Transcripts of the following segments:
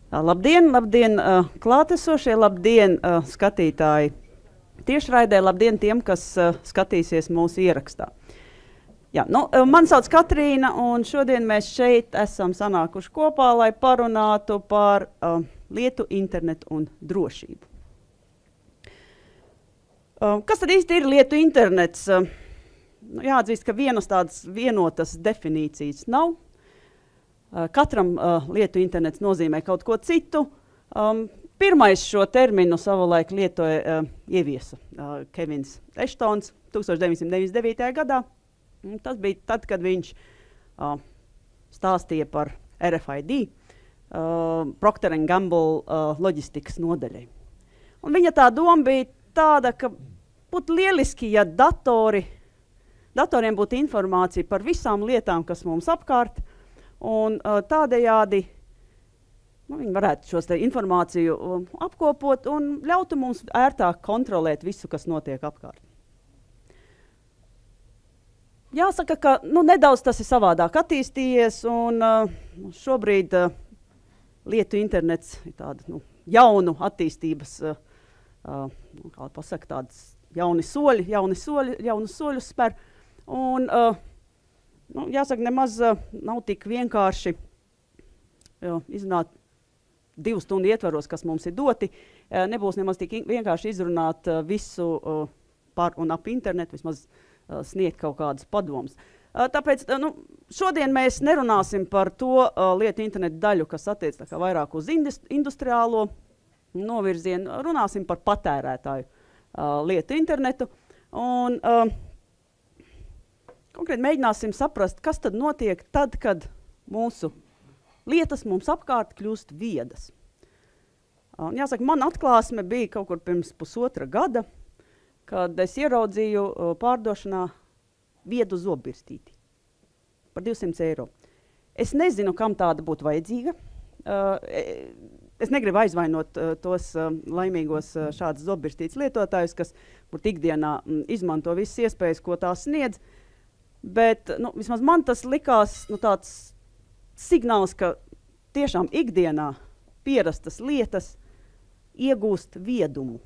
Labdien, labdien, klātesošie, labdien, skatītāji tiešraidē, labdien tiem, kas skatīsies mūsu ierakstā. Jā, mani sauc Katrīna, un šodien mēs šeit esam sanākuši kopā, lai parunātu par lietu, internetu un drošību. Kas tad īsti ir lietu internets? Jāatzīst, ka vienas tādas vienotas definīcijas nav. Katram lietu internets nozīmē kaut ko citu. Pirmais šo terminu savulaik lietoja ieviesa Kevins Eštons 1999. gadā. Tas bija tad, kad viņš stāstīja par RFID, Procter & Gamble loģistikas nodaļai. Un viņa tā doma bija tāda, ka būtu lieliski, ja datoriem būtu informācija par visām lietām, kas mums apkārt, un tādējādi viņi varētu šo informāciju apkopot un ļautu mums ērtāk kontrolēt visu, kas notiek apkārt. Jāsaka, ka nedaudz tas ir savādāk attīstījies, un šobrīd lietu internets ir tāda jaunu attīstības, kā pasaka, tādas jaunus soļus spēr. Un, jāsaka, nemaz nav tik vienkārši izrunāt 2 stundu ietvaros, kas mums ir doti. Nebūs nemaz tik vienkārši izrunāt visu par un ap internetu, vismaz sniegt kaut kādas padomas. Tāpēc šodien mēs nerunāsim par to lietu internetu daļu, kas attiec vairāk uz industriālo novirzienu. Runāsim par patērētāju lietu internetu. Un, konkrēti mēģināsim saprast, kas tad notiek tad, kad mūsu lietas mums apkārt kļūst viedas. Jāsaka, mana atklāsme bija kaut kur pirms 1,5 gada, kad es ieraudzīju pārdošanā viedu zobbirstīti par 200 eiro. Es nezinu, kam tāda būtu vajadzīga. Es negribu aizvainot tos laimīgos šādas zobbirstītes lietotājus, kas ikdienā izmanto visas iespējas, ko tā sniedz. Bet vismaz man tas likās tāds signāls, ka tiešām ikdienā pierastas lietas iegūst viedumu.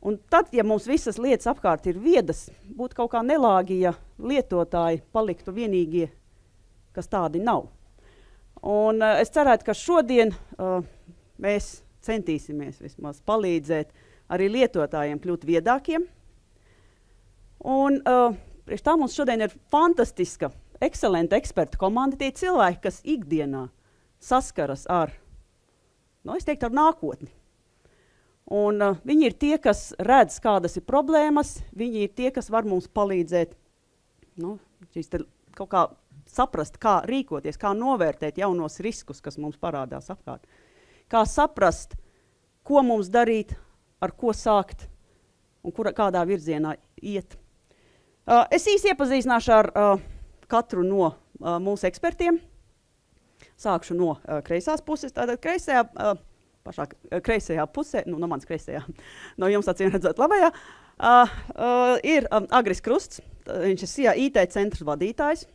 Un tad, ja mums visas lietas apkārt ir viedas, būtu kaut kā nelāgi, ja lietotāji paliktu vienīgie, kas tādi nav. Un es cerētu, ka šodien mēs centīsimies vismaz palīdzēt arī lietotājiem kļūt viedākiem. Un priekš tā mums šodien ir fantastiska, ekscelenta ekspertu komanda, tie cilvēki, kas ikdienā saskaras ar, es teiktu, ar nākotni. Un viņi ir tie, kas redz, kādas ir problēmas, viņi ir tie, kas var mums palīdzēt kaut kā saprast, kā rīkoties, kā novērtēt jaunos riskus, kas mums parādās apkārt. Kā saprast, ko mums darīt, ar ko sākt un kādā virzienā iet. Es īsi iepazīstināšu ar katru no mūsu ekspertiem. Sākšu no kreisās puses. Tātad pašā kreisajā pusē, no manas kreisajā, no jums acīm redzot labajā, ir Agris Krusts. Viņš ir SIA IT centra vadītājs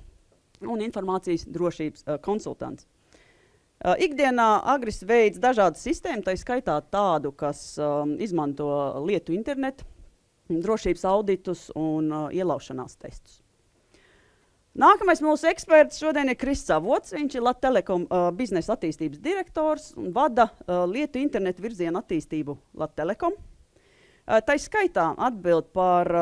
un informācijas drošības konsultants. Ikdienā Agris veids dažādas sistēmas, tā skaitā tādu, kas izmanto lietu internetu, drošības auditus un ielaušanās testus. Nākamais mūsu eksperts šodien ir Krists Avots. Viņš ir Lat Telekom biznesa attīstības direktors un vada lietu internetu virzienu attīstību Lat Telekom. Tā skaitā atbild par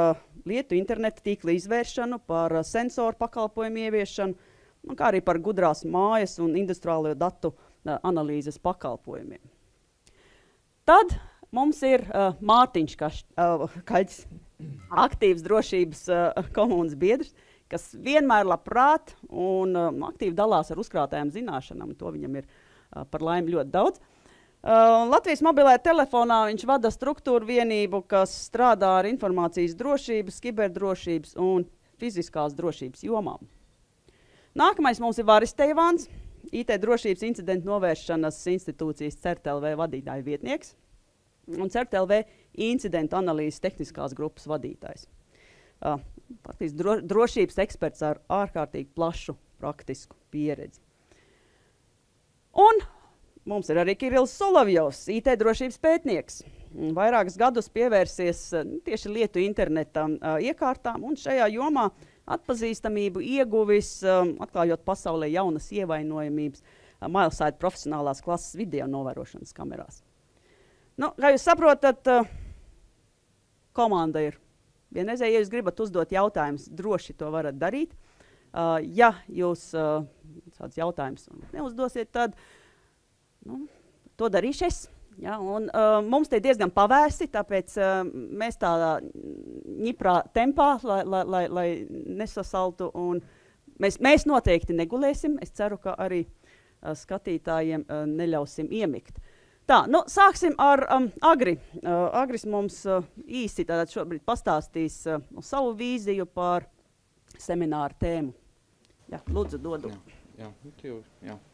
lietu internetu tīkla izvēršanu, par sensoru pakalpojumu ieviešanu, kā arī par gudrās mājas un industriālo datu analīzes pakalpojumiem. Tad mums ir Mārtiņš Kaļķis, aktīvs drošības komunas biedrs, kas vienmēr labprāt un aktīvi dalās ar uzkrātajām zināšanām. To viņam ir par laimi ļoti daudz. Latvijas mobilajā telefonā viņš vada struktūru vienību, kas strādā ar informācijas drošības, kiberdrošības un fiziskās drošības jomām. Nākamais mums ir Vāris Teivāns, IT drošības incidentu novēršanas institūcijas CERT-LV vadītāja vietnieks un CERT-LV incidentu analīzes tehniskās grupas vadītājs. Drošības eksperts ar ārkārtīgi plašu praktisku pieredzi. Un Mums ir arī Kirills Solovjovs, IT drošības pētnieks. Vairākus gadus pievērsies tieši lietu interneta iekārtām un šajā jomā atpazīstamību ieguvis, atklājot pasaulē jaunas ievainojamības Milesite profesionālās klases video novērošanas kamerās. Nu, kā jūs saprotat, komanda ir. Vienreizē, ja jūs gribat uzdot jautājumus, droši to varat darīt. Ja jūs tāds jautājums neuzdosiet, tad to darīšu es. Ja, un, mums te diezgan pavērsti, tāpēc mēs tādā ņiprā tempā, lai nesasaltu. Un mēs noteikti negulēsim. Es ceru, ka arī skatītājiem neļausim iemigt. Tā, nu, sāksim ar Agri. Agris mums īsti tātad šobrīd pastāstīs savu vīziju par semināru tēmu. Jā, lūdzu, dodu. Jā.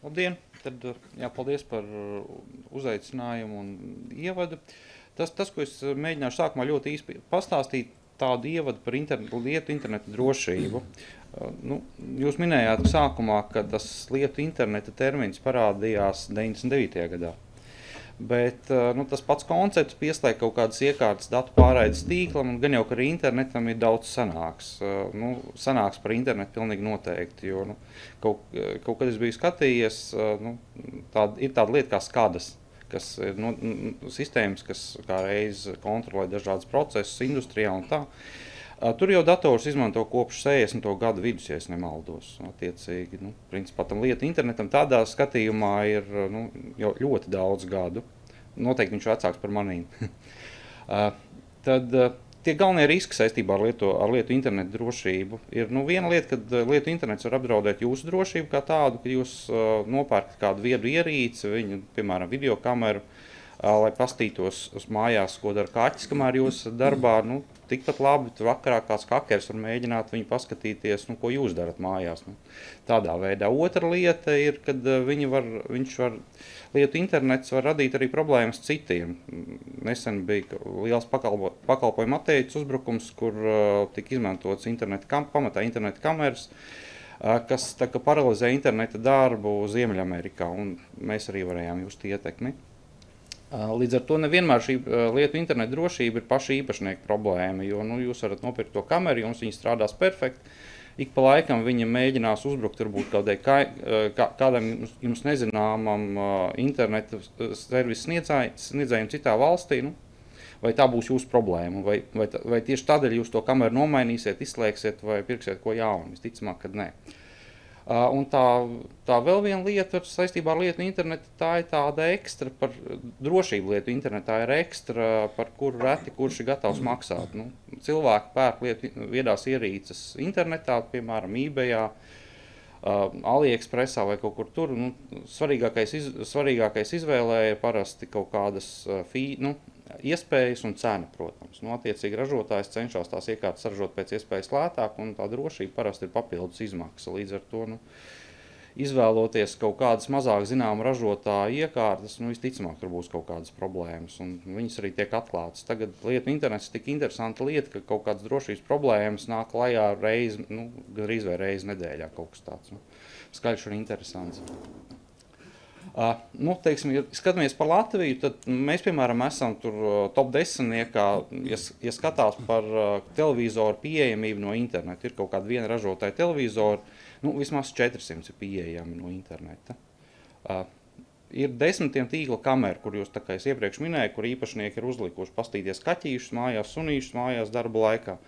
Labdien! Tad, paldies par uzaicinājumu un ievadu. Tas, ko es mēģināšu sākumā ļoti īsti pastāstīt, tādu ievadu par lietu interneta drošību. Jūs minējāt sākumā, ka tas lietu interneta termins parādījās 99. gadā. Bet tas pats koncepts pieslēgt kaut kādas iekārtas datu pārraides tīklam, un gan jau, ka arī internetam ir daudz sanāks. Sanāks par internetu pilnīgi noteikti, jo kaut kad es biju skatījies, ir tāda lieta kā skadas, kas ir sistēmas, kas kā reiz kontrolē dažādas procesus industrijā un tā. Tur jau dators izmanto kopš 60. gadu vidus, ja es nemaldos. Attiecīgi, principā tam lietu internetam tādā skatījumā ir jau ļoti daudz gadu. Noteikti viņš ir vecāks par manīm. Tad tie galvenie riski saistībā ar lietu internetu drošību ir viena lieta, kad lietu internets var apdraudēt jūsu drošību kā tādu, ka jūs nopērkat kādu viedu ierīci, viņu, piemēram, videokameru, lai pastītos uz mājās, ko dara kaķis, kamēr jūs darbā, tikpat labi, vakarā kāds hakers var mēģināt viņu paskatīties, ko jūs darat mājās. Tādā veidā. Otra lieta ir, kad lietu internets var radīt arī problēmas citiem. Nesen bija liels pakalpojumu atteicis uzbrukums, kur tika izmantots pamatā interneta kameras, kas paralizē interneta darbu Ziemeļamerikā, un mēs arī varējām just ietekmi. Līdz ar to nevienmēr šī lietu interneta drošība ir paša īpašnieka problēma, jo jūs varat nopirkt to kameru, jums viņa strādās perfekti. Ik pa laikam viņa mēģinās uzbrukt varbūt kādam jums nezināmam interneta servisu sniedzējiem citā valstī, vai tā būs jūsu problēma, vai tieši tādēļ jūs to kameru nomainīsiet, izslēgsiet vai pirksiet ko jaunu, visticamāk, kad nē. Un tā vēl viena lieta saistībā ar lietu internetu, tā ir tāda ekstra par drošību lietu internetā, ir ekstra, par kuru reti kurš ir gatavs maksāt. Cilvēki pērk viedās ierīces internetā, piemēram, eBayā, AliExpressā vai kaut kur tur. Svarīgākais izvēlē ir parasti kaut kādas iespējas un cena, protams. Attiecīgi ražotājs cenšas tās iekārtas saražot pēc iespējas lētāk, un tā drošība parasti ir papildus izmaksa. Līdz ar to izvēloties kaut kādas mazāk zināma ražotāja iekārtas, visticamāk tur būs kaut kādas problēmas, un viņas arī tiek atklātas. Tagad lietu internets ir tik interesanta lieta, ka kaut kādas drošības problēmas nāk klajā reizi, gandrīz vai reizi nedēļā kaut kas tāds. Skaļš un interesants. Ja skatāmies par Latviju, tad mēs, piemēram, esam tur top 10, ja skatās par televizoru pieejamību no interneta. Ir kaut kāda viena ražotāja televizora, vismaz 400 ir pieejami no interneta. Ir desmitiem tīkla kameru, kur jūs, tā kā es iepriekš minēju, kur īpašnieki ir uzlikuši pastīties kaķīšus mājās, sunīšus mājās darba laikā.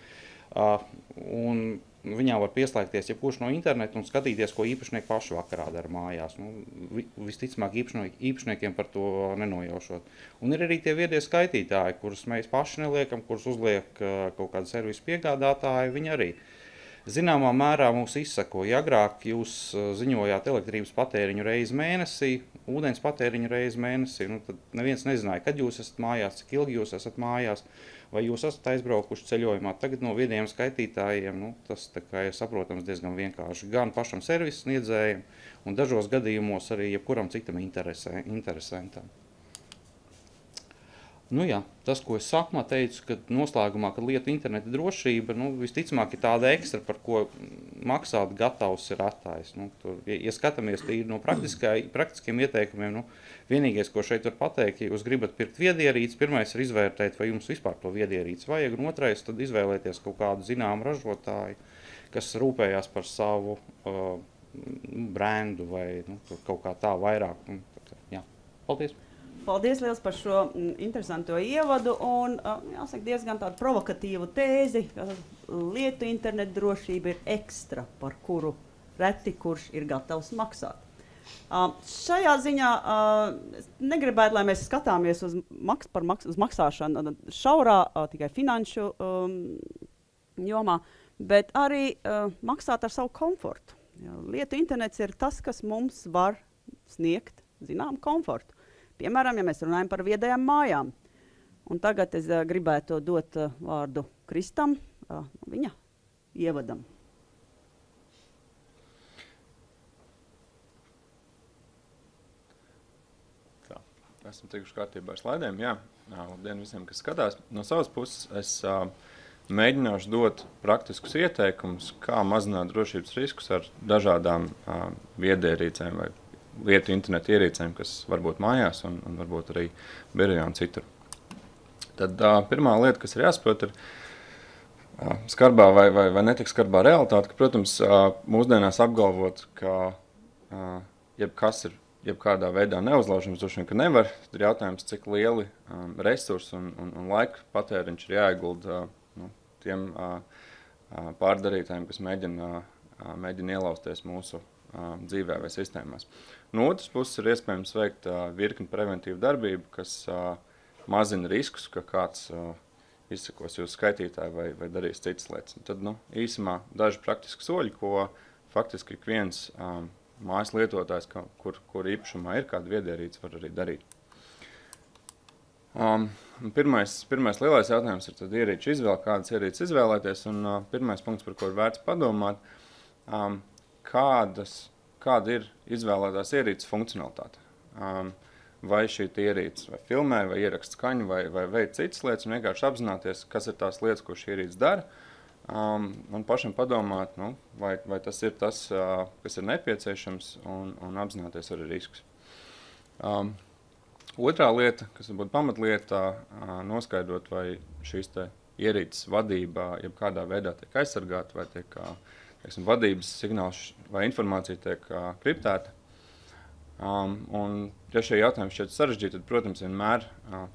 Un viņā var pieslēgties jebkurš no interneta un skatīties, ko īpašnieki paši vakarā dara mājās. Visticamāk īpašniekiem par to nenojaušot. Un ir arī tie viedie skaitītāji, kurus mēs paši neliekam, kurus uzliek kaut kāda servisu piegādātāji, viņi arī zināmā mērā mūs izsakoja. Agrāk jūs ziņojāt elektrības patēriņu reizi mēnesī, ūdens patēriņu reizi mēnesī, tad neviens nezināja, kad jūs esat mājās, cik ilgi jūs esat mājās, vai jūs esat aizbraukuši ceļojumā. Tagad no viediem skaitītājiem tas ir saprotams diezgan vienkārši. Gan pašam servisu sniedzējiem, un dažos gadījumos arī jebkuram citam interesantam. Nu jā, tas, ko es sākumā teicu, kad noslēgumā, kad lietu interneta drošība, visticamāk ir tāda ekstra, par ko maksāt gatavs ir attājs. Tur, ja skatāmies tīri no praktiskiem ieteikumiem, vienīgais, ko šeit var pateikt, ja jūs gribat pirkt viedierīci, pirmais ir izvērtēt, vai jums vispār to viedierīci vajag, un otrais, tad izvēlēties kaut kādu zināmu ražotāju, kas rūpējās par savu brendu vai kaut kā tā vairāk. Jā. Paldies! Paldies liels par šo interesanto ievadu un, jāsaka, diezgan tādu provokatīvu tēzi, ka lietu internetu drošība ir ekstra, par kuru reti kurš ir gatavs maksāt. Šajā ziņā es negribētu, lai mēs skatāmies uz maksāšanu šaurā, tikai finanšu jomā, bet arī maksāt ar savu komfortu. Lietu internets ir tas, kas mums var sniegt, zinām, komfortu. Piemēram, ja mēs runājam par viedajām mājām. Un tagad es gribētu dot vārdu Kristam, viņa ievadam. Tā, esam tikuši kārtībā ar slaidiem. Jā, labdien visiem, kas skatās. No savas puses es mēģināšu dot praktiskus ieteikumus, kā mazināt drošības riskus ar dažādām viedierīcēm vai lietu internetu ierīcēm, kas varbūt mājās un varbūt arī birojā un citur. Tad pirmā lieta, kas ir jāsaprot, ir skarbā vai netik skarbā realitāte, ka, protams, mūsdienās apgalvot, ka jebkas ir jebkādā veidā neuzlaužams, droši vien, ka nevar. Tad ir jautājums, cik lieli resursi un laika patēriņš ir jāiegulda tiem pārdarītājiem, kas mēģina ielausties mūsu dzīvē vai sistēmās. No otras puses ir iespējams veikt virkni preventīvu darbību, kas mazina riskus, ka kāds izsakos jūsu skaitītāju vai darīs citas lietas. Un tad, īsumā daži praktiski soļi, ko faktiski ik viens mājas lietotājs, kur īpašumā ir kāda viedierīce, var arī darīt. Pirmais lielais jautājums ir tad ierīču izvēle, kādas ierīces izvēlēties, un pirmais punkts, par ko ir vērts padomāt, kāda ir izvēlētās ierīces funkcionalitāte. Vai šī ierīce vai filmē, vai ieraksta skaņu, vai veid citas lietas, un vienkārši apzināties, kas ir tās lietas, ko šī ierīce dara, un pašam padomāt, vai tas ir tas, kas ir nepieciešams, un apzināties arī riskus. Otrā lieta, kas varbūt pamatlieta, noskaidrot, vai šīs ierīces vadība jebkādā veidā tiek aizsargāta, vai tiek vadības signāls vai informācija tiek kriptēta. Un, ja šie jautājumi šķiet sarežģīti, tad, protams, vienmēr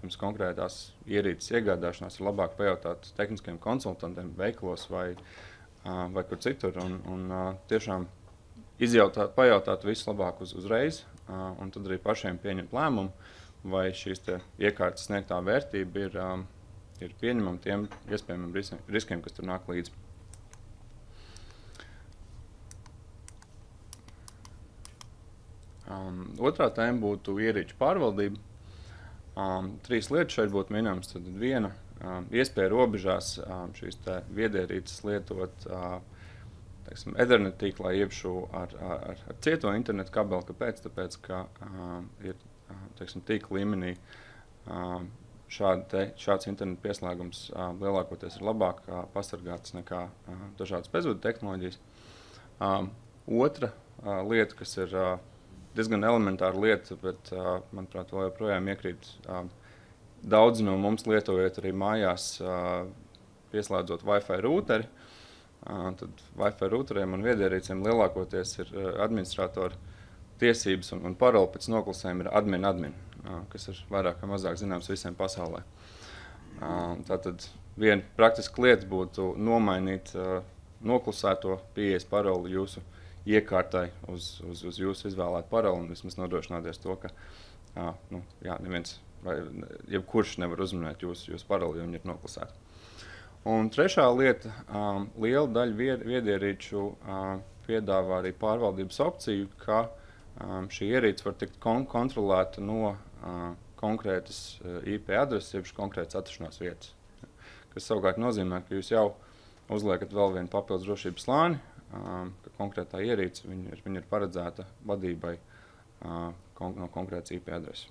pirms konkrētās ierīces iegādāšanās ir labāk pajautāt tehniskiem konsultantiem veikalos vai kur citur. Un tiešām pajautāt visu labāk uzreiz, un tad arī pašiem pieņemt lēmumu, vai šīs iekārtas sniegtā vērtība ir pieņemama tiem iespējamiem riskiem, kas tur nāk līdzi. Otrā tēma būtu ierīču pārvaldība. 3 lietas šeit būtu minams. Tad viena iespēja robežās šīs viedierīces lietot Ethernet tīklā iepšu ar cieto internetu kabeli. Kāpēc? Tāpēc, ka ir tīkla līmenī šāds internetu pieslēgums lielākoties ir labāk pasargāts nekā dažādas bezvadu tehnoloģijas. Otra lieta, kas ir diezgan elementāra lieta, bet, manuprāt, vēl joprojām iekrīt daudzi no mums lietojot arī mājās, pieslēdzot Wi-Fi rūteri. Tad Wi-Fi rūteriem un viedierīcēm lielākoties ir administratoru tiesības un paroli pēc noklusējuma ir admin, kas ir vairāk vai mazāk zināms visiem pasaulē. Tātad viena praktiska lieta būtu nomainīt noklusēto pieejas paroli jūsu iekārtai uz jūsu izvēlētu paroli un vismaz nodrošināties to, ka neviens vai jebkurš nevar uzminēt jūsu paroli, jo viņi ir noklusēti. Un trešā lieta, liela daļa viedierīču piedāvā arī pārvaldības opciju, ka šī ierīce var tikt kontrolēta no konkrētas IP adreses, jeb konkrētas atrašanās vietas. Kas savukārt nozīmē, ka jūs jau uzliekat vēl vienu papildus drošības slāni, ka konkrētā ierīce viņa ir paredzēta vadībai no konkrētas IP adreses.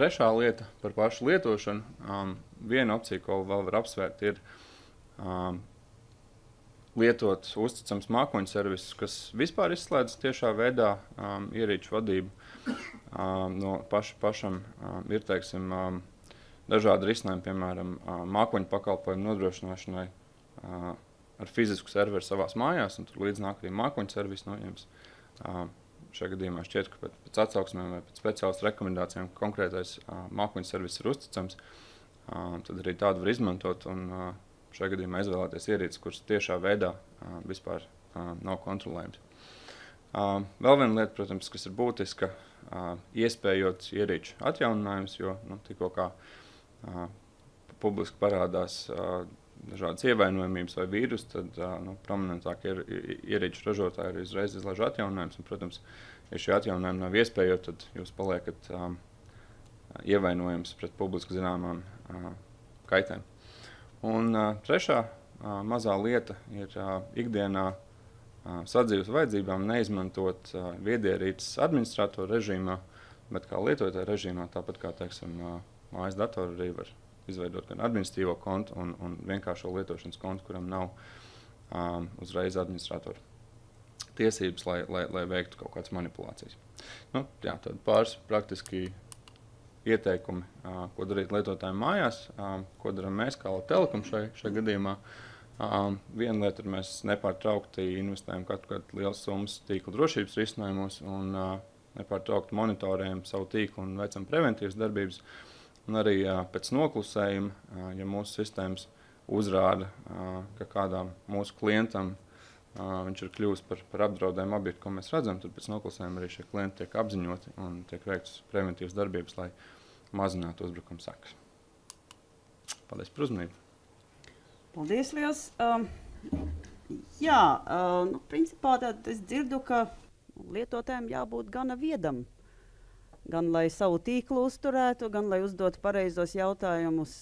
Trešā lieta par pašu lietošanu. Viena opcija, ko vēl var apsvērt, ir lietot uzticams mākoņu servisus, kas vispār izslēdz tiešā veidā ierīču vadību. No pašam ir, teiksim, dažādi risinājumi, piemēram, mākoņu pakalpojumu nodrošināšanai ar fizisku serveru savās mājās, un tur līdz nāk arī mākoņu servisu no jums. Šajā gadījumā šķiet, ka pēc atsauksmēm vai pēc speciālas rekomendācijām konkrētais mākoņu servis ir uzticams, tad arī tādu var izmantot un šajā gadījumā izvēlēties ierīces, kuras tiešā veidā vispār nav kontrolējams. Vēl viena lieta, protams, kas ir būtiska, iespējot ierīču atjauninājumus, jo tikko kā publiski parādās dažādas ievainojamības vai vīrus, tad prominentāk ierīču ražotāji arī uzreiz izlaiž atjauninājumus. Un, protams, ja šie atjauninājumi nav iespējot, tad jūs paliekat ievainojams pret publiski zināmām kaitēm. Un trešā mazā lieta ir ikdienā sadzīves vajadzībām neizmantot viedierīces administratoru režīmā, bet kā lietotāja režīmā, tāpat kā, teiksim, mājas datoru arī var izveidot gan administratīvo kontu un vienkāršo lietošanas kontu, kuram nav uzreiz administratoru tiesības, lai veiktu kaut kādas manipulācijas. Tad pāris praktiski ieteikumi, ko darīt lietotājiem mājās, ko daram mēs kā Telekom šajā gadījumā. Viena lieta ir, mēs nepārtraukti investējam katru gadu liels summas tīkla drošības risinājumos un nepārtraukti monitorējam savu tīklu un veicam preventīvas darbības. Un arī pēc noklusējuma, ja mūsu sistēmas uzrāda, ka kādām mūsu klientam viņš ir kļuvis par apdraudējumu objektu, ko mēs redzam, tad pēc noklusējuma arī šie klienti tiek apziņoti un tiek veiktas preventīvas darbības, lai mazinātu uzbrukuma sekas. Paldies par uzmanību. Paldies liels. Principā tad es dzirdu, ka lietotājiem jābūt gana viedam. Gan lai savu tīklu uzturētu, gan lai uzdot pareizos jautājumus,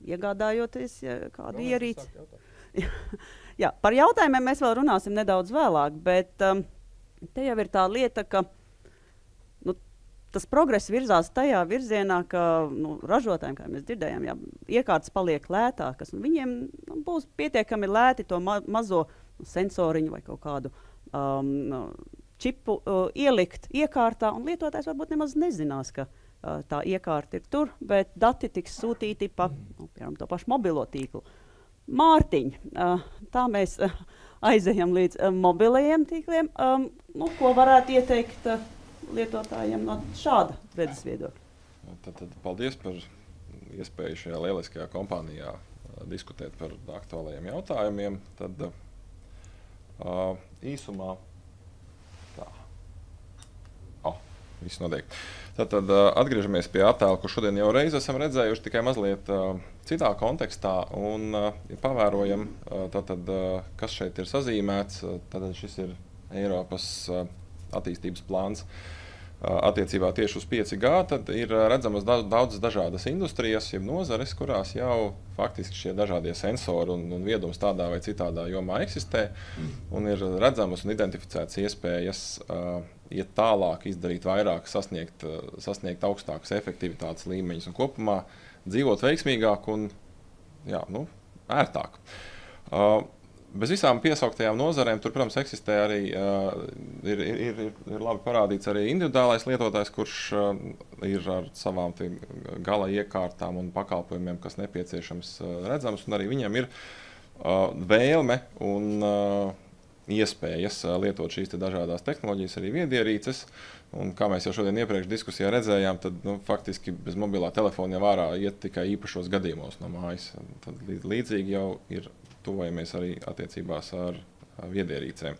iegādājoties kādu ierīci. Jā, par jautājumiem mēs vēl runāsim nedaudz vēlāk, bet te jau ir tā lieta, ka tas progress virzās tajā virzienā, ka ražotājiem, kā mēs dzirdējām, iekārtas paliek lētākas, un viņiem būs pietiekami lēti to mazo sensoriņu vai kaut kādu čipu ielikt iekārtā, un lietotājs varbūt nemaz nezinās, ka tā iekārta ir tur, bet dati tiks sūtīti pa piemēram, to pašu mobilo tīklu. Mārtiņ, tā mēs aizejam līdz mobilajiem tīkliem. Ko varētu ieteikt lietotājiem no šāda redzes viedokļa? Tad paldies par iespēju šajā lieliskajā kompānijā diskutēt par aktuālajiem jautājumiem. Tad īsumā viss notiek. Tad atgriežamies pie attēla, ko šodien jau reiz esam redzējuši, tikai mazliet citā kontekstā un pavērojam, kas šeit ir sazīmēts. Tad šis ir Eiropas attīstības plāns attiecībā tieši uz 5G. Tad ir redzamas daudzas dažādas industrijas, jeb nozares, kurās jau faktiski šie dažādie sensori un viedums tādā vai citādā jomā eksistē. Un ir redzamas un identificētas iespējas iet tālāk, izdarīt vairāk, sasniegt augstākas efektivitātes līmeņus un kopumā dzīvot veiksmīgāk un ērtāk. Bez visām piesauktajām nozarēm tur, protams, eksistē arī, ir labi parādīts arī individuālais lietotājs, kurš ir ar savām gala iekārtām un pakalpojumiem, kas nepieciešams redzams, un arī viņam ir vēlme un iespējas lietot šīs dažādās tehnoloģijas, arī viedierīces. Un, kā mēs jau šodien iepriekš diskusijā redzējām, tad faktiski bez mobilā telefona jau ārā iet tikai īpašos gadījumos no mājas. Tad līdzīgi jau ir tuvojamies arī attiecībās ar viedierīcēm.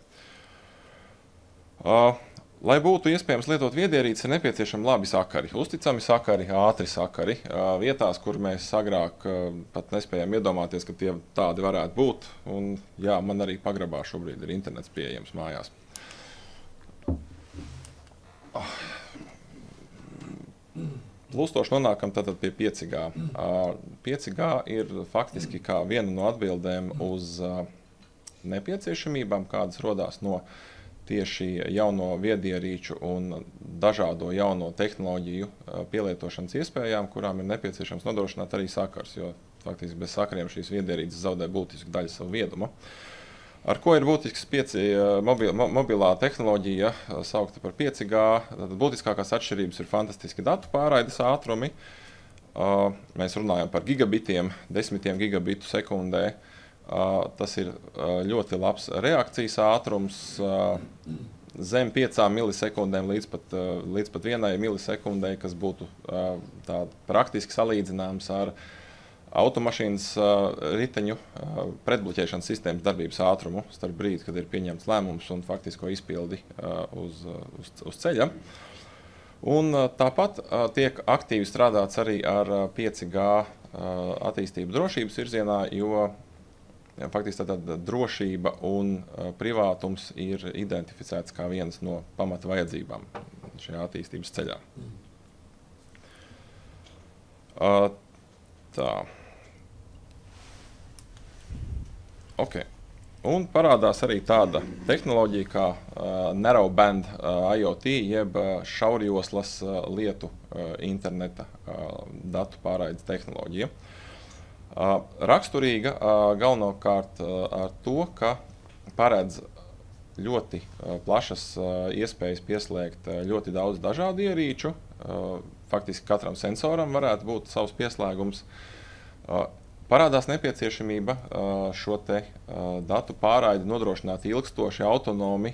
Lai būtu iespējams lietot viedierīces, ir nepieciešami labi sakari, uzticami sakari, ātri sakari. Vietās, kur mēs agrāk pat nespējām iedomāties, ka tie tādi varētu būt. Un, man arī pagrabā šobrīd ir internets pieejams mājās. Lūstoši nonākam tātad pie 5G. 5G ir faktiski kā viena no atbildēm uz nepieciešamībām, kādas rodās no tieši jauno viedierīču un dažādo jauno tehnoloģiju pielietošanas iespējām, kurām ir nepieciešams nodrošināt arī sakars, jo faktiski bez sakariem šīs viedierīces zaudē būtisku daļu savu viedumu. Ar ko ir būtisks mobilā tehnoloģija, saukta par 5G, tad būtiskākās atšķirības ir fantastiski datu pārraides ātrumi. Mēs runājam par gigabitiem, 10 gigabitu sekundē. Tas ir ļoti labs reakcijas ātrums, zem 5 milisekundēm līdz pat 1 milisekundē, kas būtu praktiski salīdzināms ar automašīnas riteņu pretbloķēšanas sistēmas darbības ātrumu starp brīdi, kad ir pieņemts lēmums un faktisko izpildi uz ceļa. Un tāpat tiek aktīvi strādāts arī ar 5G attīstību drošības virzienā, jo faktiski tāda drošība un privātums ir identificēts kā viens no pamata vajadzībām šajā attīstības ceļā. Tā. Okay. Un parādās arī tāda tehnoloģija kā narrowband IoT, jeb šaurjoslas lietu interneta datu pārraides tehnoloģija. Raksturīga galvenokārt ar to, ka paredz ļoti plašas iespējas pieslēgt ļoti daudz dažādu ierīču. Faktiski katram sensoram varētu būt savs pieslēgums. Parādās nepieciešamība šo te datu pārraidi nodrošināt ilgstoši autonomi,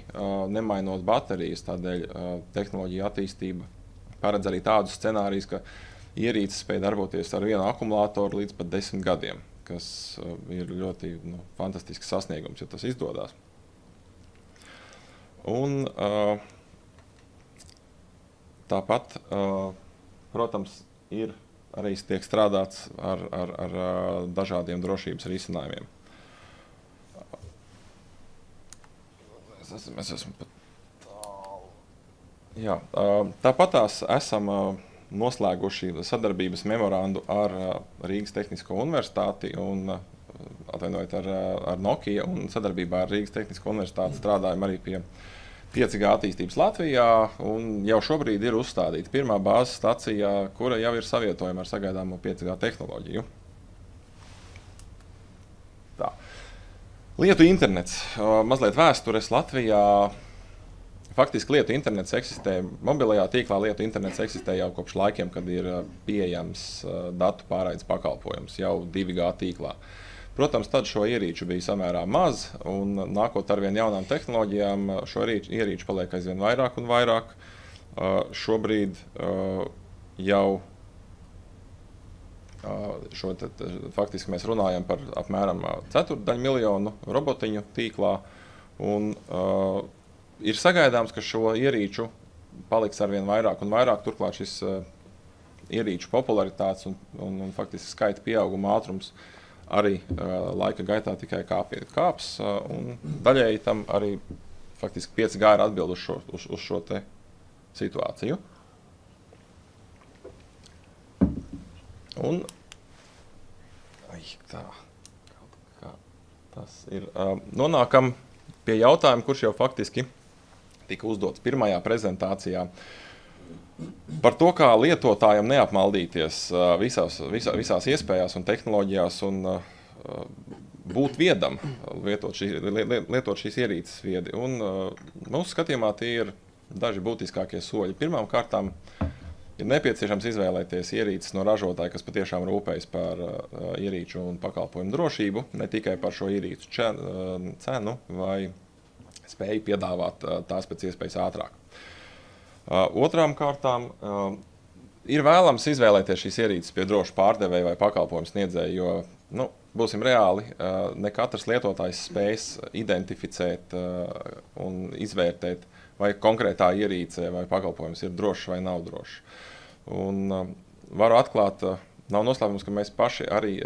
nemainot baterijas. Tādēļ tehnoloģija attīstība paredz arī tādus scenārijus, ka ierīces spēj darboties ar vienu akumulātoru līdz pat 10 gadiem, kas ir ļoti fantastisks sasniegums, ja tas izdodas. Un tāpat, protams, ir arī tiek strādāts ar dažādiem drošības risinājumiem. Es esmu pat tālu. Jā, tāpatās esam noslēguši sadarbības memorandu ar Rīgas Tehnisko universitāti un atvainojiet ar Nokia, un sadarbībā ar Rīgas Tehnisko universitāti strādājam arī pie 5G attīstības Latvijā, un jau šobrīd ir uzstādīta pirmā bāzes stacija, kura jau ir savietojama ar sagaidāmo 5G tehnoloģiju. Tā. Lietu internets. Mazliet vēstures Latvijā. Faktiski lietu internets eksistē, mobilajā tīklā lietu internets eksistē jau kopš laikiem, kad ir pieejams datu pārraides pakalpojums, jau 2G tīklā. Protams, tad šo ierīču bija samērā maz, un nākot ar vien jaunām tehnoloģijām, šo ierīču paliek aizvien vairāk un vairāk. Šobrīd jau faktiski mēs runājam par apmēram 1/4 miljonu robotiņu tīklā, un ir sagaidāms, ka šo ierīču paliks ar vien vairāk un vairāk. Turklāt šis ierīču popularitātes un faktiski skaita pieauguma ātrums arī laika gaitā tikai kāps, un daļēji tam arī faktiski 5G ir atbild uz šo te situāciju. Un kā tas ir. Nonākam pie jautājuma, kurš jau faktiski tika uzdots pirmajā prezentācijā. Par to, kā lietotājam neapmaldīties visās iespējās un tehnoloģijās un būt viedam, lietot šīs ierīces viedi. Un mūsu skatījumā tie ir daži būtiskākie soļi. Pirmām kārtām ir nepieciešams izvēlēties ierīces no ražotāja, kas patiešām rūpējas par ierīču un pakalpojumu drošību, ne tikai par šo ierīču cenu vai spēju piedāvāt tās pēc iespējas ātrāk. Otrām kārtām ir vēlams izvēlēties šīs ierīces pie droša pārdevēja vai pakalpojumu sniedzēja, jo, būsim reāli, ne katrs lietotājs spējas identificēt un izvērtēt, vai konkrētā ierīce vai pakalpojums ir drošs vai nav drošs. Un varu atklāt, nav noslēpums, ka mēs paši arī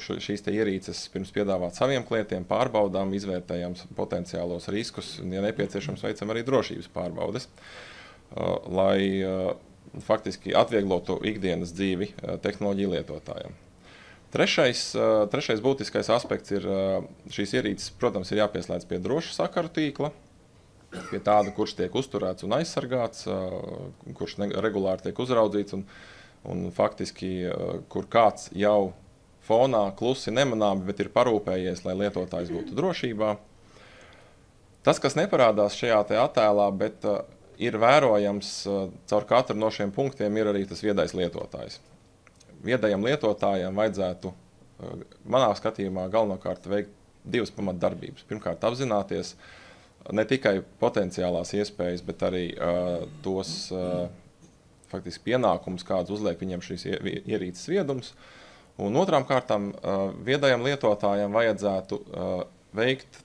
šīs te ierīces pirms piedāvāt saviem klientiem pārbaudām, izvērtējam potenciālos riskus, un, ja nepieciešams, veicam arī drošības pārbaudes, lai faktiski atvieglotu ikdienas dzīvi tehnoloģiju lietotājiem. Trešais būtiskais aspekts ir šīs ierīces, protams, ir jāpieslēdz pie droša sakaru tīkla. pie tāda, kurš tiek uzturēts un aizsargāts, kurš regulāri tiek uzraudzīts un faktiski, kur kāds jau fonā klusi nemanāmi, bet ir parūpējies, lai lietotājs būtu drošībā. Tas, kas neparādās šajā te attēlā, bet ir vērojams caur katru no šiem punktiem, ir arī tas viedais lietotājs. Viedajam lietotājam vajadzētu, manā skatījumā, galvenokārt veikt divas pamatdarbības. Pirmkārt, apzināties ne tikai potenciālās iespējas, bet arī tos faktiski pienākumus, kādus uzliek viņiem šīs ierīces viedums. Un otrām kārtām, viedajam lietotājam vajadzētu veikt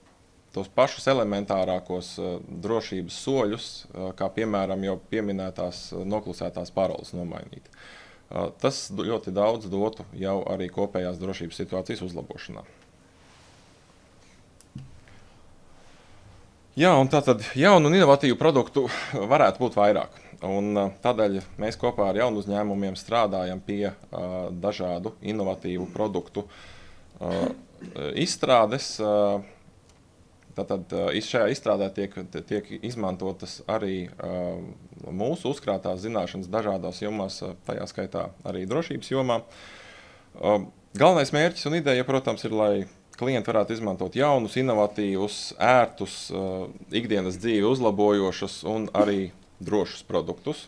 tos pašus elementārākos drošības soļus, kā piemēram jau pieminētās noklusētās paroles nomainīt. Tas ļoti daudz dotu jau arī kopējās drošības situācijas uzlabošanā. Jā, un tātad jaunu un inovatīvu produktu varētu būt vairāk. Un tādēļ mēs kopā ar jaunu uzņēmumiem strādājam pie dažādu inovatīvu produktu izstrādes. Tātad šajā izstrādē tiek izmantotas arī mūsu uzkrātās zināšanas dažādās jomās, tajā skaitā arī drošības jomā. Galvenais mērķis un ideja, protams, ir, lai klienti varētu izmantot jaunus, inovatīvus, ērtus, ikdienas dzīvi uzlabojošus un arī drošus produktus.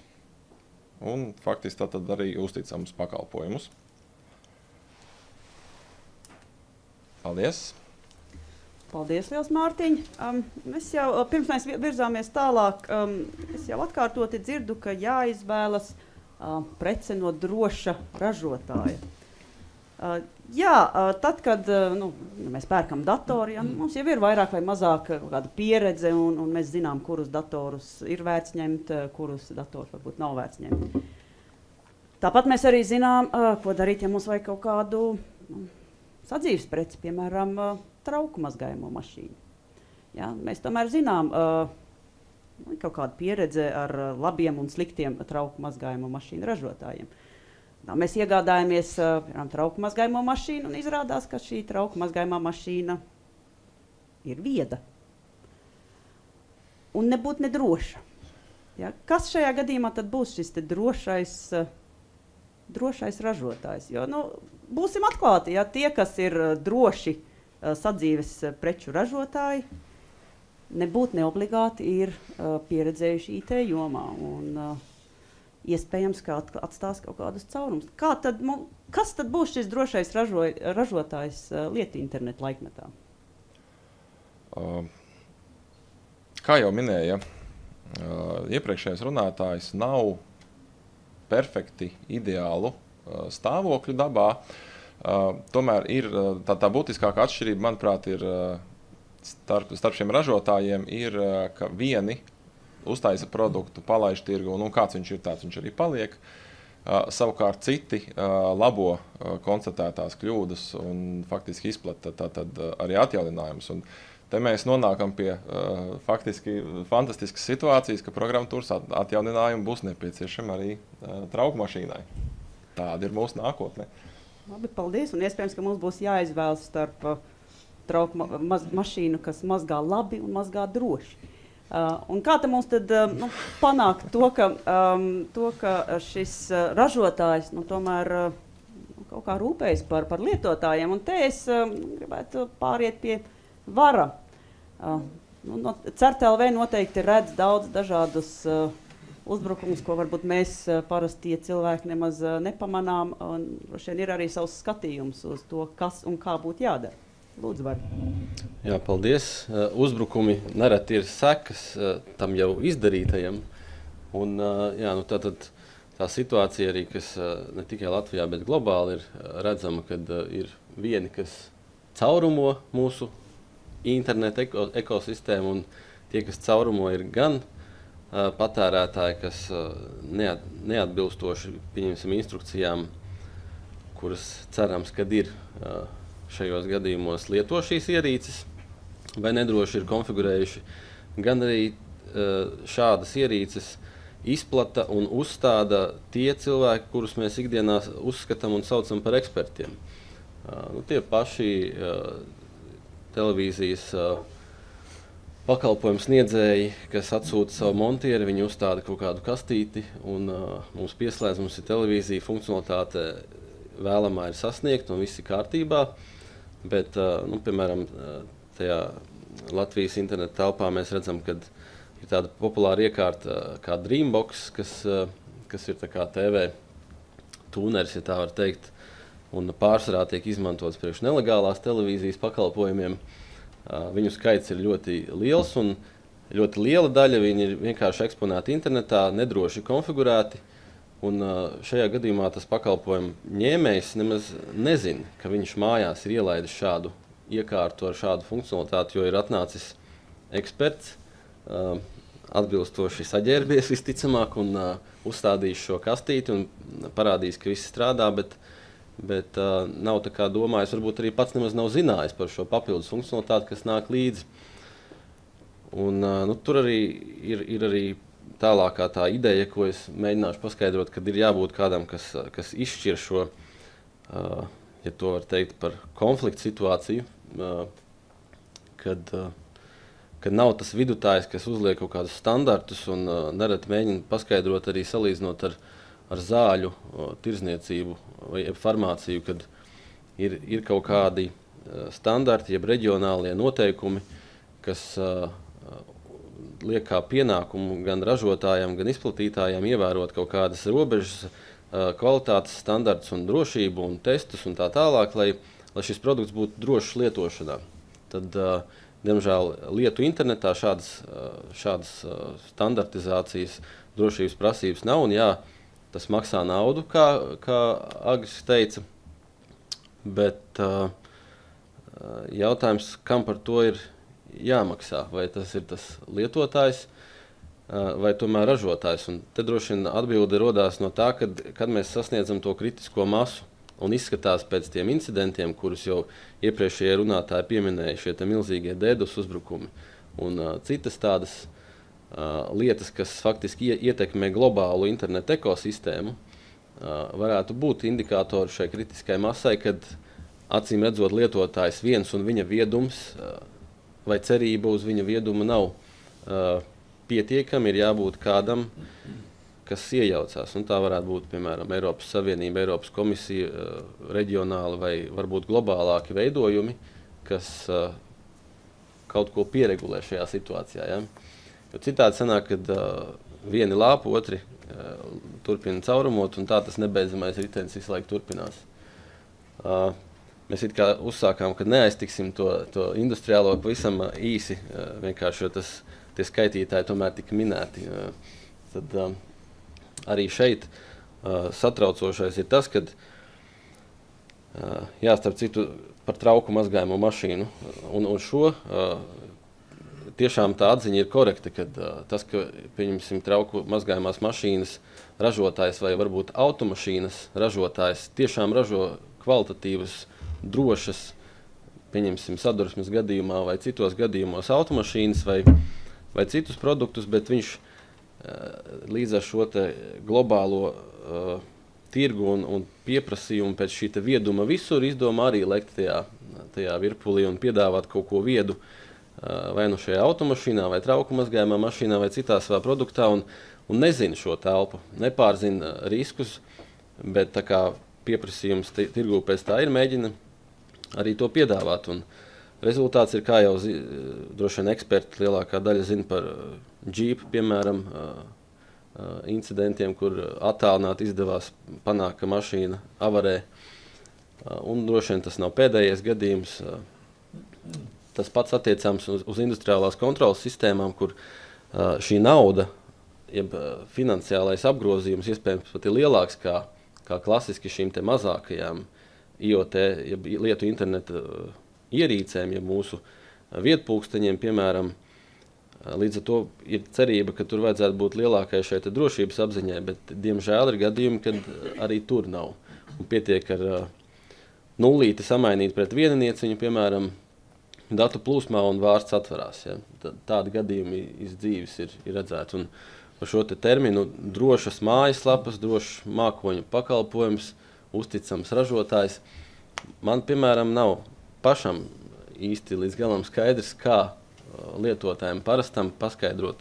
Un faktiski tātad arī uzticamus pakalpojumus. Paldies! Paldies, liels Mārtiņ. Pirms mēs virzāmies tālāk, es jau atkārtoti dzirdu, ka jāizvēlas prece no droša ražotāja. Tad, kad mēs pērkam datoru, mums jau ir vairāk vai mazāk kāda pieredze, un mēs zinām, kurus datorus ir vērts ņemt, kurus datorus varbūt nav vērts ņemt. Tāpat mēs arī zinām, ko darīt, ja mums vajag kaut kādu sadzīves preci, piemēram, trauku mazgājamo mašīnu. Ja, mēs tomēr zinām kaut kādu pieredzi ar labiem un sliktiem trauku mazgājamo mašīnu ražotājiem. Mēs iegādājamies trauku mazgājamo mašīnu un izrādās, ka šī trauku mazgājamā mašīna ir vieda un nebūtu nedroša. Ja, kas šajā gadījumā tad būs šis te drošais ražotājs? Jo, būsim atklāti, ja tie, kas ir droši sadzīves preču ražotāji, nebūtu neobligāti ir pieredzējuši IT jomā un iespējams, ka atstās kaut kādus caurumus. Kas tad būs šis drošais ražotājs lietu internetu laikmetā? Kā jau minēja iepriekšējais runātājs, nav perfekti ideālu stāvokļu dabā. Tomēr ir tā būtiskākā atšķirība, manuprāt, ir starp šiem ražotājiem, ir, ka vieni uztaisa produktu, palaiž tirgu, un kāds viņš ir, tāds viņš arī paliek. Savukārt citi labo konstatētās kļūdas un faktiski izplata tātad arī atjauninājumus. Un te mēs nonākam pie faktiski fantastiskas situācijas, ka programmatūras atjauninājumi būs nepieciešami arī trauku mašīnai. Tāda ir mūsu nākotne. Labi, paldies. Un iespējams, ka mums būs jāizvēlas starp trauku mašīnu, kas mazgā labi un mazgā droši. Un kā te mums tad panākt to, ka šis ražotājs tomēr kaut kā rūpējas par lietotājiem? Un te es gribētu pāriet pie vara. CERT.LV noteikti redz daudz dažādus uzbrukumus, ko varbūt mēs parasti cilvēki nemaz nepamanām. Un šeit ir arī savs skatījums uz to, kas un kā būtu jādara. Lūdzu, var. Jā, paldies. Uzbrukumi nereti ir sekas tam jau izdarītajam. Un, tātad tā situācija arī, kas ne tikai Latvijā, bet globāli ir redzama, kad ir vieni, kas caurumo mūsu interneta ekosistēmu, un tie, kas caurumo, ir gan patērētāji, kas neatbilstoši, pieņemsim, instrukcijām, kuras cerams, kad ir šajos gadījumos lieto šīs ierīces, vai nedroši ir konfigurējuši, gan arī šādas ierīces izplata un uzstāda tie cilvēki, kurus mēs ikdienā uzskatām un saucam par ekspertiem. Tie paši televīzijas pakalpojumu sniedzēji, kas atsūta savu montieri, viņi uzstāda kaut kādu kastīti un mums pieslēdz, mums ir televīzija, funkcionalitāte vēlamā ir sasniegta un viss ir kārtībā, bet, piemēram, tajā Latvijas interneta telpā mēs redzam, ka ir tāda populāra iekārta kā Dreambox, kas ir tā kā TV tūneris, ja tā var teikt, un pārsvarā tiek izmantots priekš nelegālās televīzijas pakalpojumiem. Viņu skaits ir ļoti liels un ļoti liela daļa viņi ir vienkārši eksponēti internetā, nedroši konfigurēti. Un šajā gadījumā tas pakalpojumu ņēmējs nemaz nezina, ka viņš mājās ir ielaidis šādu iekārtu ar šādu funkcionalitāti, jo ir atnācis eksperts, atbilstoši saģērbies visticamāk un uzstādījis šo kastīti un parādījis, ka viss strādā, bet nav tā kā domājis, varbūt arī pats nemaz nav zinājis par šo papildus funkcionalitāti, kas nāk līdzi. Un tur arī ir arī tālākā tā ideja, ko es mēģināšu paskaidrot, kad ir jābūt kādam, kas izšķir šo, ja to var teikt par konfliktu situāciju, kad nav tas vidutājs, kas uzliek kaut kādus standartus un nereti mēģina paskaidrot arī salīdzinot ar zāļu tirzniecību vai farmāciju, kad ir kaut kādi standarti, jeb reģionālie noteikumi, kas liek kā pienākumu gan ražotājiem, gan izplatītājiem ievērot kaut kādas robežas, kvalitātes standartus un drošību un testus un tā tālāk, lai šis produkts būtu drošs lietošanā. Tad, diemžēl, lietu internetā šādas standartizācijas drošības prasības nav, un jā, tas maksā naudu, kā Agris teica, bet jautājums, kam par to ir jāmaksā, vai tas ir tas lietotājs vai tomēr ražotājs. Un te droši vien atbilde rodās no tā, kad mēs sasniedzam to kritisko masu un izskatās pēc tiem incidentiem, kurus jau iepriekšējie runātāji pieminēja, šie milzīgie DDoS uzbrukumi un citas tādas lietas, kas faktiski ietekmē globālu internetu ekosistēmu, varētu būt indikātori šai kritiskai masai, kad acīm redzot lietotājs viens un viņa viedums vai cerība uz viņa viedumu nav pietiekami, ir jābūt kādam, kas iejaucās. Un tā varētu būt, piemēram, Eiropas Savienība, Eiropas komisija, reģionāli vai varbūt globālāki veidojumi, kas kaut ko pieregulē šajā situācijā. Ja? Jo citādi sanāk, kad vieni lāpu, otri turpina caurumot, un tā tas nebeidzamais ritenis visu laiku turpinās. Mēs it kā uzsākām, ka neaiztiksim to industriālo pavisam īsi, vienkārši, jo tie skaitītāji tomēr tika minēti. Tad arī šeit satraucošais ir tas, kad starp citu par trauku mazgājumu mašīnu, un šo tiešām tā atziņa ir korekta, kad tas, ka, pieņemsim, trauku mazgājumās mašīnas ražotājs vai varbūt automašīnas ražotājs tiešām ražo kvalitatīvas, drošas, pieņemsim, sadursmes gadījumā vai citos gadījumos automašīnas vai citus produktus, bet viņš līdz ar šo te globālo tirgu un pieprasījumu pēc šī te vieduma visur izdomā arī lekt tajā virpulī un piedāvāt kaut ko viedu vai nu šajā automašīnā, vai trauku mazgājumā mašīnā, vai citā savā produktā, un nezina šo telpu, nepārzina riskus, bet tā kā pieprasījums tirgū pēc tā ir, mēģina arī to piedāvāt. Un rezultāts ir, kā jau droši vien eksperti lielākā daļa zina par Jeep, piemēram, incidentiem, kur attālināt izdevās panākt, ka mašīna avarē. Un droši vien tas nav pēdējais gadījums. Tas pats attiecams uz industriālās kontrolas sistēmām, kur šī nauda, jeb finansiālais apgrozījums iespējams pat ir lielāks kā klasiski šīm te mazākajām IoT, jeb lietu interneta ierīcēm, jeb mūsu vietpulksteņiem, piemēram. Līdz ar to ir cerība, ka tur vajadzētu būt lielākai šai drošības apziņai, bet diemžēl ir gadījumi, kad arī tur nav. Un pietiek ar nullīti samainīt pret vieninieciņu, piemēram, datu plūsmā un vārds atverās. Ja? Tādi gadījumi iz dzīves ir redzēti. Un par šo te terminu drošas mājaslapas, drošs mākoņu pakalpojums, uzticams ražotājs. Man, piemēram, nav pašam īsti līdz galam skaidrs, kā lietotājiem parastam paskaidrot,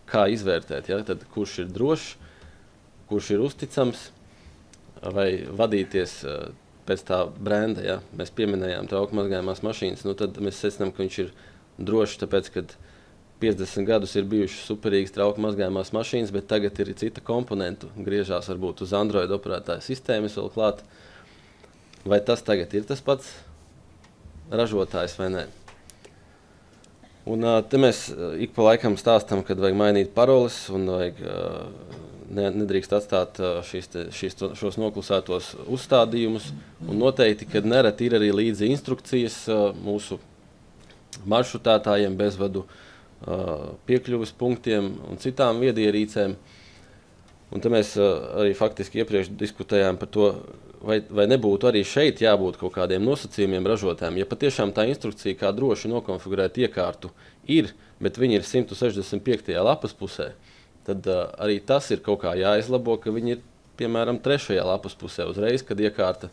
kā izvērtēt, ja? Tad, kurš ir drošs, kurš ir uzticams, vai vadīties pēc tā brenda. Ja? Mēs pieminējām trauku mazgājumās mašīnas, nu tad mēs secinām, ka viņš ir drošs, tāpēc, kad 50 gadus ir bijušas superīgas trauku mazgājumās mašīnas, bet tagad ir cita komponentu, griežās varbūt uz Android operētāja sistēmas vēl klāt. Vai tas tagad ir tas pats ražotājs vai nē? Un te mēs ik pa laikam stāstam, kad vajag mainīt paroles un vajag nedrīkst atstāt šos noklusētos uzstādījumus. Un noteikti, kad nereti ir arī līdzi instrukcijas mūsu maršrutētājiem, bezvadu piekļuves punktiem un citām viedierīcēm. Un te mēs arī faktiski iepriekš diskutējām par to, vai nebūtu arī šeit jābūt kaut kādiem nosacījumiem ražotājiem. Ja patiešām tā instrukcija, kā droši nokonfigurēt iekārtu, ir, bet viņi ir 165. lapas pusē, tad arī tas ir kaut kā jāizlabo, ka viņi ir, piemēram, 3. lapas pusē uzreiz, kad iekārta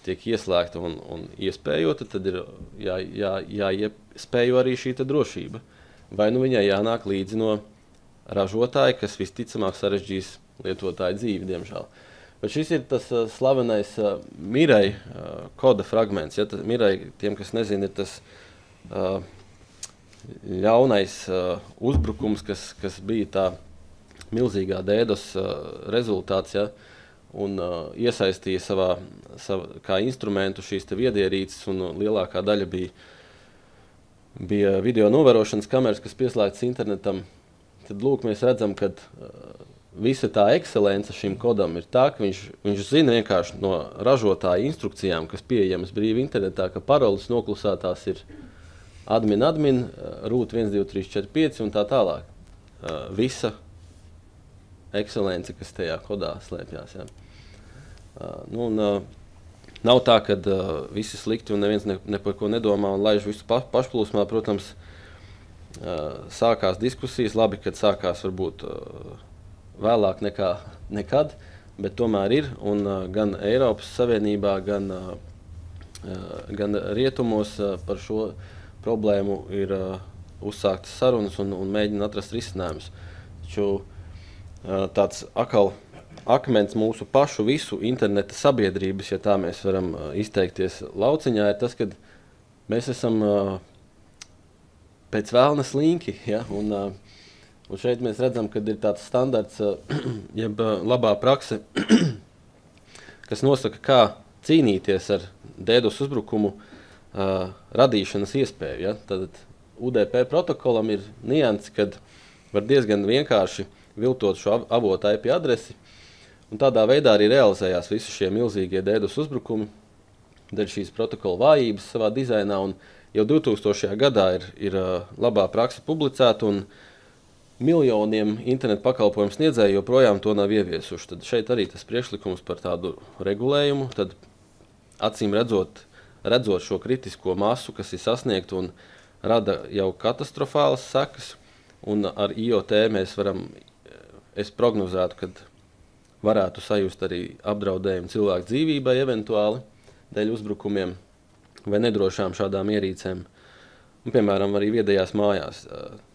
tiek ieslēgta un iespējota, tad ir jāiespējo arī šī drošība. Vai nu viņai jānāk līdzi no ražotāja, kas visticamāk sarežģīs lietotāju dzīvi, diemžēl. Bet šis ir tas slavenais Mirai koda fragments. Ja? Mirai, tiem, kas nezina, ir tas ļaunais uzbrukums, kas bija tā milzīgā DDoS rezultāts, ja? Un iesaistīja savā kā instrumentu šīs viedierīces, un lielākā daļa bija video novērošanas kameras, kas pieslēgtas internetam. Tad lūk, mēs redzam, ka visa tā ekscelence šim kodam ir tā, ka viņš zina vienkārši no ražotāja instrukcijām, kas pieejamas brīvi internetā, ka paroles noklusētās ir admin, root 1, 2, 3, 4, 5 un tā tālāk. Visa ekscelence, kas tajā kodā slēpjās. Ja. Nav tā, ka visi slikti un neviens ne par ko nedomā un laiž visu pašplūsmā. Protams, sākās diskusijas, labi, kad sākās varbūt vēlāk nekā nekad, bet tomēr ir, un gan Eiropas Savienībā, gan rietumos par šo problēmu ir uzsāktas sarunas un mēģina atrast risinājumus. Taču tāds akmens mūsu pašu visu interneta sabiedrības, ja tā mēs varam izteikties lauciņā, ir tas, ka mēs esam pēc vēlna slinki, ja, un šeit mēs redzam, ka ir tāds standarts, jeb labā prakse, kas nosaka, kā cīnīties ar DDoS uzbrukumu radīšanas iespēju. Ja? Tad UDP protokolam ir nianses, kad var diezgan vienkārši viltot šo avotu IP adresi, un tādā veidā arī realizējās visi šie milzīgie DDoS uzbrukumi, dēļ šīs protokola vājības savā dizainā, un jau 2000. gadā ir labā praksa publicēta, un miljoniem internetu pakalpojumu sniedzēju joprojām to nav ieviesuši. Tad šeit arī tas priekšlikums par tādu regulējumu, tad acīm redzot šo kritisko masu, kas ir sasniegta un rada jau katastrofālas sekas, un ar IoT mēs varam, es prognozētu, kad varētu sajust arī apdraudējumu cilvēku dzīvībai eventuāli dēļ uzbrukumiem vai nedrošām šādām ierīcēm. Un, piemēram, arī viedajās mājās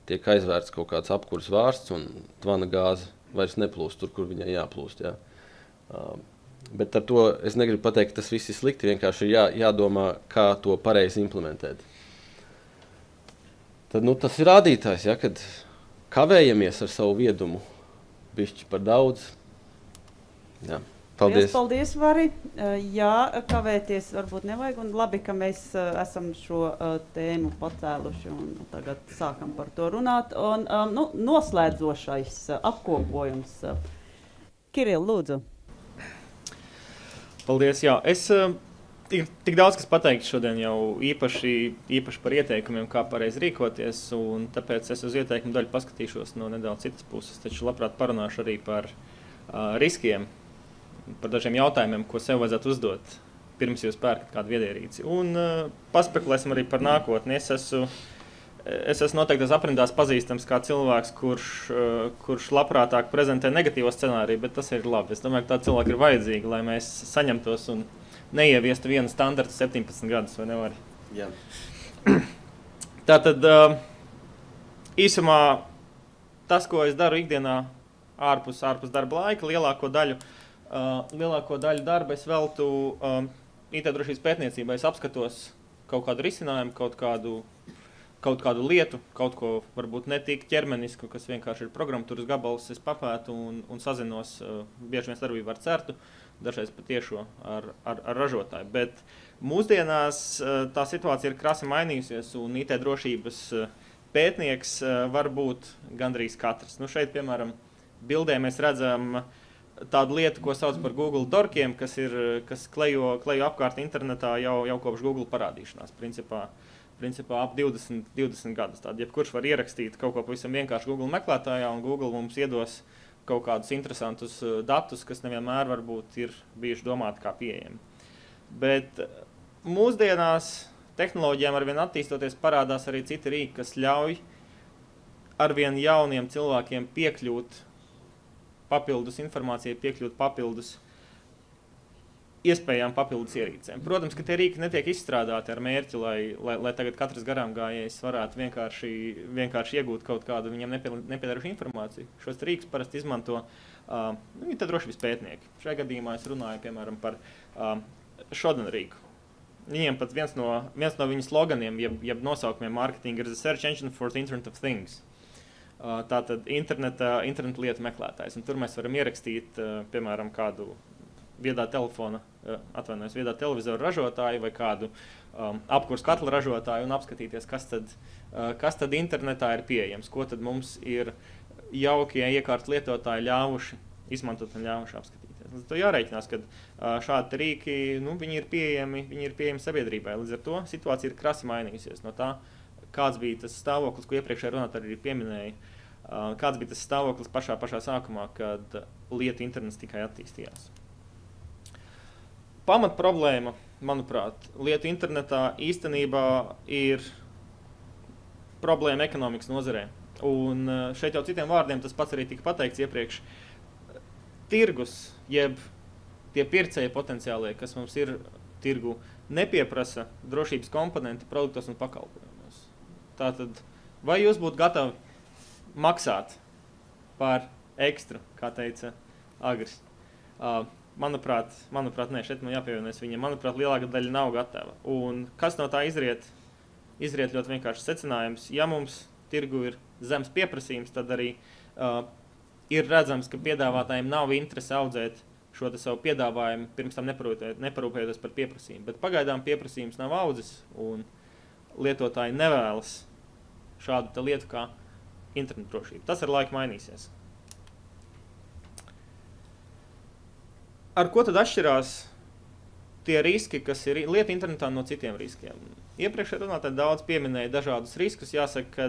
tiek aizvērts kaut kāds apkurs vārsts un tvana gāze vairs neplūst tur, kur viņai jāplūst. Jā. Bet ar to es negribu pateikt, ka tas viss ir slikti, vienkārši ir jādomā, kā to pareizi implementēt. Tad tas ir rādītājs, ja, kad kavējamies ar savu viedumu bišķi par daudz. Jā. Paldies. Paldies, Vari. Jā, kavēties varbūt nevajag, un labi, ka mēs esam šo tēmu pacēluši un tagad sākam par to runāt. Un, noslēdzošais apkopojums. Kiril, lūdzu. Paldies, jā. Es tik daudz, kas pateikt šodien jau īpaši par ieteikumiem, kā pareizi rīkoties, un tāpēc es uz ieteikumu daļu paskatīšos no nedaudz citas puses, taču labprāt parunāšu arī par riskiem, par dažiem jautājumiem, ko sev vajadzētu uzdot, pirms jūs pērkat kādu viedierīci. Un paspekulēsim arī par nākotni. Es esmu noteikti aprindās pazīstams kā cilvēks, kurš labprātāk prezentē negatīvo scenāriju, bet tas ir labi. Es domāju, ka tā cilvēki ir vajadzīgi, lai mēs saņemtos un neieviestu vienu standartu 17 gadus, vai nevar? Jā. Tātad Īsumā tas, ko es daru ikdienā ārpus darba laika, lielāko daļu darba es veltu IT drošības pētniecībai. Es apskatos kaut kādu risinājumu, kaut kādu lietu, kaut ko varbūt netik ķermenisku, kas vienkārši ir programmatūras gabals, es papētu un sazinos bieži vien sadarbībā ar CERTu, dažreiz patiešo ar ražotāju. Bet mūsdienās tā situācija ir krasi mainījusies un IT drošības pētnieks var būt gandrīz katrs. Šeit, piemēram, bildē mēs redzam tādu lietu, ko sauc par Google dorkiem, kas klejo apkārt internetā jau kopš Google parādīšanās. Principā ap 20 gadus. Tātad jebkurš var ierakstīt kaut ko pavisam vienkārši Google meklētājā, un Google mums iedos kaut kādus interesantus datus, kas nevienmēr varbūt ir bijuši domāti kā pieejami. Bet mūsdienās tehnoloģijām arvien attīstoties parādās arī citi rīki, kas ļauj arvien jauniem cilvēkiem piekļūt papildus informācijai, piekļūt papildus iespējām papildus ierīcēm. Protams, ka tie rīki netiek izstrādāti ar mērķi, lai tagad katrs garām gājējs varētu vienkārši iegūt kaut kādu viņam nepiedarošu informāciju. Šos rīkus parasti izmanto IT drošības pētnieki. Šajā gadījumā es runāju, piemēram, par Shodan rīku. Viņiem pat viens no viņu sloganiem, jeb nosaukumiem marketinga ir The Search Engine for the Internet of Things. Tātad interneta lietu meklētājs. Un tur mēs varam ierakstīt, piemēram, kādu viedā televizoru ražotāju vai kādu apkurs katla ražotāju un apskatīties, kas tad internetā ir pieejams, ko tad mums ir jaukie iekārtas lietotāji ļāvuši izmantot un ļāvuši apskatīties. Līdz ar to jārēķinās, ka šādi rīki, viņi ir pieejami sabiedrībai. Līdz ar to situācija ir krasi mainījusies no tā, kāds bija tas stāvoklis, ko iepriekšējā runātāji arī pieminēja, kāds bija tas stāvoklis pašā sākumā, kad lietu internets tikai attīstījās. Pamat problēma, manuprāt, lietu internetā īstenībā ir problēma ekonomikas nozarē. Un šeit jau citiem vārdiem tas pats arī tika pateikts iepriekš. Tirgus, jeb tie pircēji potenciālie, kas mums ir tirgu, nepieprasa drošības komponenti produktos un pakalpojumos. Tātad, vai jūs būtu gatavi maksāt par ekstru, kā teica Agris? Manuprāt, nē, šeit man jāpievienojas viņam. Manuprāt, lielāka daļa nav gatava. Un kas no tā izriet ļoti vienkārši secinājums. Ja mums tirgu ir zems pieprasījums, tad arī ir redzams, ka piedāvātājiem nav interese audzēt šo savu piedāvājumu, pirms tam neparūpējoties par pieprasījumu. Bet pagaidām pieprasījums nav audzis, un lietotāji nevēlas šādu lietu kā internetu drošību. Tas ar laiku mainīsies. Ar ko tad atšķirās tie riski, kas ir lietu internetā no citiem riskiem? Iepriekšējā runātāji daudz pieminēja dažādus riskus. Jāsaka, ka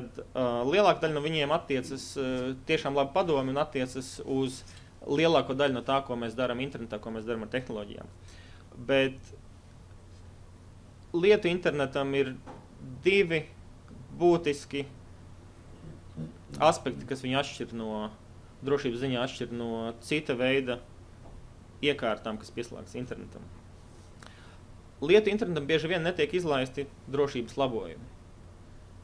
lielāka daļa no viņiem attiecas tiešām labi padomi un attiecas uz lielāko daļu no tā, ko mēs darām internetā, ko mēs darām ar tehnoloģijām. Bet lietu internetam ir divi būtiski aspekti, kas viņu atšķir no drošības ziņā, atšķir no cita veida iekārtām, kas pieslēgts internetam. Lietu internetam bieži vien netiek izlaisti drošības labojumi.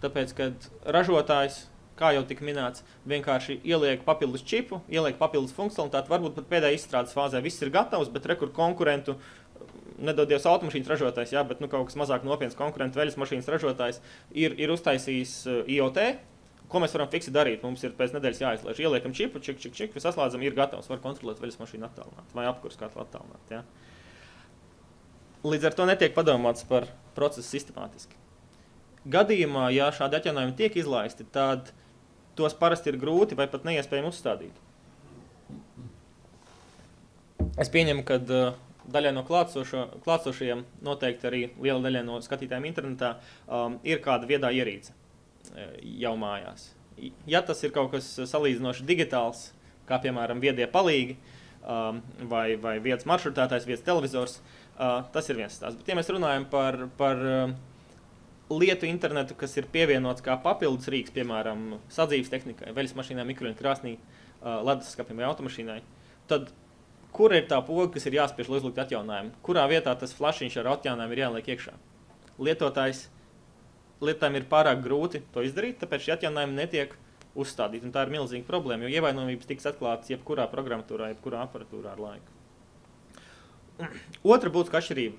Tāpēc, kad ražotājs, kā jau tika minēts, vienkārši ieliek papildus čipu, ieliek papildus funkcionalitāti, varbūt pat pēdējā izstrādes fāzē viss ir gatavs, bet rekur konkurentu, nedodies automašīnas ražotājs, jā, bet kaut kas mazāk nopietns konkurentu veļas mašīnas ražotājs ir uztaisījis IoT. Ko mēs varam fiksi darīt? Mums ir pēc nedēļas jāizlaiž. Ieliekam čipu, čik, saslēdzam, ir gatavs, var kontrolēt veļas mašīnu attālināt vai apkurs katlu attālināt. Ja? Līdz ar to netiek padomāts par procesu sistemātiski. Gadījumā, ja šādi atjaunojumi tiek izlaisti, tad tos parasti ir grūti vai pat neiespējami uzstādīt. Es pieņemu, ka daļai no klātsošajiem, noteikti arī liela daļai no skatītājiem internetā, ir kāda viedā ierīce jau mājās. Ja tas ir kaut kas salīdzinoši digitāls, kā piemēram viedie palīgi vai vietas maršrutētājs, vietas televizors, tas ir viens stāsts. Bet ja mēs runājam par lietu internetu, kas ir pievienots kā papildus rīks, piemēram, sadzīves tehnikai, veļas mašīnai, mikroļu krāsnī, leduskapim vai automašīnai, tad kur ir tā poga, kas ir jāspiež, lai uzlikt atjaunājumu? Kurā vietā tas flašiņš ar atjaunājumu ir jāliek iekšā? Lietotājs lietām ir pārāk grūti to izdarīt, tāpēc šie atjauninājumi netiek uzstādīti. Un tā ir milzīga problēma, jo ievainojumības tiks atklātas jebkurā programmatūrā, jebkurā aparatūrā ar laiku. Otra būtiska atšķirība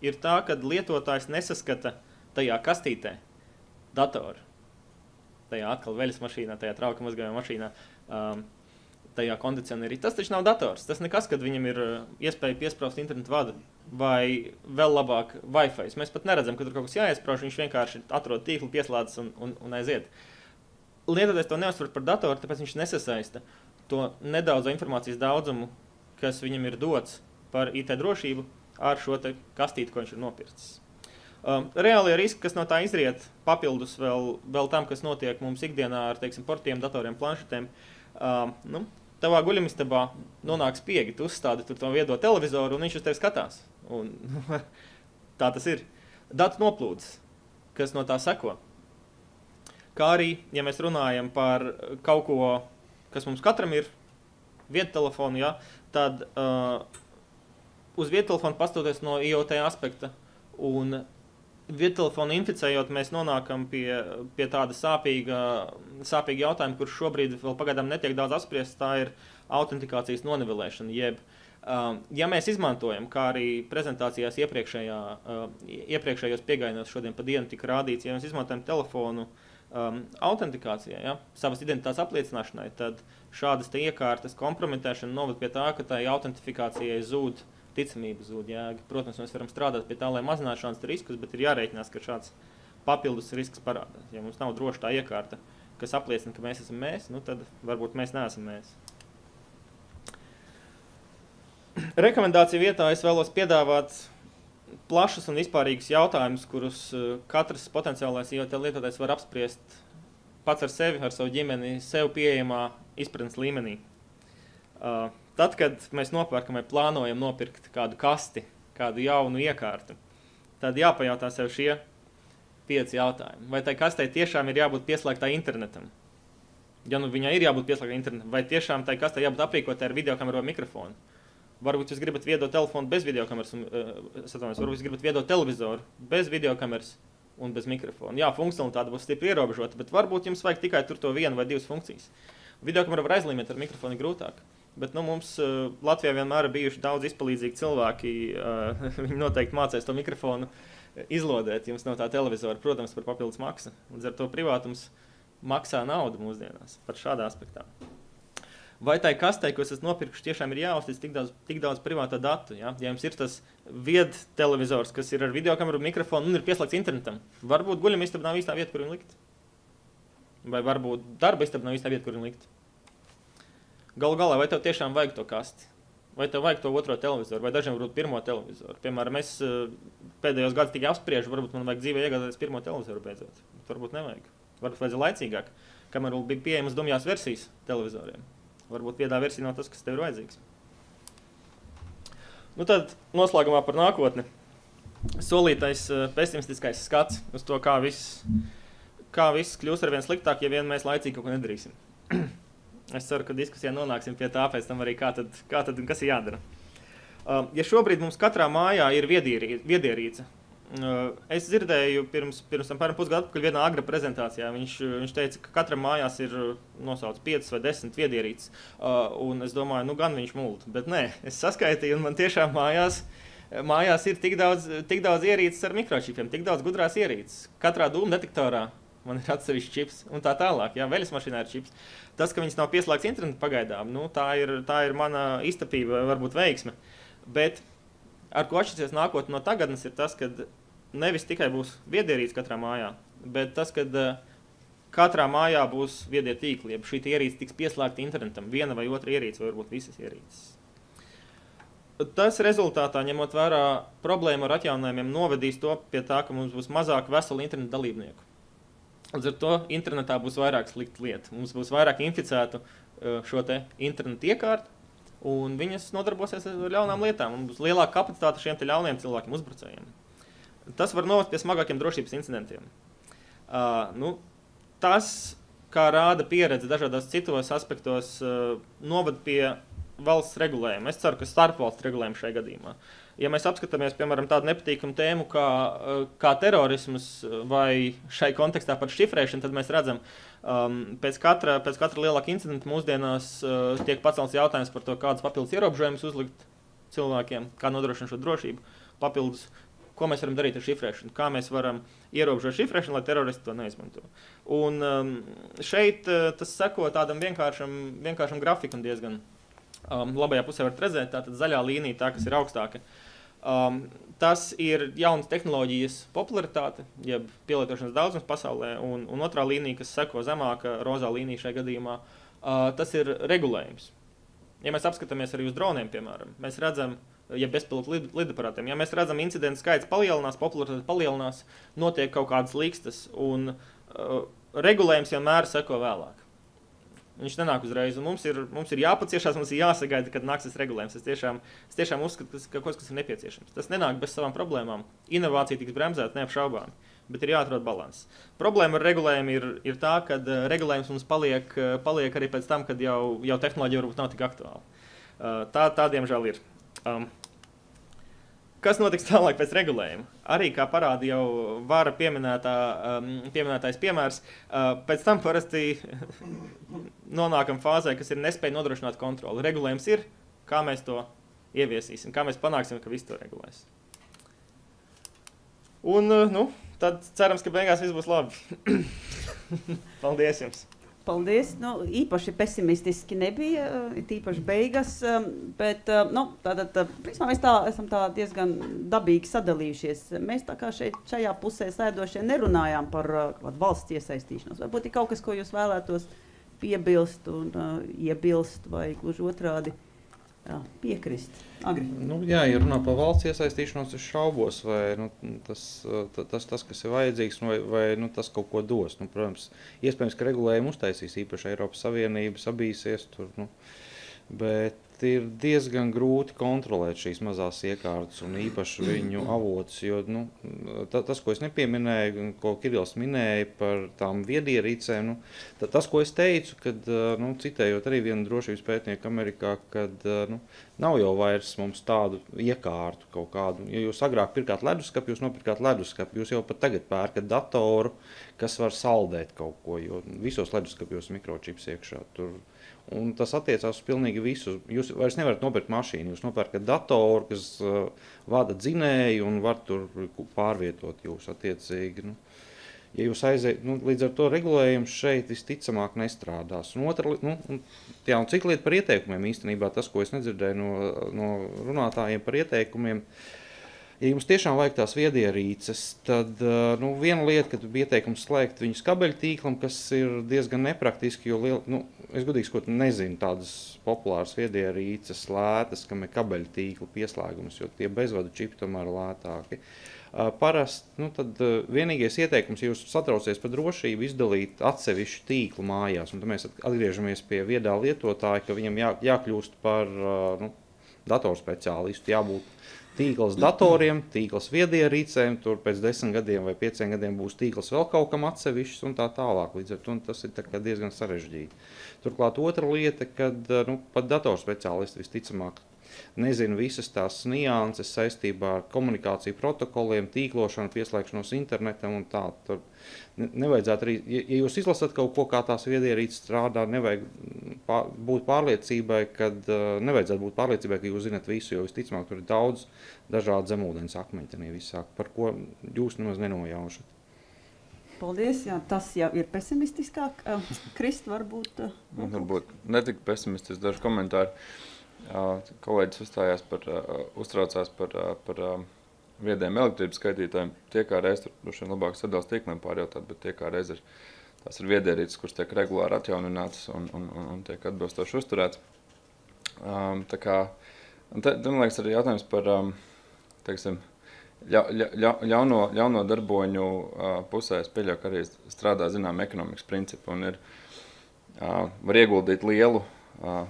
ir tā, ka lietotājs nesaskata tajā kastītē datoru. Tajā atkal veļas mašīnā, tajā trauka mazgājuma mašīnā, tajā kondicionierī. Tas taču nav dators. Tas nekas, kad viņam ir iespēja piespraust internetu vadu vai vēl labāk Wi-Fi. Mēs pat neredzam, ka tur kaut kas jāiesprauž, viņš vienkārši atrod tīklu, pieslēdzas un aiziet. Lietotājs to neuztver par datoru, tāpēc viņš nesasaista to nedaudzo informācijas daudzumu, kas viņam ir dots par IT drošību ar šo te kastīti, ko viņš ir nopircis. Reālie riski, kas no tā izriet, papildus vēl tam, kas notiek mums ikdienā ar, teiksim, portiem, datoriem, planšetēm, tavā guļamistabā nonāk spiegi, tu uzstādi tur to viedo televizoru un viņš uz tevi skatās. Un, tā tas ir. Datu noplūdes, kas no tā seko. Kā arī, ja mēs runājam par kaut ko, kas mums katram ir, viedtelefonu, ja, tad uz viedtelefonu pastoties no IoT aspekta un viedtelefonu inficējot, mēs nonākam pie tāda sāpīga jautājuma, kurš šobrīd vēl pagaidām netiek daudz apspriests, tā ir autentikācijas nonivelēšana. Jeb, ja mēs izmantojam, kā arī prezentācijās iepriekšējos piegājienos šodien pa dienu tika rādīts, ja mēs izmantojam telefonu autentikācijai, ja, savas identitātes apliecināšanai, tad šādas te iekārtas kompromitēšana noved pie tā, ka tai autentifikācijai zūd ticamība zūd jēga. Protams, mēs varam strādāt pie tā, lai mazinātu šādus riskus, bet ir jārēķinās, ka šāds papildus risks parādās. Ja mums nav droši tā iekārta, kas apliecina, ka mēs esam mēs, tad varbūt mēs neesam mēs. Rekomendāciju vietā es vēlos piedāvāt plašus un vispārīgus jautājumus, kurus katrs potenciālais IoT lietotājs var apspriest pats ar sevi, ar savu ģimeni, sev pieejamā izpratnes līmenī. Tad, kad mēs nopērkam vai plānojam nopirkt kādu kasti, kādu jaunu iekārtu, tad jāpajautā sev šie 5 jautājumi. Vai tai kastei tiešām ir jābūt pieslēgtā internetam? Ja viņai ir jābūt pieslēgtā internetam, vai tiešām tai kastei jābūt aprīkotā ar videokameru vai mikrofonu? Varbūt jūs gribat viedo telefonu bez videokameras, varbūt jūs gribat viedo televizoru bez videokameras un bez mikrofona. Jā, funkcionalitāte būs stipri ierobežota, bet varbūt jums vajag tikai tur to 1 vai 2 funkcijas. Videokameru var aizlīmēt ar mikrofonu grūtāk. Bet mums Latvijā vienmēr ir bijuši daudz izpalīdzīgi cilvēki. Viņi noteikti mācēs to mikrofonu izlodēt, jums no tā televizora, protams, par papildus maksa. Līdz ar to privātums maksā naudu mūsdienās, pat šādā aspektā. Vai tai kastei, ko es esmu nopirkuši, tiešām ir jāuztic tik daudz privātā datu? Ja? Ja jums ir tas vied televizors, kas ir ar videokameru, mikrofonu un ir pieslēgts internetam, varbūt guļamistaba nav īstā vieta, kur viņu likt. Vai varbūt darba istaba nav īstā vieta, kur viņu likt. Galu galā, vai tev tiešām vajag to kasti? Vai tev vajag to otro televizoru? Vai dažiem varbūt pirmo televizoru? Piemēram, es pēdējos gadus tikai apspriežu, varbūt man vajag dzīvē iegādāties pirmo televizoru beidzot. Varbūt nevajag. Varbūt vajadzēja laicīgāk, kamēr bija pieejamas dumjās versijas televizoriem. Varbūt viedā versija nav tas, kas tev ir vajadzīgs. Tad noslēgumā par nākotni. Solītais pesimistiskais skats uz to, kā viss kļūs arvien sliktāk, ja vien mēs laicīgi kaut ko nedarīsim. Es ceru, ka diskusijā nonāksim pie tā, pēc tam arī kā tad un kas ir jādara. Ja šobrīd mums katrā mājā ir viedierīce, es dzirdēju pirms tam pusgadu atpakaļ vienā agra prezentācijā, viņš teica, ka katram mājās ir nosauc 5 vai 10 viedierīces, un es domāju, gan viņš mulda, bet nē, es saskaitīju, un man tiešām mājās ir tik daudz ierīces ar mikročipiem, tik daudz gudrās ierīces. Katrā dūmu detektorā man ir atsevišķi čips un tā tālāk. Jā, veļas mašīnā ir čips. Tas, ka viņas nav pieslēgts internetu pagaidām, tā ir mana iztapība, varbūt veiksme. Bet ar ko atšķirsies nākotnē no tagadnes ir tas, ka nevis tikai būs viedierīce katrā mājā, bet tas, ka katrā mājā būs viedie tīkli, ja šī ierīce tiks pieslēgta internetam, viena vai otra ierīce, vai varbūt visas ierīces. Tas rezultātā, ņemot vērā problēmu ar atjauninājumiem, novedīs to pie tā, ka mums būs mazāk veselu internetu dalībnieku. Līdz ar to internetā būs vairāk sliktu lietu. Mums būs vairāk inficētu šo te internetu iekārtu, un viņas nodarbosies ar ļaunām lietām. Un būs lielāka kapacitāte šiem te ļauniem cilvēkiem, uzbrucējiem. Tas var novest pie smagākiem drošības incidentiem. Tas, kā rāda pieredze dažādos citos aspektos, noved pie valsts regulējuma. Es ceru, ka starpvalsts regulējuma šajā gadījumā. Ja mēs apskatāmies, piemēram, tādu nepatīkamu tēmu kā terorisms vai šai kontekstā par šifrēšanu, tad mēs redzam, pēc katra lielāka incidenta mūsdienās tiek pacelts jautājums par to, kādas papildus ierobežojumus uzlikt cilvēkiem, kā nodrošināt šo drošību, papildus, ko mēs varam darīt ar šifrēšanu, kā mēs varam ierobežot šifrēšanu, lai teroristi to neizmanto. Un šeit tas seko tādam vienkāršam grafikam diezgan. Labajā pusē varat redzēt, tātad zaļā līnija, tā, kas ir augstāka. Tas ir jaunas tehnoloģijas popularitāte, jeb pielietošanas daudzums pasaulē, un otrā līnija, kas seko zemāka, rozā līnija šajā gadījumā, tas ir regulējums. Ja mēs apskatāmies arī uz droniem, piemēram, mēs redzam, ja bezpilotu lidaparātiem, ja mēs redzam incidentu skaits palielinās, popularitāte palielinās, notiek kaut kādas līkstas, un regulējums vienmēr seko vēlāk. Viņš nenāk uzreiz, un mums ir jāpaciešās, mums ir jāsagaida, kad nāks tas regulējums. Es tiešām uzskatu, ka kas ir nepieciešams. Tas nenāk bez savām problēmām. Inovācija tiks bremzēta neapšaubāmi, bet ir jāatrod balanss. Problēma ar regulējumu ir tā, ka regulējums mums paliek arī pēc tam, kad jau tehnoloģija varbūt nav tik aktuāla. Tā diemžēl ir. Kas notiks tālāk pēc regulējuma? Arī, kā parāda jau Vāra pieminētais piemērs, pēc tam parasti nonākam fāzē, kas ir nespēja nodrošināt kontroli. Regulējums ir, kā mēs to ieviesīsim, kā mēs panāksim, ka viss to regulēs. Un, tad cerams, ka beigās viss būs labi. Paldies jums! Paldies. Īpaši pesimistiski nebija, īpaši beigas, bet principā mēs esam diezgan dabīgi sadalījušies. Mēs tā kā šajā pusē sēdošie nerunājām par valsts iesaistīšanos. Varbūt ir kaut kas, ko jūs vēlētos piebilst un iebilst vai gluži otrādi piekrist. Agri. Ja runā par valsts iesaistīšanos, es šaubos, vai tas, kas ir vajadzīgs, vai tas kaut ko dos. Protams, iespējams, ka regulējumu uztaisīs īpaši Eiropas Savienība, sabīsies tur, bet ir diezgan grūti kontrolēt šīs mazās iekārtas un īpaši viņu avotus, jo tas, ko es nepieminēju, ko Kirills minēja par tām viedierīcēm, tas, ko es teicu, kad, citējot arī vienu drošības pētnieku Amerikā, kad nav jau vairs mums tādu iekārtu kaut kādu. Ja jūs agrāk pirkāt leduskapi, jūs nopirkāt leduskapi, jūs jau pat tagad pērkat datoru, kas var saldēt kaut ko, jo visos leduskapjos mikročips iekšā tur. Un tas attiecās uz pilnīgi visu. Jūs vairs nevarat nopirkt mašīnu, jūs nopērkat datoru, kas vada dzinēju un var tur pārvietot jūs attiecīgi. Ja jūs aiziet, līdz ar to regulējums šeit visticamāk nestrādās. Un cik lieta par ieteikumiem īstenībā, tas, ko es nedzirdēju no runātājiem par ieteikumiem, ja jums tiešām vajag tās viedierīces, tad viena lieta, kad bija ieteikums slēgt viņus kabeļtīklam, kas ir diezgan nepraktiski, jo es godīgi sakot nezinu tādas populāras viedierīces lētas, kam ir kabeļtīkla pieslēgums, jo tie bezvadu čipi tomēr ir lētāki. Parasti, tad vienīgais ieteikums, ja jūs satraucies par drošību, izdalīt atsevišķu tīklu mājās, un tad mēs atgriežamies pie viedā lietotāja, ka viņam jākļūst par datorspeciālistu, jābūt tīkls datoriem, tīkls viedierīcēm, tur pēc 10 gadiem vai 5 gadiem būs tīkls vēl kaut kam atsevišķs un tā tālāk. Līdz ar to tas ir diezgan sarežģīti. Turklāt otra lieta, kad pat datorspeciālisti visticamāk nezinu visas tās nianses saistībā ar komunikāciju protokoliem, tīklošanu, pieslēgšanos internetam un tā. Tur nevajadzētu arī, ja jūs izlasat kaut ko, kā tās viedierīces strādā, nevajag būt pārliecībai, nevajadzētu būt pārliecībai, ka jūs zinat visu, jo visticamāk tur ir daudz dažādu zemūdens akmeņtenī visāk, par ko jūs nemaz nenojaušat. Paldies, jā, tas jau ir pesimistiskāk. Krist, varbūt? Varbūt netik pesimistiski daži komentāri. Kolēģis uztraucās par viediem elektrības skaitītājiem. Tie kā reiz tur labāk sadals tīkliem pārjautāt, bet tie kā reiz tās ir viedierīces, kuras tiek regulāri atjauninātas un tiek atbilstoši uzturēts. Man liekas arī jautājums par, ļauno darboņu pusē. Es pieļauju, ka arī strādā ekonomikas principi un var ieguldīt lielu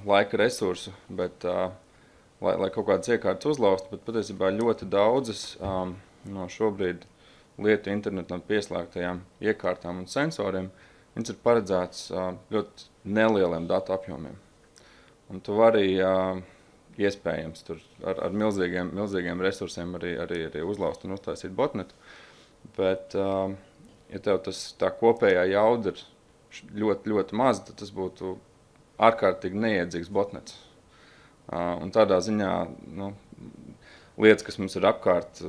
laika resursu, bet, lai kaut kādas iekārtas uzlaustu, bet patiesībā ļoti daudzas no šobrīd lietu internetam pieslēgtajām iekārtām un sensoriem, viņas ir paredzētas ļoti nelieliem datu apjomiem. Un tu vari iespējams tur ar milzīgiem resursiem arī uzlauzt un uztaisīt botnetu. Bet, ja tev tā kopējā jauda ir ļoti, ļoti maza, tad tas būtu ārkārtīgi neiedzīgs botnets. Un tādā ziņā, lietas, kas mums ir apkārt,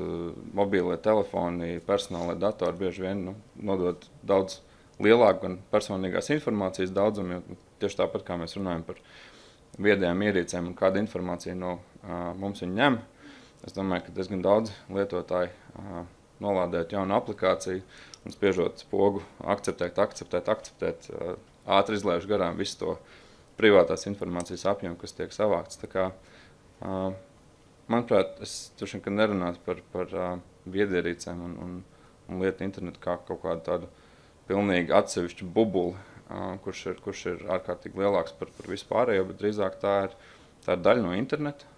mobīlie telefoni, personālai datori, bieži vien nodod daudz lielāku gan personīgās informācijas daudzumu, jo tieši tāpat, kā mēs runājam par viedajām ierīcēm un kāda informācija no mums viņi ņem. Es domāju, ka diezgan daudz lietotāji nolādēt jaunu aplikāciju un spiežot spogu akceptēt, ātri izlaiž garām visu to privātās informācijas apjomu, kas tiek savākts. Tā kā, manuprāt, es droši vien nerunātu par viedierīcēm un lietu internetu kā kaut kādu tādu pilnīgi atsevišķu bubuli, kurš ir ārkārtīgi lielāks par visu pārējo, bet drīzāk tā ir daļa no interneta,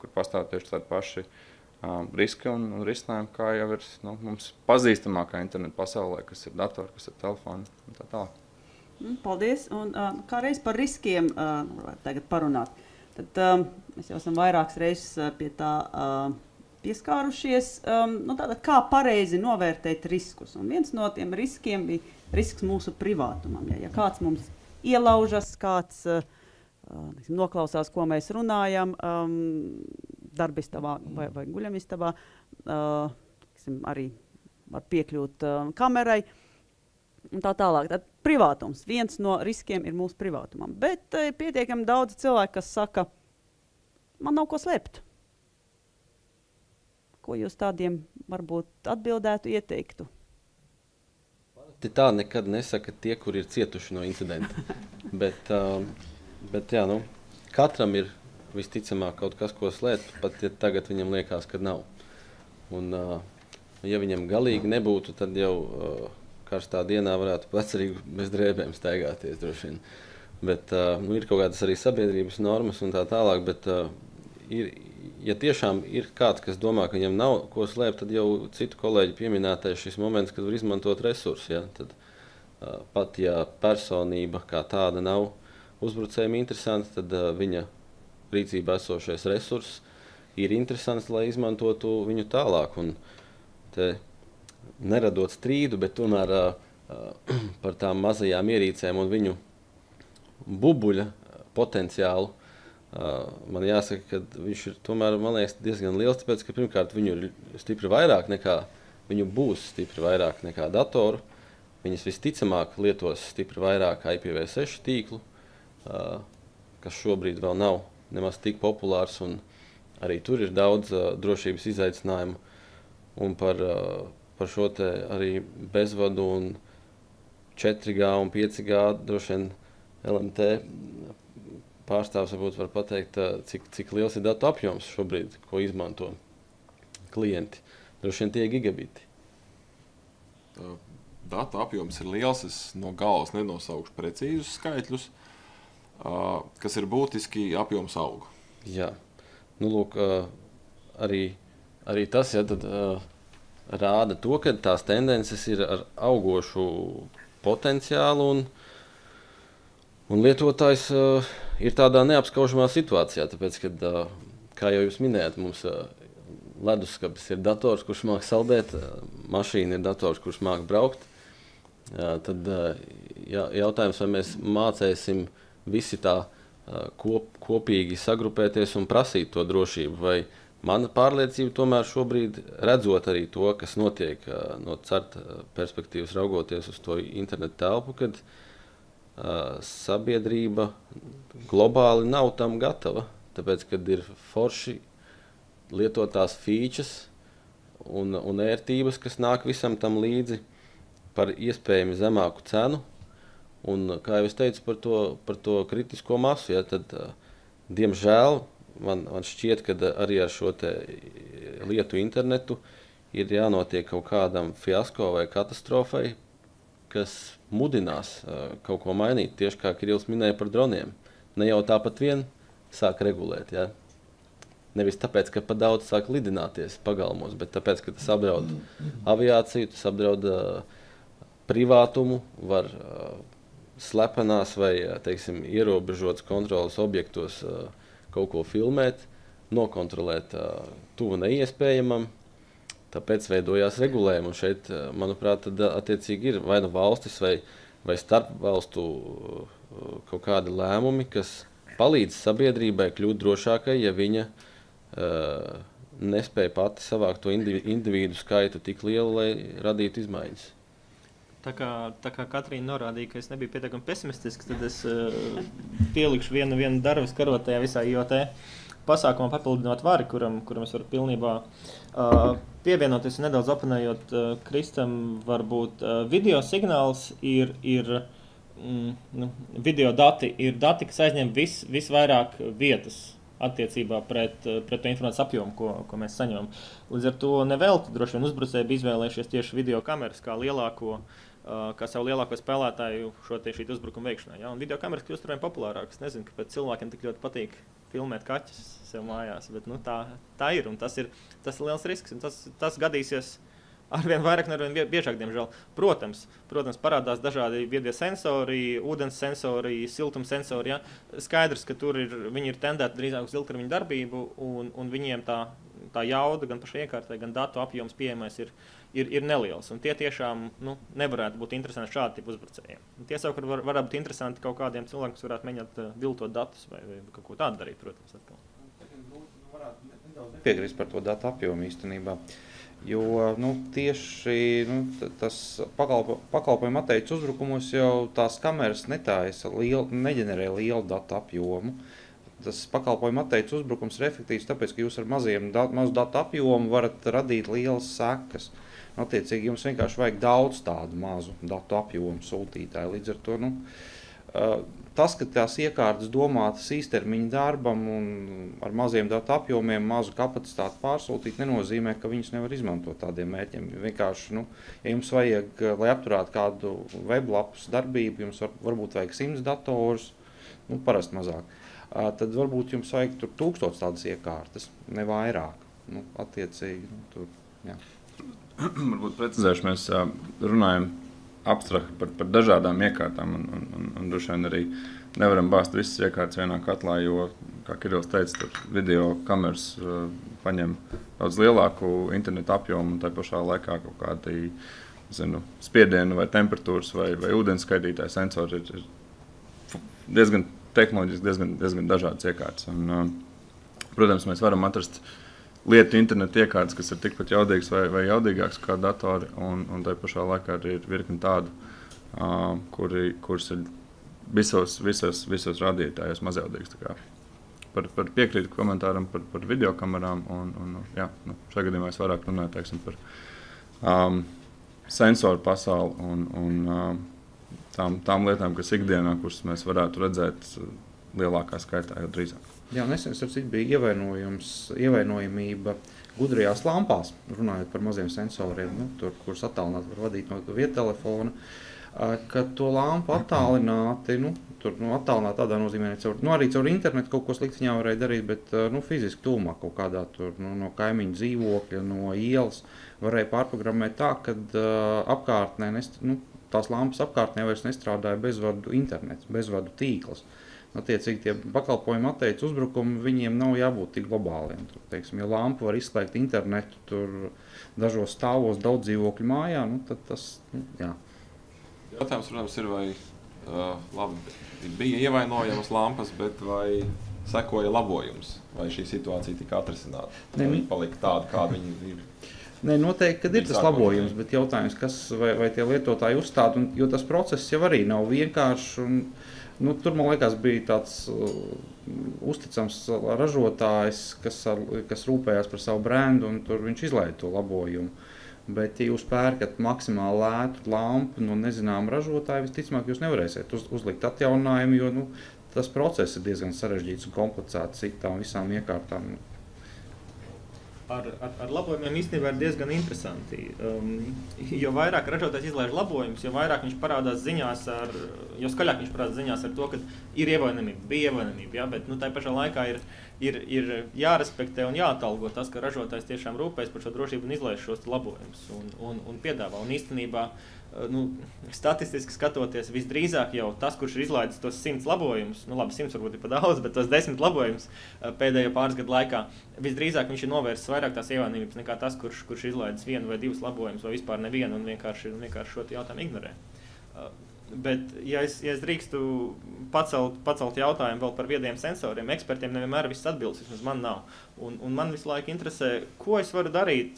kur pastāv tieši tādi paši riski un risinājumi, kā jau ir mums pazīstamākā interneta pasaulē, kas ir datori, kas ir telefoni un tā tālāk. Paldies. Un kā reiz par riskiem tagad parunāt. Tad mēs jau esam vairākas reizes pie tā pieskārušies. Tātad kā pareizi novērtēt riskus? Un viens no tiem riskiem bija risks mūsu privātumam. Ja kāds mums ielaužas, kāds noklausās, ko mēs runājam, darbistabā vai guļamistabā, arī var piekļūt kamerai un tā tālāk. Tad privātums. Viens no riskiem ir mūsu privātumam. Bet pietiekami daudz cilvēku, kas saka, man nav ko slēpt. Ko jūs tādiem varbūt atbildētu, ieteiktu? Tā nekad nesaka tie, kur ir cietuši no incidenta. bet jā, katram ir visticamāk kaut kas, ko slēpt, pat ja tagad viņam liekas, ka nav. Un ja viņam galīgi nebūtu, tad jau karstā dienā varētu pats arī bez drēbēm staigāties droši vien. Bet ir kaut kādas arī sabiedrības normas un tā tālāk, bet ja tiešām ir kāds, kas domā, ka viņam nav ko slēpt, tad jau citu kolēģi pieminētais šis moments, kad var izmantot resursus. Ja? Tad, pat ja personība kā tāda nav uzbrucējiem interesanta, tad viņa rīcībā esošais resurss ir interesants, lai izmantotu viņu tālāk. Un te neradot strīdu, bet tomēr par tām mazajām ierīcēm un viņu bubuļa potenciālu, man jāsaka, ka viņš ir tomēr, man liekas, diezgan liels, tāpēc, ka pirmkārt viņu ir stipri vairāk nekā, viņu būs stipri vairāk nekā datoru, viņas visticamāk lietos stipri vairāk IPv6 tīklu, kas šobrīd vēl nav nemaz tik populārs, un arī tur ir daudz drošības izaicinājumu, un par šo te arī bezvadu un 4G un 5G droši vien LMT pārstāvs varbūt var pateikt, cik liels ir datu apjoms šobrīd, ko izmanto klienti. Droši vien tie gigabiti. Datu apjoms ir liels, es no galas nenosaukšu precīzus skaitļus, kas ir būtiski apjoms auga. Jā, lūk, arī tas, ja tad rāda to, ka tās tendences ir ar augošu potenciālu un lietotājs ir tādā neapskaužamā situācijā, tāpēc, kad, kā jau jūs minējāt, mums leduskapis ir dators, kurš māk saldēt, mašīna ir dators, kurš māk braukt, tad jautājums, vai mēs mācēsim visi tā kopīgi sagrupēties un prasīt to drošību, vai mana pārliecība tomēr šobrīd, redzot arī to, kas notiek no CERT perspektīvas raugoties uz to internetu telpu, kad sabiedrība globāli nav tam gatava, tāpēc, kad ir forši lietotās features un ērtības, kas nāk visam tam līdzi par iespējami zemāku cenu, un, kā jau es teicu, par to kritisko masu, ja, tad, diemžēl, man šķiet, ka arī ar šo te lietu internetu ir jānotiek kaut kādam fiasko vai katastrofai, kas mudinās kaut ko mainīt, tieši kā Kirills minēja par droniem. Ne jau tāpat vien sāk regulēt, ja? Nevis tāpēc, ka pa daudz sāk lidināties pagalmos, bet tāpēc, ka tas apdraud aviāciju, tas apdraud privātumu, var slepenās vai, teiksim, ierobežotas kontrolas objektos kaut ko filmēt, nokontrolēt tuvu neiespējamam, tāpēc veidojās regulējumi. Un šeit, manuprāt, tad attiecīgi ir vai nu valstis vai starpvalstu kaut kādi lēmumi, kas palīdz sabiedrībai kļūt drošākai, ja viņa nespēja pati savākt to individu skaitu tik lielu, lai radītu izmaiņas. Tā kā Katrīna norādīja, ka es nebiju pietiekami pesimistisks, tad es pielikšu vienu darbu karotē visā IoT pasākumā papildinot Vari, kuram es varu pilnībā pievienoties un nedaudz oponējot Kristam. Varbūt video signāls ir video dati, ir dati, kas aizņem visvairāk vietas attiecībā pret to informācijas apjomu, ko mēs saņemam. Līdz ar to nevelti droši vien uzbrucēji bija izvēlējušies tieši video kameras kā savu lielāko spēlētāju šī uzbrukuma veikšanai. Ja? Un video kameras kļūst arvien populārākas. Es nezinu, kāpēc cilvēkiem tik ļoti patīk filmēt kaķus sev mājās, bet tā ir, un tas ir liels risks, un tas gadīsies arvien vairāk un arvien biežāk, diemžēl. Protams, parādās dažādi viedie sensori, ūdens sensori, siltuma sensori. Ja? Skaidrs, ka viņi ir tendēti drīzāk uz ilgtermiņa darbību, un viņiem tā jauda gan pašai iekārtai, gan datu apjoms pieejamais ir neliels. Un tie tiešām nevarētu būt interesanti šādi tipu uzbrucējiem. Tie savukārt varētu būt interesanti kaut kādiem cilvēkiem, kas varētu mēģināt viltot datus vai kaut ko tādu darīt, protams. Piekrist par to datu apjomu īstenībā. Jo tieši tas pakalpojumu atteicis uzbrukumos jau tās kameras neģenerē lielu datu apjomu. Tas pakalpojumu atteicis uzbrukums ir efektīvs, tāpēc, ka jūs ar mazu datu apjomu varat radīt lielas sekas. Attiecīgi jums vienkārši vajag daudz tādu mazu datu apjomu sūtītāju. Līdz ar to tas, ka tās iekārtas domātas īstermiņa darbam un ar maziem datu apjomiem, mazu kapacitāti pārsūtīt, nenozīmē, ka viņus nevar izmantot tādiem mērķiem. Vienkārši, ja jums vajag, lai apturētu kādu weblapas darbību, jums varbūt vajag 100 datorus, parasti mazāk, tad varbūt jums vajag tur 1000 tādas iekārtas, ne vairāk. Attiecīgi, tur, jā. Varbūt precizēšu, mēs runājam abstrakti par dažādām iekārtām un droši vien arī nevaram bāzt visas iekārtas vienā katlā, jo, kā Kirills teica, tur video kameras paņem daudz lielāku internetu apjomu un tā pašā laikā kaut kādi, spiedienu vai temperatūras vai ūdens skaitītāji sensori ir diezgan tehnoloģiski, diezgan dažādas iekārtas. Un, protams, mēs varam atrast lietu internetu iekārtas, kas ir tikpat jaudīgas vai jaudīgākas kā datori, un tā pašā laikā arī ir virkni tādu, kuras ir visos rādītājos mazjaudīgas. Par piekrītu komentāram par videokamerām, un šajā gadījumā es vairāk runāju, teiksim, par sensoru pasauli un tām lietām, kas ikdienā, kuras mēs varētu redzēt lielākā skaitā jau drīzāk. Jā, nesen bija ievainojamība gudrajās lampās, runājot par maziem sensoriem, kurus attālināt var vadīt no viettelefona, ka to lampu attālināti, attālināt tādā nozīmē, arī caur internetu kaut ko slikti viņā varēja darīt, bet fiziski tūmā kaut kādā tur, no kaimiņu dzīvokļa, no ielas varēja pārprogrammēt tā, kad apkārtnē, tās lampas apkārtnē vairs nestrādāja bezvadu internets, bezvadu tīkls. Attiecīgi tie pakalpojumi atteicis uzbrukumi, viņiem nav jābūt tik globāliem. Tur, teiksim, ja lampa var izslēgt internetu tur dažos stāvos daudz dzīvokļu mājā, tad tas, jā. Jautājums, protams, ir, vai labi bija ievainojamas lampas, bet vai sekoja labojums, vai šī situācija tika atrisināta, vai viņi palika tāda, kāda viņi ir? Nē, noteikti, kad ir tas labojums, bet jautājums, vai tie lietotāji uzstāda, jo tas process jau arī nav vienkārši. Tur, man liekas, bija tāds uzticams ražotājs, kas rūpējās par savu brendu, un tur viņš izlaida to labojumu. Bet, ja jūs pērkat maksimāli lētu lampu no nezināma ražotāja, visticamāk, jūs nevarēsiet uzlikt atjauninājumu, jo tas process ir diezgan sarežģīts un komplicēts citām visām iekārtām. Ar labojumiem īstenībā ir diezgan interesanti. Jo vairāk ražotājs izlaiž labojumus, jo vairāk viņš parādās ziņās jo skaļāk viņš parādās ziņās ar to, ka ir ievainojamība, bija ievainojamība, ja, bet tā pašā laikā ir jārespektē un jāatalgo tas, ka ražotājs tiešām rūpējas par šo drošību un izlaiž šos labojumus un piedāvā. Un īstenībā statistiski skatoties, visdrīzāk jau tas, kurš ir izlaidis tos 100 labojumus, 100 varbūt ir pa daudz, bet tos 10 labojumus pēdējo pāris gadu laikā, visdrīzāk viņš ir novērsis vairāk tās ievainības nekā tas, kurš izlaidis 1 vai 2 labojumus vai vispār nevienu un vienkārši šo jautājumu ignorē. Bet, ja es drīkstu pacelt jautājumu vēl par viediem sensoriem, ekspertiem nevienmēr viss atbildes, vismaz man nav. Un man visu laiku interesē, ko es varu darīt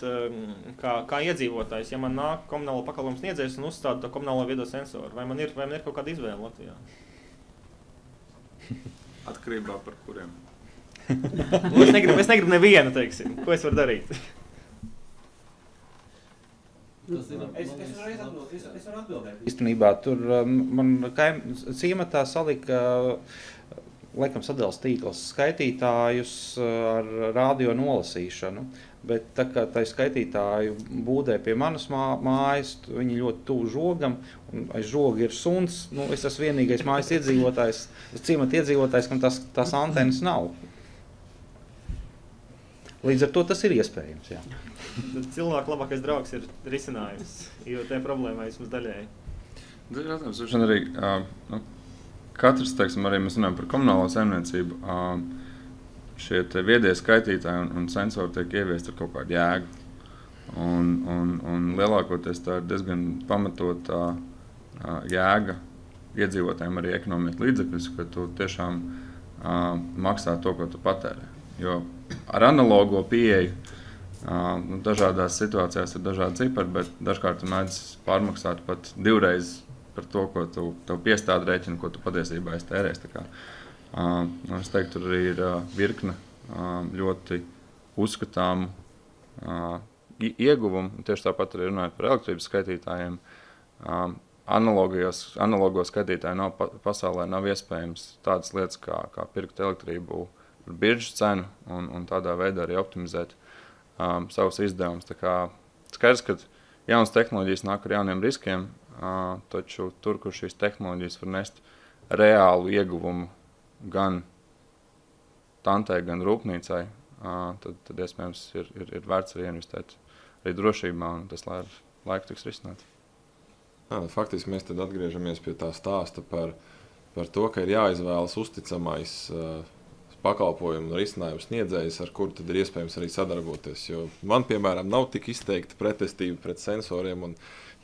kā iedzīvotājs, ja man nāk komunālo pakalpojumu sniedzējs un uzstāda to komunālo viedo sensoru. Vai man ir kaut kāda izvēle Latvijā? Atkarībā par kuriem? Es negribu nevienu, teiksim. Ko es varu darīt? Es varu atbildēt. Īstenībā tur man ciematā salika, laikam sadals tīkls skaitītājus ar radio nolasīšanu, bet tā kā tai skaitītāju būdē pie manas mājas, viņi ļoti tuvu žogam, un aiz žoga ir suns, es esmu vienīgais mājas iedzīvotājs, ciemata iedzīvotājs, kam tās antenas nav. Līdz ar to tas ir iespējams, jā. Cilvēku labākais draugs ir risinājums, jo tā problēma vismaz daļēji. Jautājums, arī katrs, teiksim, arī mēs runājam par komunālo saimniecību, šie viedie skaitītāji un sensori tiek ieviesti ar kaut kādu jēgu. Un lielākoties tā ir diezgan pamatota jēga iedzīvotājiem arī ekonomēt līdzekļus, ka tu tiešām maksā to, ko tu patērē. Jo ar analogo pieeju dažādās situācijās ir dažādi cipari, bet dažkārt tu mēdz pārmaksāt pat 2 reizes par to, ko tev piestāda rēķina, ko tu patiesībā esi tērējis. Es teiktu, tur arī ir virkne ļoti uzskatāmu ieguvumu. Tieši tāpat arī runājot par elektrības skaitītājiem. Analogo skaitītāju pasaulē nav iespējams tādas lietas, kā pirkt elektrību par biržas cenu un tādā veidā arī optimizēt savus izdevumus. Skaidrs, ka jaunas tehnoloģijas nāk ar jauniem riskiem, taču tur, kur šīs tehnoloģijas var nest reālu ieguvumu gan tantei, gan rūpnīcai, tad iespējams ir vērts arī investēt arī drošībā, un tas laiku tiks risināt. Faktiski mēs tad atgriežamies pie tā stāsta par to, ka ir jāizvēlas uzticamais pakalpojumu un risinājumu sniedzējs, ar kuru tad ir iespējams arī sadarboties. Jo man, piemēram, nav tik izteikta pretestība pret sensoriem, un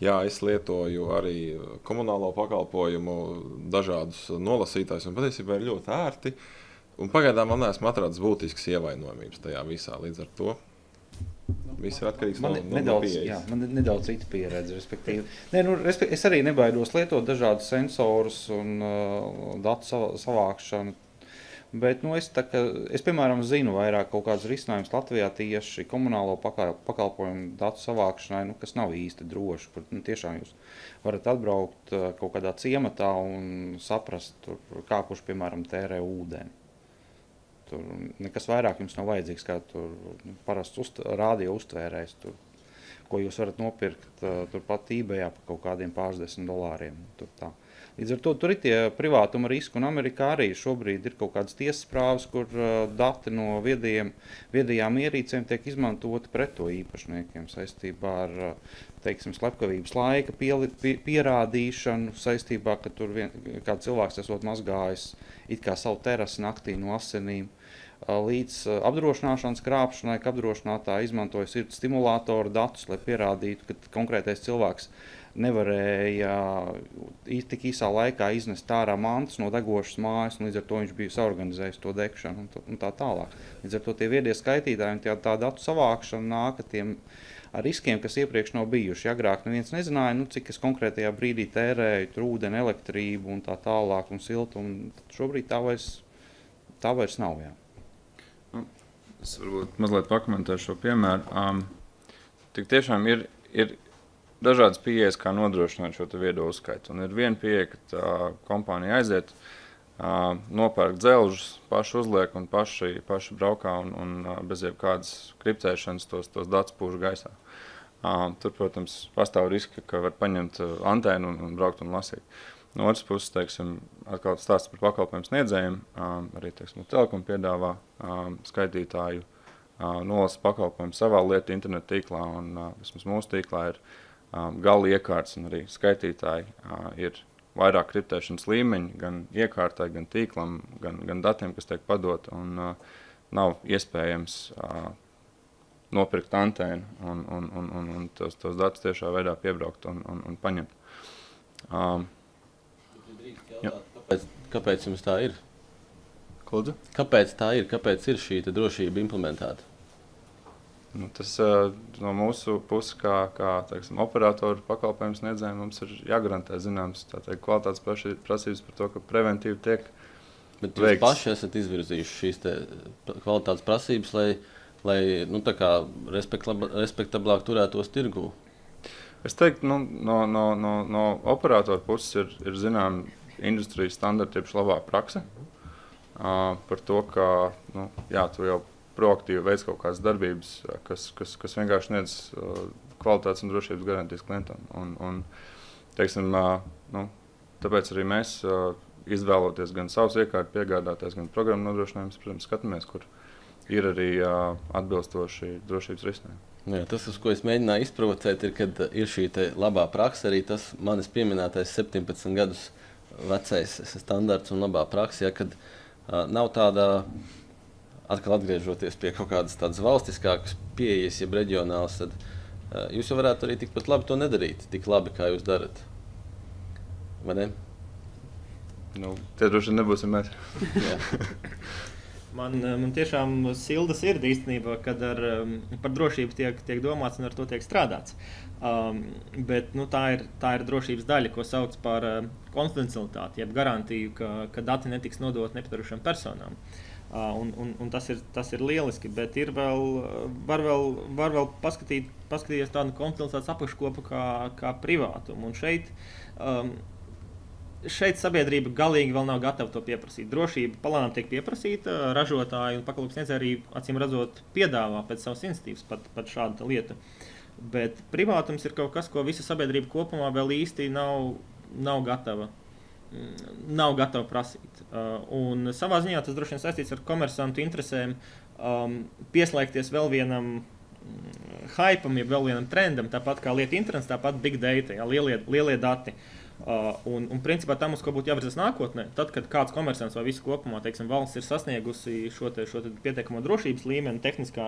es lietoju arī komunālo pakalpojumu, dažādus nolasītājus, un patiesībā ir ļoti ērti. Un pagaidām man neesmu atradzis būtisks ievainojumības tajā visā, līdz ar to. Viss ir atkarīgs no pieejas. Jā, man ir nedaudz cita pieredze, respektīvi. Es arī nebaidos lietot dažādus sensorus un datu savākšanu. Bet es, piemēram, zinu vairāk kaut kādus risinājumus Latvijā tieši komunālo pakalpojumu datu savākšanai, kas nav īsti droši, kur tiešām jūs varat atbraukt kaut kādā ciematā un saprast, kā kurš, piemēram, tērē ūdeni. Tur nekas vairāk jums nav vajadzīgs, kā tur parasts radio uztvērējs, ko jūs varat nopirkt turpat eBayā par kaut kādiem $10. Tur tā. Līdz ar to tur ir tie privātuma riski, un Amerikā arī šobrīd ir kaut kādas tiesas prāvas, kur dati no viedajām ierīcēm tiek izmantoti pret to īpašniekiem saistībā ar, teiksim, slepkavības laika pierādīšanu, saistībā, ka tur kāds cilvēks esot mazgājis it kā savu terasi naktī no asinīm, līdz apdrošināšanas krāpšanai, ka apdrošinātāji izmantoja sirds stimulātoru datus, lai pierādītu, ka konkrētais cilvēks nevarēja tik īsā laikā iznest ārā mantas no degošas mājas, un līdz ar to viņš bija saorganizējis to degšanu un tā tālāk. Līdz ar to tie viedie skaitītāji un tā datu savākšana nāk tiem ar riskiem, kas iepriekš nav bijuši. Agrāk neviens nezināja, cik es konkrētajā brīdī tērēju ūdeni, elektrību un tā tālāk un siltu, un šobrīd tā vairs nav. Jā. Es varbūt mazliet pakomentēšu šo piemēru. Tik tiešām ir dažādas pieejas, kā nodrošināt šo viedo uzskaitu. Un ir viena pieeja, ka kompānija aiziet, nopērk dzelžus, paši uzliek un paši braukā un bez jebkādas kriptēšanas tos datus pūš gaisā. Tur, protams, pastāv riski, ka var paņemt antēnu un braukt un lasīt. No otras puses, teiksim, atkal stāsts par pakalpojumu sniedzējiem, arī, teiksim, Telekom piedāvā skaitītāju nolasa pakalpojumu savā lietu internetu tīklā, un vismaz mūsu tīklā ir gala iekārtas un arī skaitītāji ir vairāk kriptēšanas līmeņi, gan iekārtai, gan tīklam, gan datiem, kas tiek padot, un nav iespējams nopirkt antēnu un tos datus tiešā veidā piebraukt un paņemt. Kāpēc jums tā ir? Lūdzu? Kāpēc tā ir? Kāpēc ir šī drošība implementēta? Tas no mūsu puses, kā teiksim, operatoru pakalpojumu sniedzējiem, mums ir jāgarantē zināms kvalitātes prasības par to, ka preventīvi tiek Bet jūs paši esat izvirzījuši šīs kvalitātes prasības, lai respektablāk turētos tirgū? Es teiktu, no operatoru puses ir zinām industrijas standarti, jeb labā prakse par to, ka tu jau proaktīvi veids kaut kādas darbības, kas vienkārši sniedz kvalitātes un drošības garantijas klientam. Teiksim, tāpēc arī mēs izvēloties gan savus iekārtu piegādātājus, gan programmu nodrošinājumus, protams, skatāmies, kur ir arī atbilstoši drošības risinājumi. Jā, tas, uz ko es mēģināju izprovocēt, ir, kad ir šī labā praksa, arī tas manis pieminētais 17 gadus vecais standarts un labā praksa, ja, kad nav tāda, atkal atgriežoties pie kaut kādas tādas valstiskākas pieejas, jeb reģionālas, tad jūs jau varētu arī tikpat labi to nedarīt, tik labi, kā jūs darat. Vai ne? Tie droši nebūsim mēs. Man tiešām silda sirds īstenībā, kad par drošību tiek domāts un ar to tiek strādāts. Bet tā ir drošības daļa, ko sauc par konfidencialitāti, jeb garantiju, ka dati netiks nodot nepiedarošām personām. Un tas ir lieliski, bet var vēl paskatīties tādu konfidencialitātes apakškopu kā privātumu. Un šeit sabiedrība galīgi vēl nav gatava to pieprasīt. Drošība palēnām tiek pieprasīta, ražotāji un pakalpojumu sniedzēji arī acīm redzot piedāvā pēc savas iniciatīvas pat šādu lietu. Bet privātums ir kaut kas, ko visa sabiedrība kopumā vēl īsti nav gatava prasīt. Un savā ziņā tas droši vien saistīts ar komersantu interesēm pieslēgties vēl vienam hypam, ja vēl vienam trendam, tāpat kā lieta internets, tāpat big data, ja, lielie dati. Un principā tam, uz ko būtu jāvirzās nākotnē, tad, kad kāds komersants vai visu kopumā, teiksim, valsts ir sasniegusi šo pietiekamo drošības līmeni tehniski,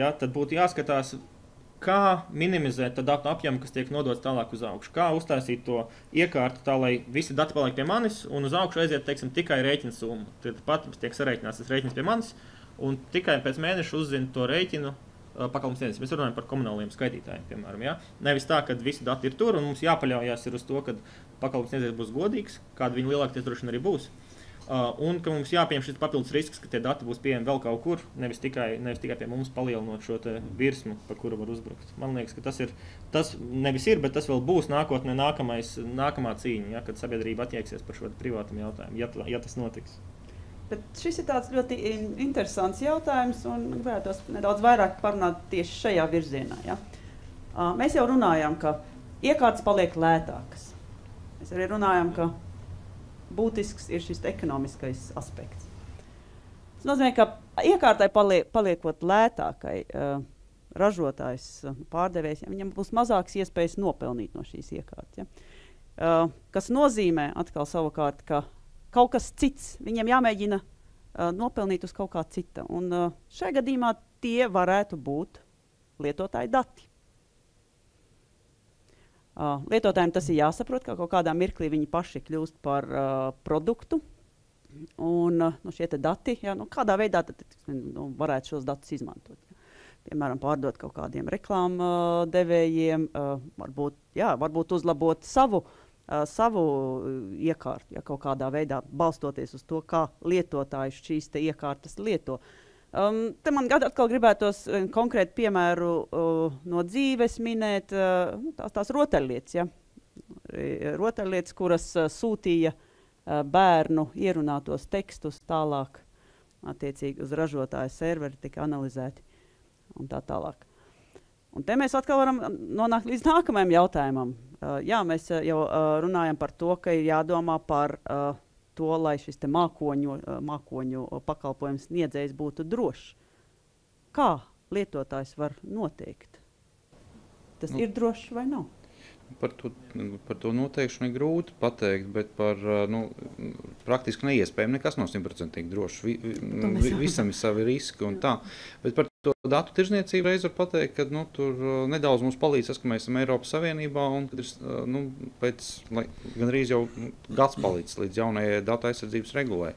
ja, tad būtu jāskatās, kā minimizēt datu apjomu, kas tiek nodots tālāk uz augšu. Kā uztaisīt to iekārtu tā, lai visi dati paliek pie manis un uz augšu aiziet, teiksim, tikai rēķina summa. Tad pat tiek sareiķināts tas rēķins pie manis un tikai pēc mēneša uzzina to rēķinu pakalpojumu sniedzējs. Mēs runājam par komunāliem skaitītājiem, piemēram. Ja? Nevis tā, ka visi dati ir tur un mums jāpaļaujas uz to, ka pakalpojumu sniedzējs būs godīgs, kāda viņa lielākoties droši vien arī būs. Un ka mums jāpieņem šis papildus risks, ka tie dati būs pieejami vēl kaut kur, nevis tikai pie mums palielinot šo virsmu, pa kuru var uzbrukt. Man liekas, ka tas nevis ir, bet tas vēl būs nākotnē nākamā cīņa, ja, kad sabiedrība attieksies par šo privātumu jautājumu, ja tas notiks. Bet šis ir tāds ļoti interesants jautājums un gribētos nedaudz vairāk parunāt tieši šajā virzienā. Ja? Mēs jau runājām, ka iekārtas paliek lētākas. Mēs arī runājām, ka būtisks ir šis ekonomiskais aspekts. Tas nozīmē, ka iekārtai paliekot lētākai, ražotājs, pārdevējs, ja, viņam būs mazāks iespējas nopelnīt no šīs iekārtas. Ja. Kas nozīmē atkal savukārt, ka kaut kas cits, viņam jāmēģina nopelnīt uz kaut kā cita. Un šajā gadījumā tie varētu būt lietotāju dati. Lietotājiem tas ir jāsaprot, ka kaut kādā mirklī viņi paši kļūst par produktu. Un šie dati, ja, kādā veidā tad, varētu šos datus izmantot. Ja. Piemēram, pārdot kaut kādiem reklāmu devējiem, varbūt uzlabot savu iekārtu, ja, kaut kādā veidā balstoties uz to, kā lietotājs šīs iekārtas lieto. Te man atkal gribētos konkrētu piemēru no dzīves minēt, tās rotaļlietas, ja? Rotaļlietas, kuras sūtīja bērnu ierunātos tekstus tālāk, attiecīgi uz ražotāju serveri tika analizēti un tā tālāk. Un te mēs atkal varam nonākt līdz nākamajam jautājumam. Jā, mēs jau runājam par to, ka ir jādomā par to, lai šis mākoņu pakalpojums sniedzējs būtu drošs. Kā lietotājs var noteikt? tas ir drošs vai nav? Par to noteikšanu ir grūti pateikt, bet par praktiski neiespējami nekas nav 100% drošs. Visam ir savi riski un tā. Bet par to datu tirzniecību reiz var pateikt, ka tur nedaudz mums palīdz tas, ka mēs esam Eiropas Savienībā un kad ir pēc gandrīz jau gads palīdz līdz jaunajai datu aizsardzības regulē,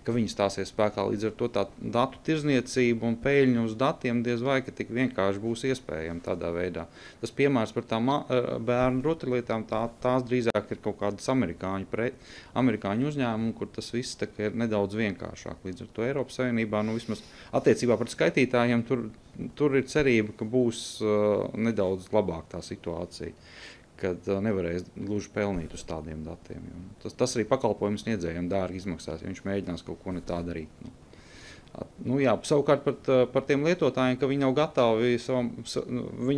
ka viņi stāsies spēkā. Līdz ar to tā datu tirzniecība un peļņu uz datiem diez vai, ka tik vienkārši būs iespējama tādā veidā. Tas piemērs par tām bērnu rotaļlietām, tās drīzāk ir kaut kādas amerikāņu uzņēmumi, kur tas viss ir nedaudz vienkāršāk. Līdz ar to Eiropas Savienībā, vismaz attiecībā par skaitītājiem, tur ir cerība, ka būs nedaudz labāk tā situācija, kad nevarēs gluži pelnīt uz tādiem datiem. Tas arī pakalpojumu sniedzējiem dārgi izmaksās, ja viņš mēģinās kaut ko ne tā darīt. Savukārt par tiem lietotājiem, ka viņi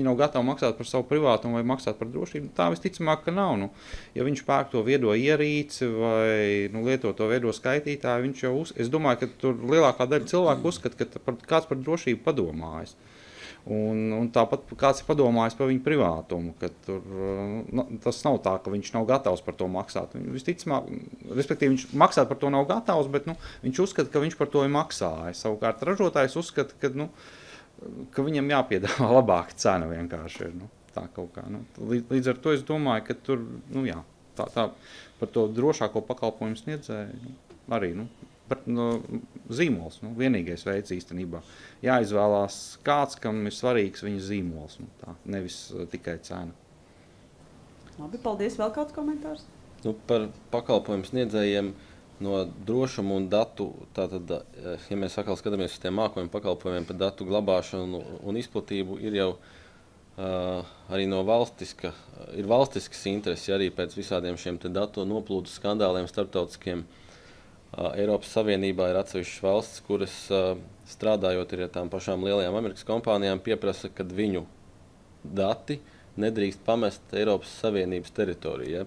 nav gatavi maksāt par savu privātumu vai maksāt par drošību, tā visticamāk, ka nav. Ja viņš pērk to viedo ierīci vai lieto to viedo skaitītāju, viņš jau es domāju, ka tur lielākā daļa cilvēku uzskata, ka kāds par drošību padomājas. Un tāpat kāds ir padomājis par viņu privātumu, ka tas nav tā, ka viņš nav gatavs par to maksāt. Visticamāk, respektīvi, viņš maksāt par to nav gatavs, bet viņš uzskata, ka viņš par to ir maksājis. Savukārt ražotājs uzskata, ka viņam jāpiedāvā labāka cena vienkārši ir. Tā kaut kā. Līdz ar to es domāju, ka tur tā par to drošāko pakalpojumu sniedzēju arī. Zīmols, vienīgais veids īstenībā. Jāizvēlās kāds, kam ir svarīgs viņa zīmols, nevis tikai cena. Labi, paldies. Vēl kāds komentārs? Par pakalpojumu sniedzējiem no drošuma un datu, tātad, ja mēs atkal skatāmies uz tiem mākoņu pakalpojumiem par datu glabāšanu un izplatību, ir jau arī no valstiskas intereses, arī pēc visādiem šiem datu noplūdu skandāliem starptautiskiem. Eiropas Savienībā ir atsevišķas valsts, kuras strādājot ar tām pašām lielajām Amerikas kompānijām, pieprasa, ka viņu dati nedrīkst pamest Eiropas Savienības teritorijā.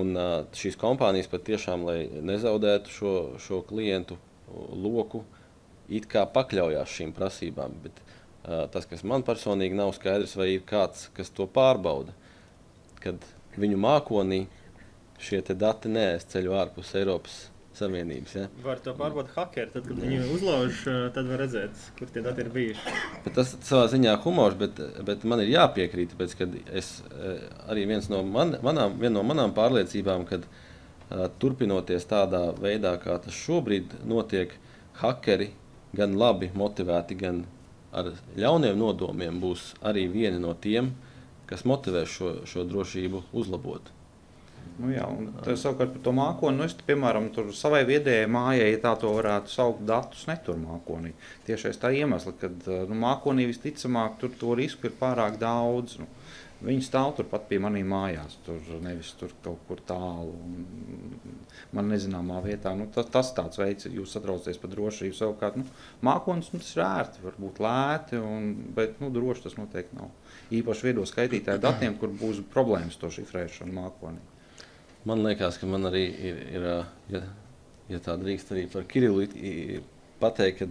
Un šīs kompānijas patiešām, lai nezaudētu šo klientu loku, it kā pakļaujās šīm prasībām. Bet tas, kas man personīgi nav skaidrs, vai ir kāds, kas to pārbauda, kad viņu mākonī šie dati neaizceļo ārpus Eiropas Savienības. Ja? Var to pārbaudīt hakeri, tad, kad viņi uzlauž, tad var redzēt, kur tie dati ir bijuši. Bet tas savā ziņā humors, bet man ir jāpiekrīt, tāpēc, kad es arī viena no manām pārliecībām, kad turpinoties tādā veidā, kā tas šobrīd notiek, hakeri gan labi motivēti, gan ar ļauniem nodomiem būs arī vieni no tiem, kas motivēs šo drošību uzlabot. Savukārt par to mākoni, es piemēram tur savai viedējai mājai, ja tā to varētu saukt, datus netur mākonī. Tiešais tā iemesla, kad mākonī visticamāk tur to risku ir pārāk daudz. Viņi stāv turpat pie manī mājās, nevis tur kaut kur tālu. Man nezināmā vietā. Tas tāds veids, jūs satraucaties par drošību. Savukārt, mākonis tas ir ērti, varbūt lēti, bet droši tas noteikti nav. Īpaši viedo skaitītāju datiem, kur būs problēmas to šifrēšanu mākonī. Man liekas, ka man arī ir ja tā drīkst arī par Kirillu pateikt, ka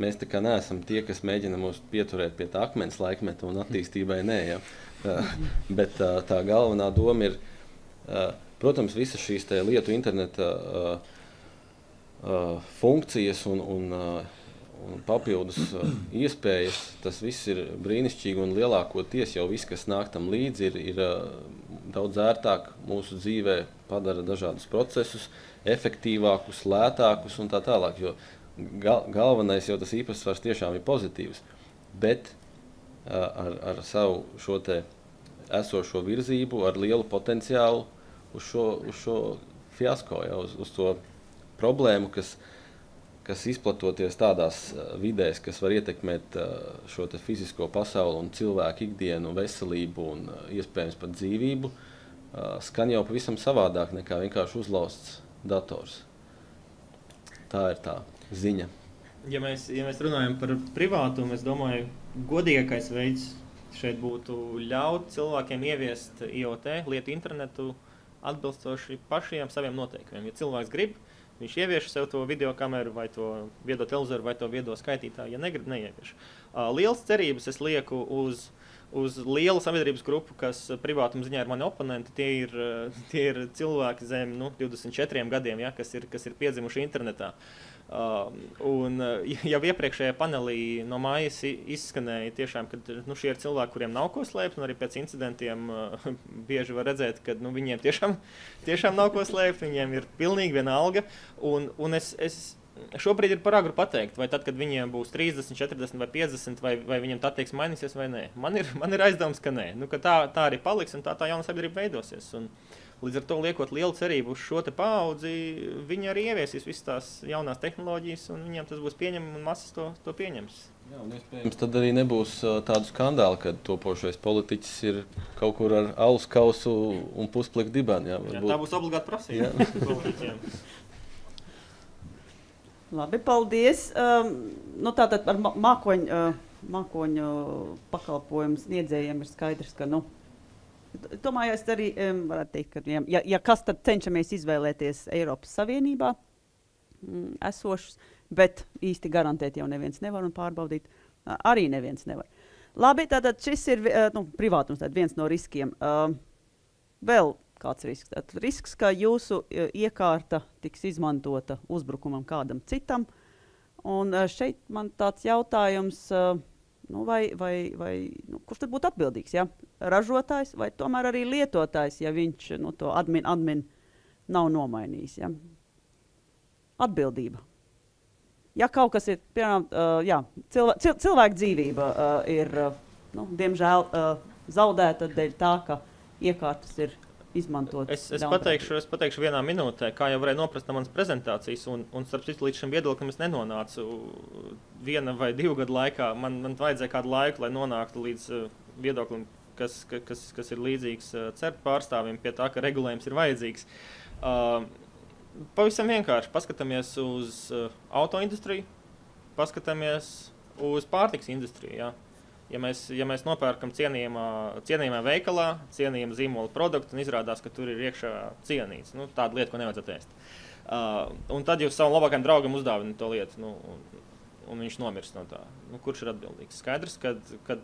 mēs tā kā neesam tie, kas mēģina mūs pieturēt pie tā akmens laikmeta un attīstībai nē. Ja? Bet tā galvenā doma ir, protams, visas šīs lietu interneta funkcijas un papildus iespējas, tas viss ir brīnišķīgi un lielākoties jau viss, kas nāk tam līdzi, ir daudz ērtāk mūsu dzīvē padara dažādus procesus, efektīvākus, lētākus un tā tālāk, jo galvenais jau tas īpatsvars tiešām ir pozitīvs, bet ar savu šo esošo virzību, ar lielu potenciālu uz šo fiasko, ja, uz to problēmu, kas izplatoties tādās vidēs, kas var ietekmēt šo fizisko pasauli un cilvēku ikdienu, veselību un iespējams pat dzīvību, skan jau pavisam savādāk nekā vienkārši uzlausts dators. Tā ir tā ziņa. Ja mēs runājam par privātumu, es domāju, godīgākais veids šeit būtu ļaut cilvēkiem ieviest IoT, lietu internetu, atbilstoši pašiem saviem noteikumiem. Ja cilvēks grib, viņš ievieš sev to video kameru vai to viedo televizoru vai to viedo skaitītāju, ja negrib, neievieš. Lielas cerības es lieku uz lielu sabiedrības grupu, kas privātuma ziņā ir mani oponenti. Tie ir cilvēki zem 24 gadiem, ja, kas ir piedzimuši internetā. Un jau iepriekšējā panelī no mājas izskanēja tiešām, ka šie ir cilvēki, kuriem nav ko slēpt, un arī pēc incidentiem bieži var redzēt, ka viņiem tiešām nav ko slēpt, viņiem ir pilnīgi vienalga. Un es šobrīd ir par agru pateikt, vai tad, kad viņiem būs 30, 40 vai 50, vai viņiem tā attieksme mainīsies vai nē. Man ir aizdoms, ka nē. Ka tā arī paliks un tā jauna sabiedrība veidosies. Un līdz ar to liekot lielu cerību uz šo te paudzi, viņi arī ieviesīs visas tās jaunās tehnoloģijas, un viņiem tas būs pieņemami, un masas to pieņems. Jā, un iespējams, tad arī nebūs tādu skandālu, kad topošais politiķis ir kaut kur ar alus kausu un puspliku dibeni. Jā, tā būs obligāti prasība politiķiem. Labi, paldies. Tātad par mākoņu pakalpojumu sniedzējiem ir skaidrs, ka, tomēr es arī varētu teikt, ka, ja kas tad cenšamies izvēlēties Eiropas Savienībā esošus, bet īsti garantēt jau neviens nevar un pārbaudīt arī neviens nevar. Labi, tātad šis ir privātums, viens no riskiem. Vēl kāds risks? Tātad risks, ka jūsu iekārta tiks izmantota uzbrukumam kādam citam. Un šeit man tāds jautājums, kurš tad būtu atbildīgs? Ja? Ražotājs vai tomēr arī lietotājs, ja viņš to admin nav nomainījis? Ja? Atbildība. Ja kaut kas ir, piemēram, cilvēka dzīvība ir, diemžēl, zaudēta dēļ tā, ka iekārtas ir izmantot. Es pateikšu vienā minūtē, kā jau varēja noprast no manas prezentācijas, un starp citu līdz šim viedoklim es nenonācu 1 vai 2 gadu laikā. Man vajadzēja kādu laiku, lai nonāktu līdz viedoklim, kas ir līdzīgs CERT pārstāvim pie tā, ka regulējums ir vajadzīgs. Pavisam vienkārši paskatāmies uz autoindustriju, paskatāmies uz pārtiks industriju. Ja? Ja mēs nopērkam cienījamā veikalā, cienījama zīmola produktu un izrādās, ka tur ir iekšā cienīts, tāda lieta, ko nevajadzētu ēst. Un tad jūs savam labākajam draugam uzdāvināt to lietu, un viņš nomirst no tā. Kurš ir atbildīgs? Skaidrs, ka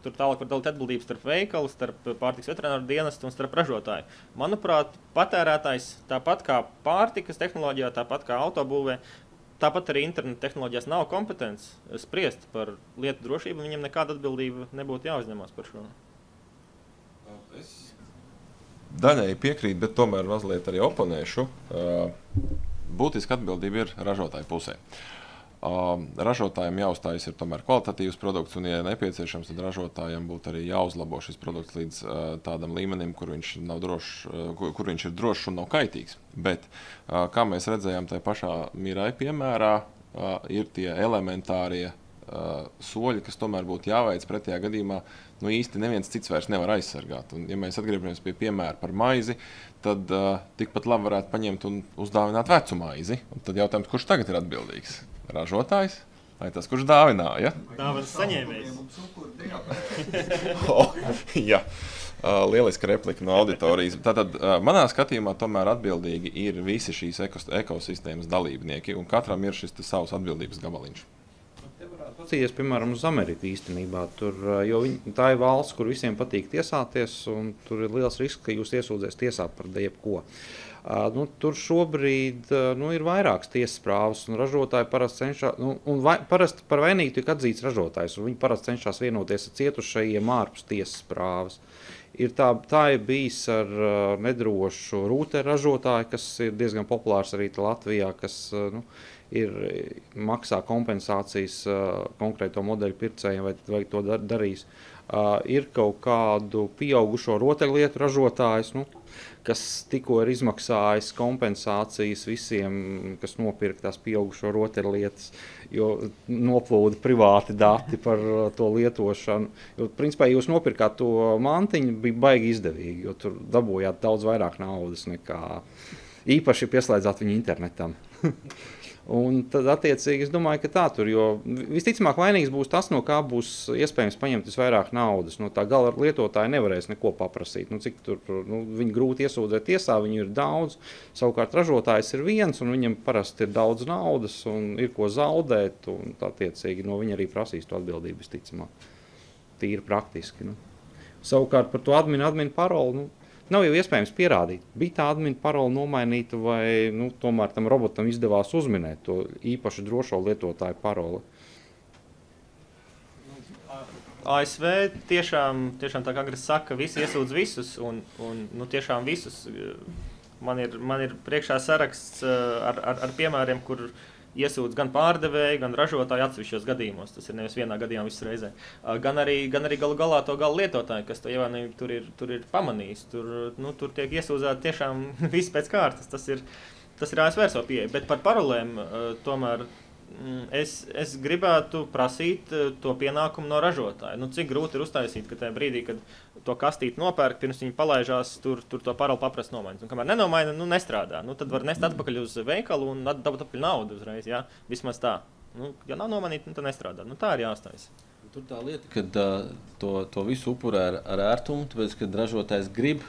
tur tālāk var dalīt atbildības starp veikalu, starp pārtiks veterināru dienestu un starp ražotāju. Manuprāt, patērētājs tāpat kā pārtikas tehnoloģijā, tāpat kā autobūvē, tāpat arī interneta tehnoloģijās nav kompetents spriest par lietu drošību, viņam nekāda atbildība nebūtu jāuzņemās par šo. Es daļēji piekrītu, bet tomēr mazliet arī oponēšu. Būtiska atbildība ir ražotāju pusē. Ražotājiem jāuzstājas ir tomēr kvalitatīvs produkts, un, ja nepieciešams, tad ražotājiem būtu arī jāuzlabo šis produkts līdz tādam līmenim, kur viņš ir drošs un nav kaitīgs. Bet, kā mēs redzējām tajā pašā Mirai piemērā, ir tie elementārie soļi, kas tomēr būtu jāveic pretējā gadījumā, īsti neviens cits vairs nevar aizsargāt. Un, ja mēs atgriežamies pie piemēra par maizi, tad tikpat labi varētu paņemt un uzdāvināt vecu maizi. Un tad jautājums, kurš tagad ir atbildīgs? Ražotājs vai tas, kurš dāvināja? Dāvanas saņēmējs. Jā, lieliska replika no auditorijas. Tātad manā skatījumā tomēr atbildīgi ir visi šīs ekosistēmas dalībnieki, un katram ir šis savs atbildības gabaliņš. Paskatīties, piemēram, uz Ameriku īstenībā. Jo tā ir valsts, kur visiem patīk tiesāties, un tur ir liels risks, ka jūs iesūdzēs tiesā par jebko. Tur šobrīd ir vairākas tiesas prāvas, un ražotāji parasti cenšas, parasti par vainīgu tiek atzīts ražotājs, un viņi parasti cenšas vienoties ar cietušajiem ārpus tiesas prāvas. Tā ir bijis ar nedrošu rūteru ražotāju, kas ir diezgan populārs arī Latvijā, kas maksā kompensācijas konkrēto modeļu pircējiem vai to darīs. Ir kaut kādu pieaugušo rotaļlietu ražotājs, kas tikko ir izmaksājis kompensācijas visiem, kas nopirka tās pieaugušo rotaļlietas, jo noplūda privāti dati par to lietošanu. Jo, principā, jūs nopirkāt to mantiņu, bija baigi izdevīgi, jo tur dabūjāt daudz vairāk naudas nekā īpaši pieslēdzāt viņu internetam. Un tad, attiecīgi, es domāju, ka tā tur, jo visticamāk vainīgs būs tas, no kā būs iespējams paņemt visvairāk naudas. No tā gala lietotāja nevarēs neko paprasīt. Cik tur, viņi grūti iesūdzēt tiesā, viņu ir daudz. Savukārt ražotājs ir viens, un viņam parasti ir daudz naudas, un ir ko zaudēt, un attiecīgi no viņa arī prasīs to atbildību visticamāk. Tīri praktiski. Savukārt par to admin paroli, nav jau iespējams pierādīt, bija tā admin parola nomainīta vai tomēr tam robotam izdevās uzminēt to īpaši drošo lietotāju paroli. ASV tiešām tā kā Agris saka, visi iesūdz visus un tiešām visus. Man ir priekšā saraksts ar piemēriem, kur iesūdz gan pārdevēji, gan ražotāji atsevišķos gadījumos. Tas ir nevis vienā gadījumā visu reizē. Gan arī galu galā to gala lietotāji, kas to ievainojumu tur ir pamanījis. Tur tiek iesūdzēti tiešām viss pēc kārtas. Tas ir ASV savu pieeja. Bet par parolēm tomēr es gribētu prasīt to pienākumu no ražotāja. Cik grūti ir uztaisīt, ka tajā brīdī, kad to kastīti nopērk, pirms viņi palaižās, tur to paroli paprast nomaiņas. Un kamēr nenomaina, nestrādā. Tad var nest atpakaļ uz veikalu un dabūt atpakaļ naudu uzreiz. Ja? Vismaz tā. Ja nav nomainīta, tad nestrādā. Tā ir jāuztais. Tur tā lieta, kad to visu upurē ar ērtumu, tāpēc, kad ražotājs grib,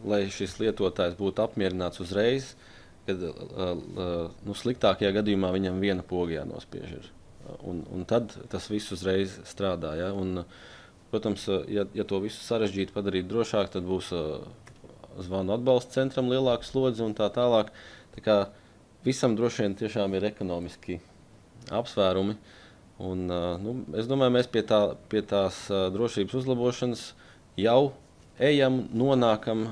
lai šis lietotājs būtu apmierināts uzreiz, kad sliktākajā gadījumā viņam viena poga jānospiež ir. Un tad tas viss uzreiz strādā. Ja? Un, protams, ja to visu sarežģītu padarīt drošāk, tad būs zvanu atbalsta centram lielāka slodze un tā tālāk. Tā kā visam droši vien tiešām ir ekonomiski apsvērumi. Un, es domāju, mēs pie tās drošības uzlabošanas jau ejam, nonākam,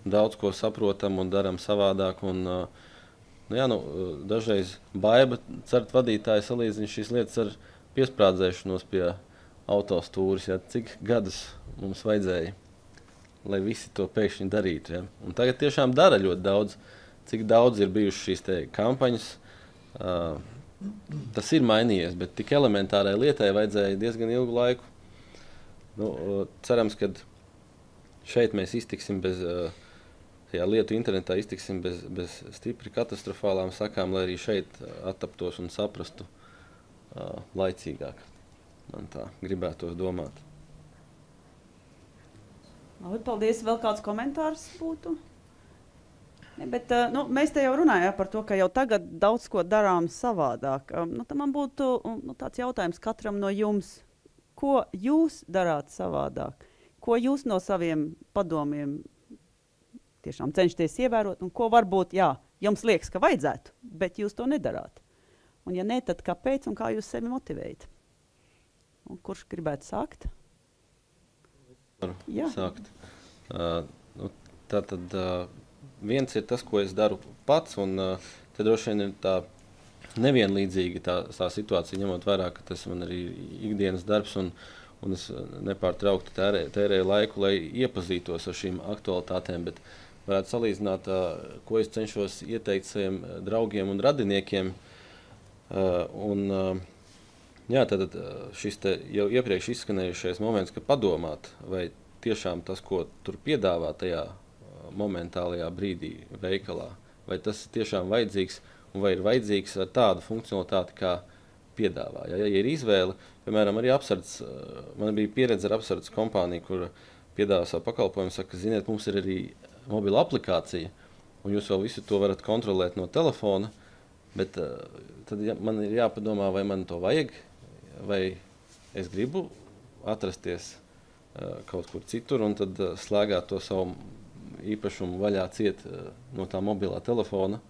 daudz ko saprotam un darām savādāk. Un, dažreiz baiba cert vadītāji salīdzina šīs lietas ar piesprādzēšanos pie autostūris. Ja, cik gadus mums vajadzēja, lai visi to pēkšņi darītu. Ja? Un tagad tiešām dara ļoti daudz. Cik daudz ir bijušas šīs kampaņas. Tas ir mainījies, bet tik elementārai lietai vajadzēja diezgan ilgu laiku. Cerams, ka šeit mēs iztiksim bez... lietu internetā iztiksim bez stipri katastrofālām sakām, lai arī šeit attaptos un saprastu laicīgāk. Man tā gribētos domāt. Labi, paldies. Vēl kāds komentārs būtu? Ne, bet, mēs te jau runājām par to, ka jau tagad daudz ko darām savādāk. Tad man būtu tāds jautājums katram no jums. Ko jūs darāt savādāk? Ko jūs no saviem padomiem tiešām cenšaties ievērot, un ko varbūt, jums liekas, ka vajadzētu, bet jūs to nedarāt. Un ja ne, tad kāpēc un kā jūs sevi motivējat? Un kurš gribētu sākt? Sākt. Tātad viens ir tas, ko es daru pats, un te droši vien ir tā nevienlīdzīga tā situācija, ņemot vērā, ka tas man arī ikdienas darbs, un es nepārtraukti tērēju laiku, lai iepazītos ar šīm aktualitātēm, bet varētu salīdzināt, ko es cenšos ieteikt saviem draugiem un radiniekiem. Tad šis te jau iepriekš izskanējušais moments, ka padomāt, vai tiešām tas, ko tur piedāvā tajā momentālajā brīdī veikalā, vai tas tiešām vajadzīgs un vai ir vajadzīgs ar tādu funkcionalitāti, kā piedāvā. Ja ir izvēle, piemēram, arī apsardz, man bija pieredze ar apsardz kompāniju, kur piedāvā savu pakalpojumu, saka, ziniet, mums ir arī mobila aplikācija, un jūs vēl visu to varat kontrolēt no telefona, bet tad man ir jāpadomā, vai man to vajag, vai es gribu atrasties kaut kur citur un tad slēgāt to savu īpašumu vaļā ciet no tā mobilā telefona,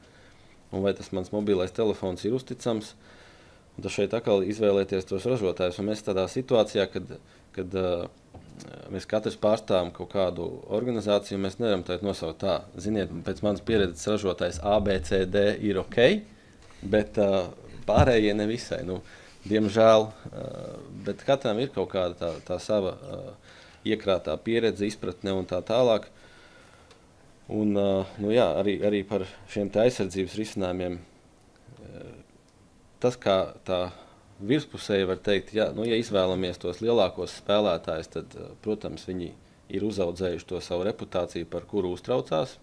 un vai tas mans mobilais telefons ir uzticams. Un tad šeit atkal izvēlēties tos ražotājus, un mēs tādā situācijā, kad mēs katrs pārstāvam kaut kādu organizāciju, mēs nevaram tagad nosaukt tā. Ziniet, pēc manas pieredzes ražotājs ABCD ir ok, bet pārējie nevisai. Diemžēl, bet katram ir kaut kāda tā sava iekrātā pieredze, izpratne un tā tālāk. Un arī par šiem te aizsardzības risinājumiem. Tas, kā tā virspusēji var teikt, ja izvēlamies tos lielākos spēlētājus, tad, protams, viņi ir uzaudzējuši to savu reputāciju, par kuru uztraucās.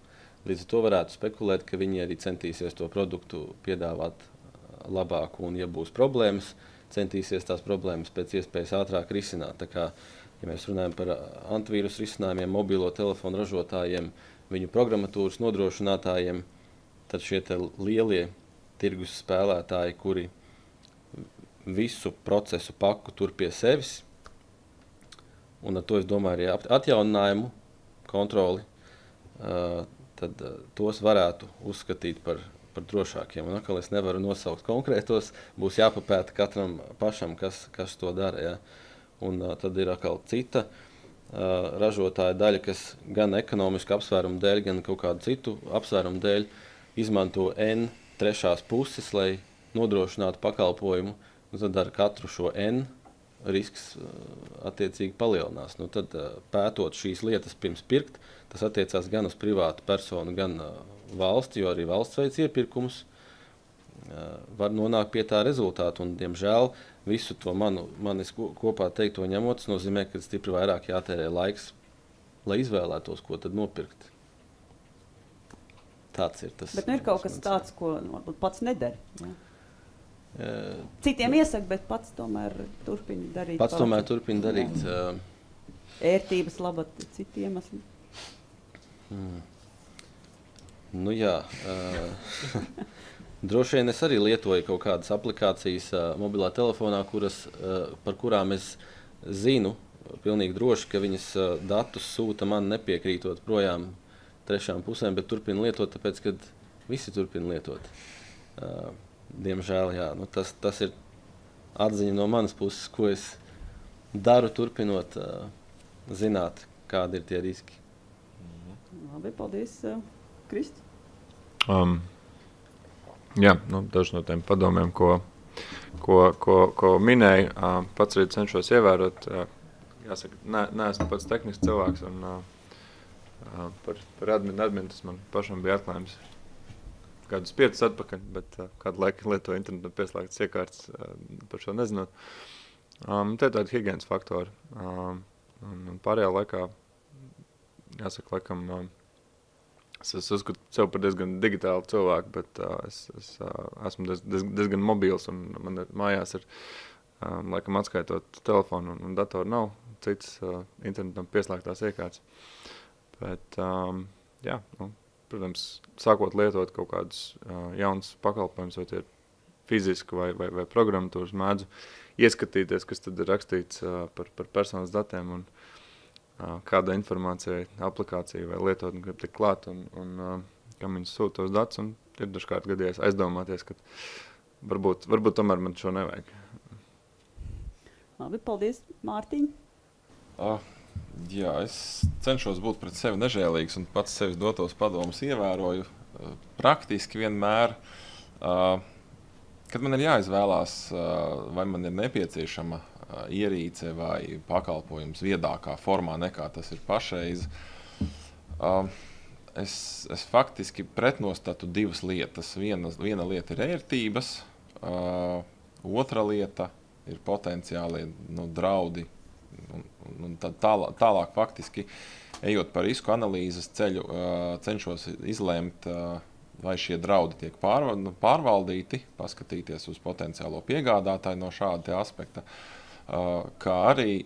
Līdz ar to varētu spekulēt, ka viņi arī centīsies to produktu piedāvāt labāku, un ja būs problēmas, centīsies tās problēmas pēc iespējas ātrāk risināt. Tā kā, ja mēs runājam par antivīrus risinājumiem, mobilo telefonu ražotājiem, viņu programmatūras nodrošinātājiem, tad šie te lielie tirgus spēlētāji, kuri visu procesu paku tur pie sevis, un ar to es domāju arī atjauninājumu kontroli, tad tos varētu uzskatīt par drošākiem. Un atkal es nevaru nosaukt konkrētos, būs jāpapēta katram pašam, kas to dara. Ja? Un tad ir atkal cita ražotāja daļa, kas gan ekonomisku apsvērumu dēļ, gan kaut kādu citu apsvērumu dēļ izmanto N trešās puses, lai nodrošinātu pakalpojumu. Un tad ar katru šo N risks attiecīgi palielinās. Nu, tad pētot šīs lietas pirms pirkt, tas attiecās gan uz privātu personu, gan valsti, jo arī valsts veids iepirkumus var nonākt pie tā rezultātu. Un, diemžēl, visu to manis kopā teikto ņemot, tas nozīmē, ka stipri vairāk jātērē laiks, lai izvēlētos, ko tad nopirkt. Tāds ir tas. Bet nu ir kaut kas tāds, ko pats nedara. Ja? Citiem iesaka, bet pats tomēr turpina darīt. Pats tomēr turpina darīt. Ērtības labad, citi iemesli. Nu jā. Droši vien es arī lietoju kaut kādas aplikācijas mobilā telefonā, par kurām es zinu pilnīgi droši, ka viņas datus sūta man nepiekrītot projām trešām pusēm, bet turpina lietot, tāpēc, kad visi turpina lietot. Diemžēl, jā, nu tas ir atziņa no manas puses, ko es daru, turpinot zināt, kādi ir tie riski. Labi, paldies, Kristi. Jā, nu, daži no tiem padomiem, ko minēju, pats arī cenšos ievērot. Jāsaka, neesmu pats tehnisks cilvēks, un par adminu tas man pašam bija atklājums kādus 5 atpakaļ, bet kādu laiku lietoju internetu pieslēgtas iekārtas, par šo nezinot. Te ir tādi higienas faktori. Un pārējā laikā, jāsaka, laikam, es uzskatu sev par diezgan digitālu cilvēku, bet es esmu diezgan mobils, un man mājās ir, laikam, atskaitot telefonu un datoru nav cits internetam pieslēgtās iekārtas. Bet, jā, nu, protams, sākot lietot kaut kādus jaunas pakalpojumus, vai tie ir fiziski vai programmatūras, mēdzu ieskatīties, kas tad ir rakstīts par personas datiem un kāda informācija, aplikācija vai lietotne grib tik klāt un kam viņas sūta tos datus. Un ir dažkārt gadījies aizdomāties, ka varbūt tomēr man šo nevajag. Labi, paldies, Mārtiņ. Jā, es cenšos būt pret sevi nežēlīgs un pats sevis dotos padomus ievēroju. Praktiski vienmēr, kad man ir jāizvēlās, vai man ir nepieciešama ierīce vai pakalpojums viedākā formā nekā tas ir pašreiz, es faktiski pretnostatu 2 lietas. Viena lieta ir ērtības, otra lieta ir potenciāli draudi. Un tad tālāk faktiski, ejot par risku analīzes ceļu, cenšos izlēmt, vai šie draudi tiek pārvaldīti, paskatīties uz potenciālo piegādātāju no šāda aspekta, kā arī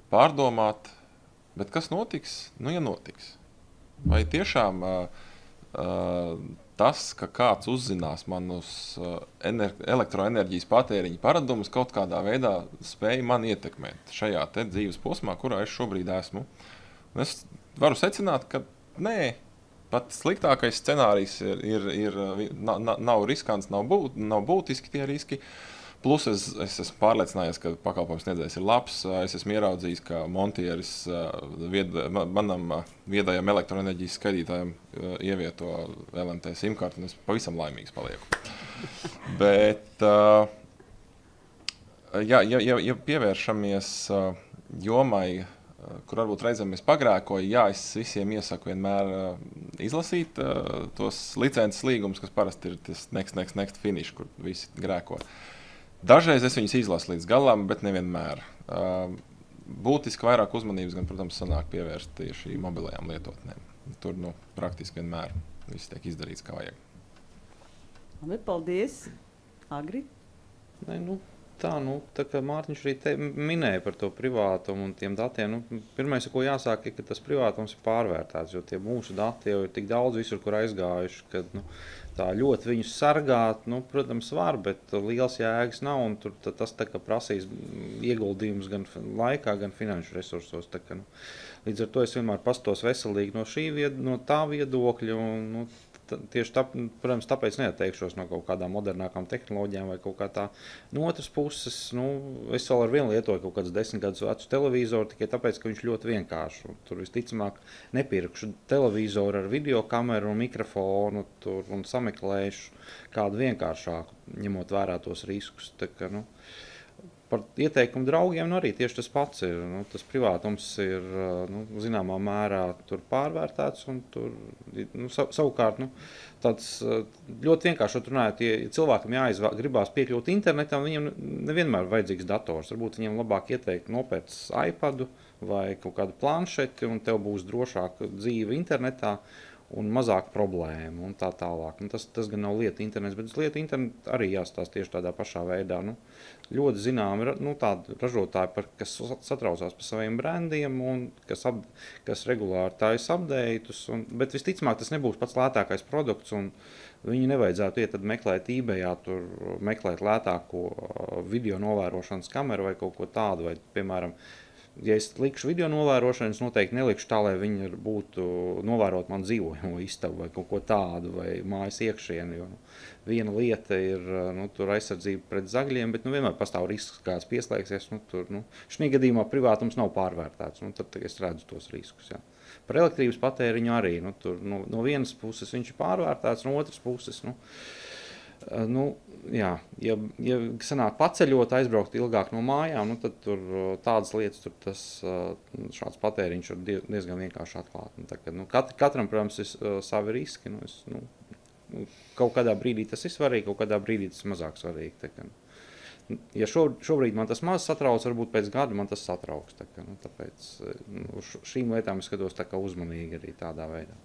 pārdomāt, bet kas notiks? Nu, ja notiks. Vai tiešām tas, ka kāds uzzinās manus elektroenerģijas patēriņa paradumus, kaut kādā veidā spēja man ietekmēt šajā te dzīves posmā, kurā es šobrīd esmu. Un es varu secināt, ka nē, pat sliktākais scenārijs nav riskants, nav būtiski tie riski. Plus es esmu pārliecinājies, ka pakalpojums sniedzējs ir labs. Es esmu ieraudzījis, ka montieris manam viedajam elektroenerģijas skaidītājam ievieto LMT simkarti, un es pavisam laimīgs palieku. Bet, ja pievēršamies jomai, kur varbūt reizēm es pagrēkoju, es visiem iesaku vienmēr izlasīt tos licences līgumus, kas parasti ir tas next finish, kur visi grēko. Dažreiz es viņus izlasu līdz galam, bet nevienmēr. Būtiski vairāk uzmanības gan, protams, sanāk pievērst tieši mobilajām lietotnēm. tur praktiski vienmēr viss tiek izdarīts kā vajag. Labi, paldies. Agri? Nē, tā kā Mārtiņš arī minēja par to privātumu un tiem datiem, pirmais, ko jāsāk, ir, ka tas privātums ir pārvērtēts, jo tie mūsu dati jau ir tik daudz visur, kur aizgājuši, ka tā ļoti viņus sargāt, protams, var, bet liels jēgas nav, un tur tas tā kā prasīs ieguldījumus gan laikā, gan finanšu resursos. Tā kā, līdz ar to es vienmēr pastos veselīgi no tā viedokļa, un tieši protams, tāpēc neatteikšos no kaut kādām modernākām tehnoloģijām vai kaut kā tā. No otras puses, es vēl ar vienu lietoju kaut kādus 10 gadus vecu televizoru, tikai tāpēc, ka viņš ļoti vienkārši. Tur visticamāk nepirkšu televizoru ar videokameru un mikrofonu un sameklēšu kādu vienkāršāku, ņemot vērā tos riskus. Tā kā, par ieteikumu draugiem arī tieši tas pats ir. Tas privātums ir zināmā mērā tur pārvērtēts un tur savukārt tāds ļoti vienkārši runājot, ja cilvēkam gribās piekļūt internetam, viņam nevienmēr vajadzīgs dators. Varbūt viņam labāk ieteikt nopērkt iPadu vai kaut kādu planšeti un tev būs drošāka dzīve internetā un mazāk problēmu un tā tālāk. Tas gan nav lieta internets, bet uz lietu internetu arī jāstāsta tieši tādā pašā veidā. Ļoti zinām ir tādi ražotāji, kas satraucās par saviem brandiem un kas regulāri taisa updates, bet visticamāk tas nebūs pats lētākais produkts un viņi nevajadzētu iet meklēt eBayā, meklēt lētāko video novērošanas kameru vai kaut ko tādu, vai piemēram, ja es likšu video novērošanu, es noteikti nelikšu tā, lai viņi būtu novērot man dzīvojamo istabu vai kaut ko tādu, vai mājas iekšieni. Jo, viena lieta ir tur aizsardzība pret zagļiem, bet vienmēr pastāv risks, kāds pieslēgsies. Šī gadījumā privātums nav pārvērtēts, tad es redzu tos riskus. Jā. Par elektrības patēriņu arī. No vienas puses viņš ir pārvērtēts, no otras puses. Ja sanāk paceļot, aizbraukt ilgāk no mājām, tad tur tādas lietas, šāds patēriņš ir diezgan vienkārši atklāt. Katram, protams, ir savi riski. Kaut kādā brīdī tas ir svarīgi, kaut kādā brīdī tas ir mazāk svarīgi. Ja šobrīd man tas maz satrauc, varbūt pēc gada man tas satrauks. Tāpēc šīm lietām es skatos uzmanīgi arī tādā veidā.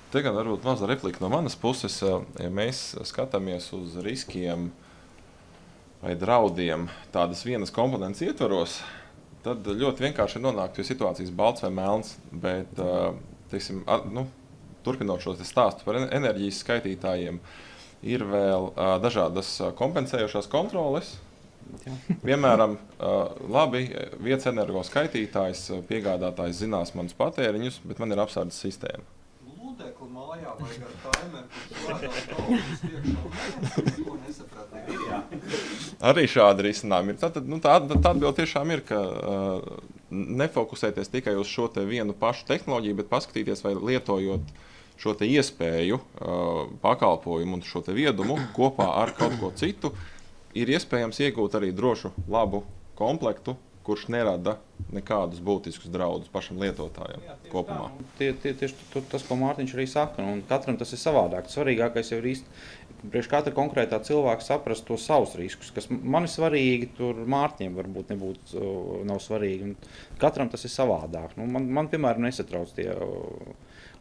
Te gan varbūt maza replika no manas puses, ja mēs skatāmies uz riskiem vai draudiem tādas vienas komponentes ietvaros, tad ļoti vienkārši nonāk pie situācijas balts vai melns, bet, teiksim, turpinot šo stāstu par enerģijas skaitītājiem, ir vēl dažādas kompensējošās kontroles. Piemēram, labi, vietas energo skaitītājs, piegādātājs zinās manus patēriņus, bet man ir apsardzes sistēma. Lūdekli mājā vai ar taimeru, kurš slēdās galvas priekšā, neko nesapratīgi. Arī šādi risinājumi ir. Tā atbilde tiešām ir, ka nefokusēties tikai uz šo te vienu pašu tehnoloģiju, bet paskatīties, vai lietojot šo te iespēju, pakalpojumu un šo te viedumu kopā ar kaut ko citu, ir iespējams iegūt arī drošu, labu komplektu, kurš nerada nekādus būtiskus draudus pašam lietotājam kopumā. Tieši tas, ko Mārtiņš arī saka, un katram tas ir savādāk. Svarīgākais jau ir priekš katra konkrētā cilvēka saprast tos savus riskus, kas man ir svarīgi, tur Mārtiņiem varbūt nav svarīgi. Katram tas ir savādāk. Man piemēram, nesatrauc tie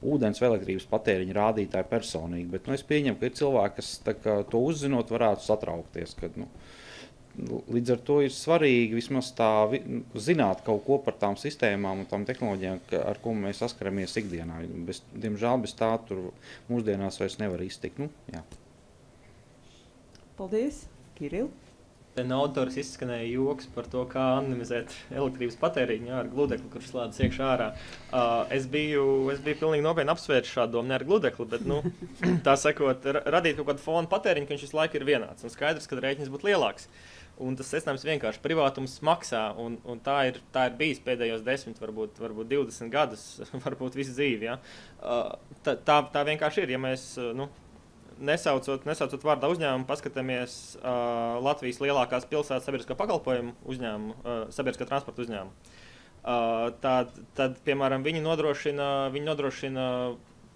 ūdens vai elektrības patēriņa rādītāji personīgi, bet es pieņemu, ka ir cilvēki, kas to uzzinot, varētu satraukties, kad, līdz ar to ir svarīgi vismaz zināt kaut ko par tām sistēmām un tām tehnoloģijām, ar ko mēs saskaramies ikdienā. Diemžēl bez tā tur mūsdienās vairs nevar iztikt. Jā. Paldies, Kiril. No autors izskanēja joks par to, kā anonimizēt elektrības patēriņu ar gludekli, kurš slēdzas iekšā ārā. Es biju pilnīgi nopietni apsvērs šādu domu, ne ar gludekli, bet, tā sakot, radīt kaut kādu fonu patēriņu, ka viņš visu laiku ir vienāds. Un skaidrs, ka rēķins būtu lielāks. Un tas secinājums vienkārši privātums maksā, un tā ir bijis pēdējos 10, varbūt 20 gadus, varbūt visu dzīvi. Ja? Tā vienkārši ir, ja mēs nesaucot vārdā uzņēmumu, paskatāmies Latvijas lielākās pilsētas sabiedriskā pakalpojumu uzņēmumu, sabiedriskā transporta uzņēmumu. Tad, piemēram, viņi nodrošina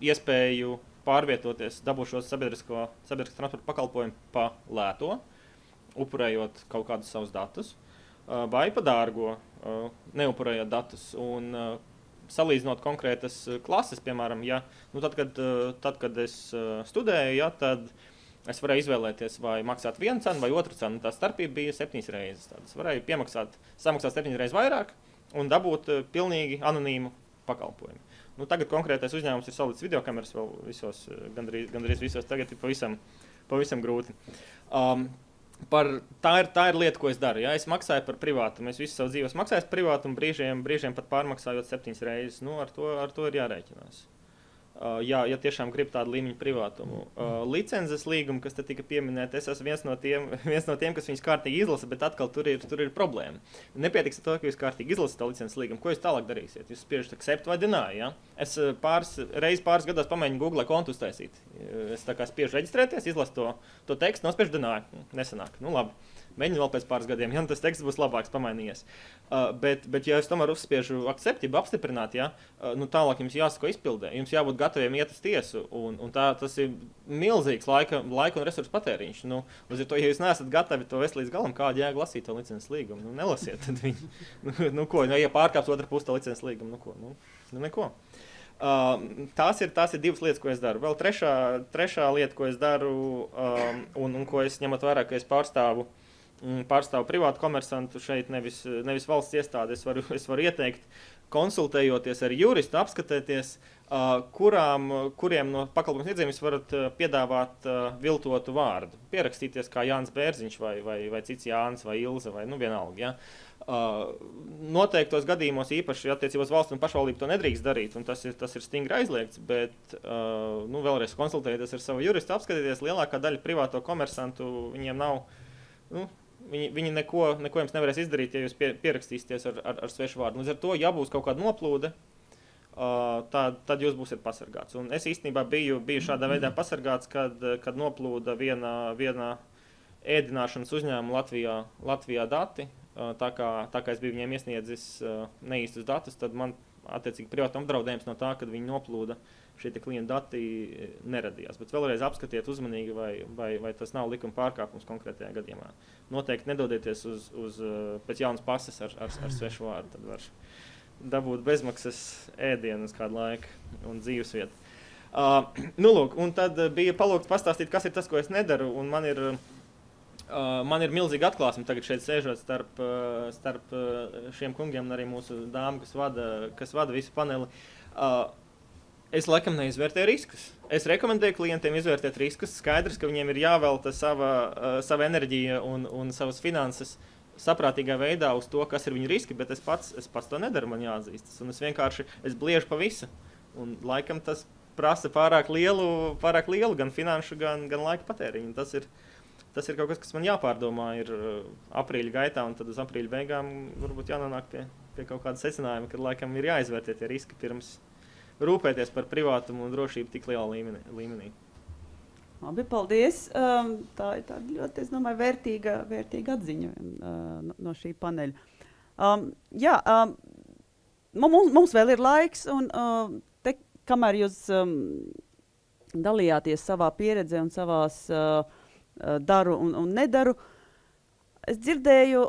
iespēju pārvietoties, dabūt sabiedriskā transporta pakalpojumu pa lēto, upurējot kaut kādus savus datus, vai pa dārgo, neupurējot datus. Un salīdzinot konkrētas klases, piemēram, ja, nu, tad, kad es studēju, ja, tad es varēju izvēlēties, vai maksāt vienu cenu vai otru cenu. Tā starpība bija 7 reizes. Tad es varēju samaksāt 7 reizes vairāk un dabūt pilnīgi anonīmu pakalpojumu. Nu, tagad konkrētais uzņēmums ir salicis videokameras vēl visos, gandrīz visos. Tagad ir pavisam grūti. Tā ir lieta, ko es daru. Ja? Es maksāju par privātumu. Es visu savu dzīvi maksāju par privātumu, brīžiem pat pārmaksājot 7 reizes. Nu, ar to ir jārēķinās. Ja tiešām grib tādu līmeņu privātumu. Licences līgumu, kas te tika pieminēta, es esmu viens no tiem, kas viņus kārtīgi izlasa, bet atkal tur ir problēma. Nepietiks ar to, ka jūs kārtīgi izlasat to licences līgumu. Ko jūs tālāk darīsiet? Jūs spiežat accept vai deny, ja? Es pāris gados pamēģinu Google kontu uztaisīt. Es tā kā spiežu reģistrēties, izlasu to tekstu, nospiežu deny. Nesanāk. Nu labi. Mēģinu vēl pēc pāris gadiem, ja tas teksts būs labāks pamainījies. Bet ja es tomēr uzspiežu akceptību, apstiprināt, ja, nu tālāk jums jāsako izpildē. Jums jābūt gataviem iet uz tiesu, un tas ir milzīgs laika un resursu patēriņš. Nu, līdz ar to, ja jūs neesat gatavi to vest līdz galam, kāda jēga lasīt to licences līgumu? Nu, nelasiet, tad viņi, ko, ja pārkāps otra puse to licences līgumu, neko. Tās ir 2 lietas, ko es daru. Vēl trešā lieta, ko es daru, un ko es ņemot vērā, ka es pārstāvu privātu komersantu šeit, nevis valsts iestādi. Es varu ieteikt, konsultējoties ar juristu, apskatēties, kuriem no pakalpojumu sniedzējiem jūs varat piedāvāt viltotu vārdu. Pierakstīties kā Jānis Bērziņš vai cits Jānis vai Ilze vai vienalga. Ja? Noteiktos gadījumos īpaši attiecībos valsts un pašvaldību to nedrīkst darīt, un tas ir stingri aizliegts, bet vēlreiz konsultējieties ar savu juristu, apskatieties, lielākā daļa privāto komersantu, viņiem nav, viņi neko jums nevarēs izdarīt, ja jūs pierakstīsieties ar svešu vārdu. Līdz ar to, ja būs kaut kāda noplūde, tad jūs būsiet pasargāts. Un es īstenībā biju šādā veidā pasargāts, kad noplūda viena ēdināšanas uzņēmuma Latvijā dati. Tā kā es biju viņiem iesniedzis neīstus datus, tad man attiecīgi privātam apdraudējums no tā, kad viņi noplūda, šie klienta dati neradījās. Bet vēlreiz apskatiet uzmanīgi, vai tas nav likuma pārkāpums konkrētajā gadījumā. Noteikti nedodieties pēc jaunas pases ar svešu vārdu. Tad var dabūt bezmaksas ēdienu uz kādu laiku un dzīvesvietu. Lūk, un tad bija palūgts pastāstīt, kas ir tas, ko es nedaru, un man ir milzīga atklāsme tagad šeit sēžot starp šiem kungiem un arī mūsu dāmu, kas vada visu paneli. Es laikam neizvērtēju riskus. Es rekomendēju klientiem izvērtēt riskus. Skaidrs, ka viņiem ir jāvelta sava enerģija un savas finanses saprātīgā veidā uz to, kas ir viņu riski, bet es pats to nedaru, man jāatzīstas. Un es bliežu pa visu. Un laikam tas prasa pārāk lielu gan finanšu, gan laika patēriņu. Tas ir kaut kas, kas man jāpārdomā ir aprīļa gaitā, un tad uz aprīļa beigām varbūt jānonāk pie kaut kāda secinājuma, kad laikam ir jāizvērtē tie riski pirms rūpēties par privātumu un drošību tik lielā līmenī. Labi, paldies. Tā ir tāda ļoti, es domāju, vērtīga atziņa no šī paneļa. Mums vēl ir laiks, un te, kamēr jūs dalījāties savā pieredzē un savās daru un nedaru, es dzirdēju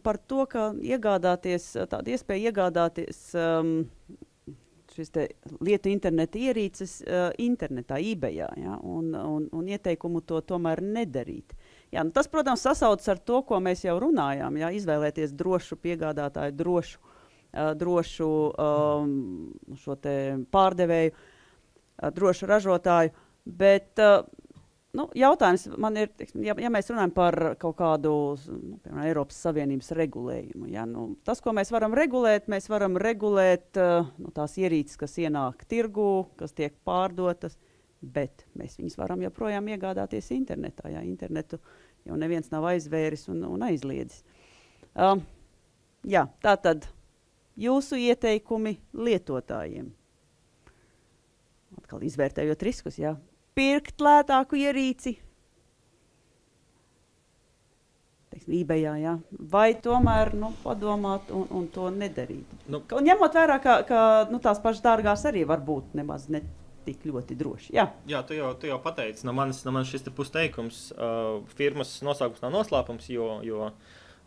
par to, ka tāda iespēja iegādāties šis te lietu interneta ierīces internetā, eBayā, ja, un ieteikumu to tomēr nedarīt. Ja, tas, protams, sasaucas ar to, ko mēs jau runājām, ja, izvēlēties drošu piegādātāju, drošu šo te pārdevēju, drošu ražotāju, bet jautājums man ir, ja mēs runājam par kaut kādu piemēram, Eiropas Savienības regulējumu. Ja, tas, ko mēs varam regulēt tās ierīces, kas ienāk tirgū, kas tiek pārdotas, bet mēs viņus varam joprojām iegādāties internetā. Ja, internetu jau neviens nav aizvēris un aizliedzis. Tātad jūsu ieteikumi lietotājiem. Atkal izvērtējot riskus, jā. Pirkt lētāku ierīci, teiksim, eBayā, ja? Vai tomēr padomāt un to nedarīt. Un ņemot vērā, ka tās pašas dārgās arī var būt nemaz ne tik ļoti droši. Jā, tu jau pateici, no manis šis te pusteikums, firmas nosaukums nav noslēpums, jo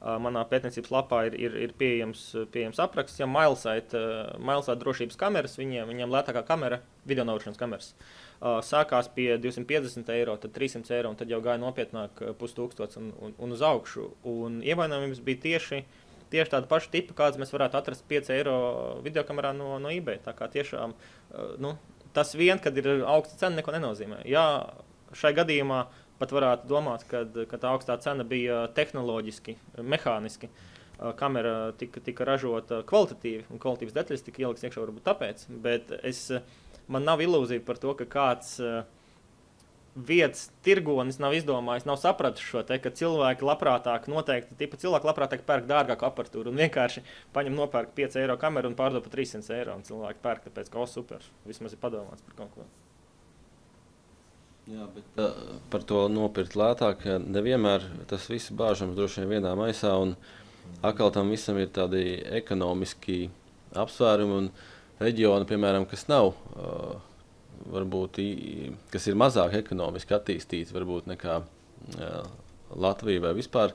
Manā pētniecības lapā ir pieejams apraksts, ja Milesite drošības kameras, viņiem lētākā kamera, video novērošanas kameras, sākās pie 250 eiro, tad 300 eiro, un tad jau gāja nopietnāk 5000 un uz augšu. Un ievainojums bija tieši tāda paša tipa, kādas mēs varētu atrast 5 eiro videokamerā no eBay. Tā kā tiešām, tas vien, kad ir augsta cena, neko nenozīmē. Jā, šai gadījumā pat varētu domāt, ka tā augstā cena bija tehnoloģiski, mehāniski. Kamera tika ražota kvalitatīvi, un kvalitīvas detaļas tika ieliks iekšā varbūt tāpēc, bet man nav ilūzija par to, ka kāds vietas tirgonis nav izdomājis, nav sapratis šo te, ka cilvēki labprātāk pērk dārgāku aparatūru un vienkārši nopērk 5 eiro kameru un pārdod par 300 eiro, un cilvēki pērk tāpēc, ka super, vismaz ir padomāts par kaut ko. Jā, bet par to nopirkt lētāk, nevienmēr tas viss bāžams droši vien vienā maisā, un atkal tam visam ir tādi ekonomiski apsvērumi, un reģioni, piemēram, kas nav, varbūt, kas ir mazāk ekonomiski attīstīti, varbūt nekā Latvija vai vispār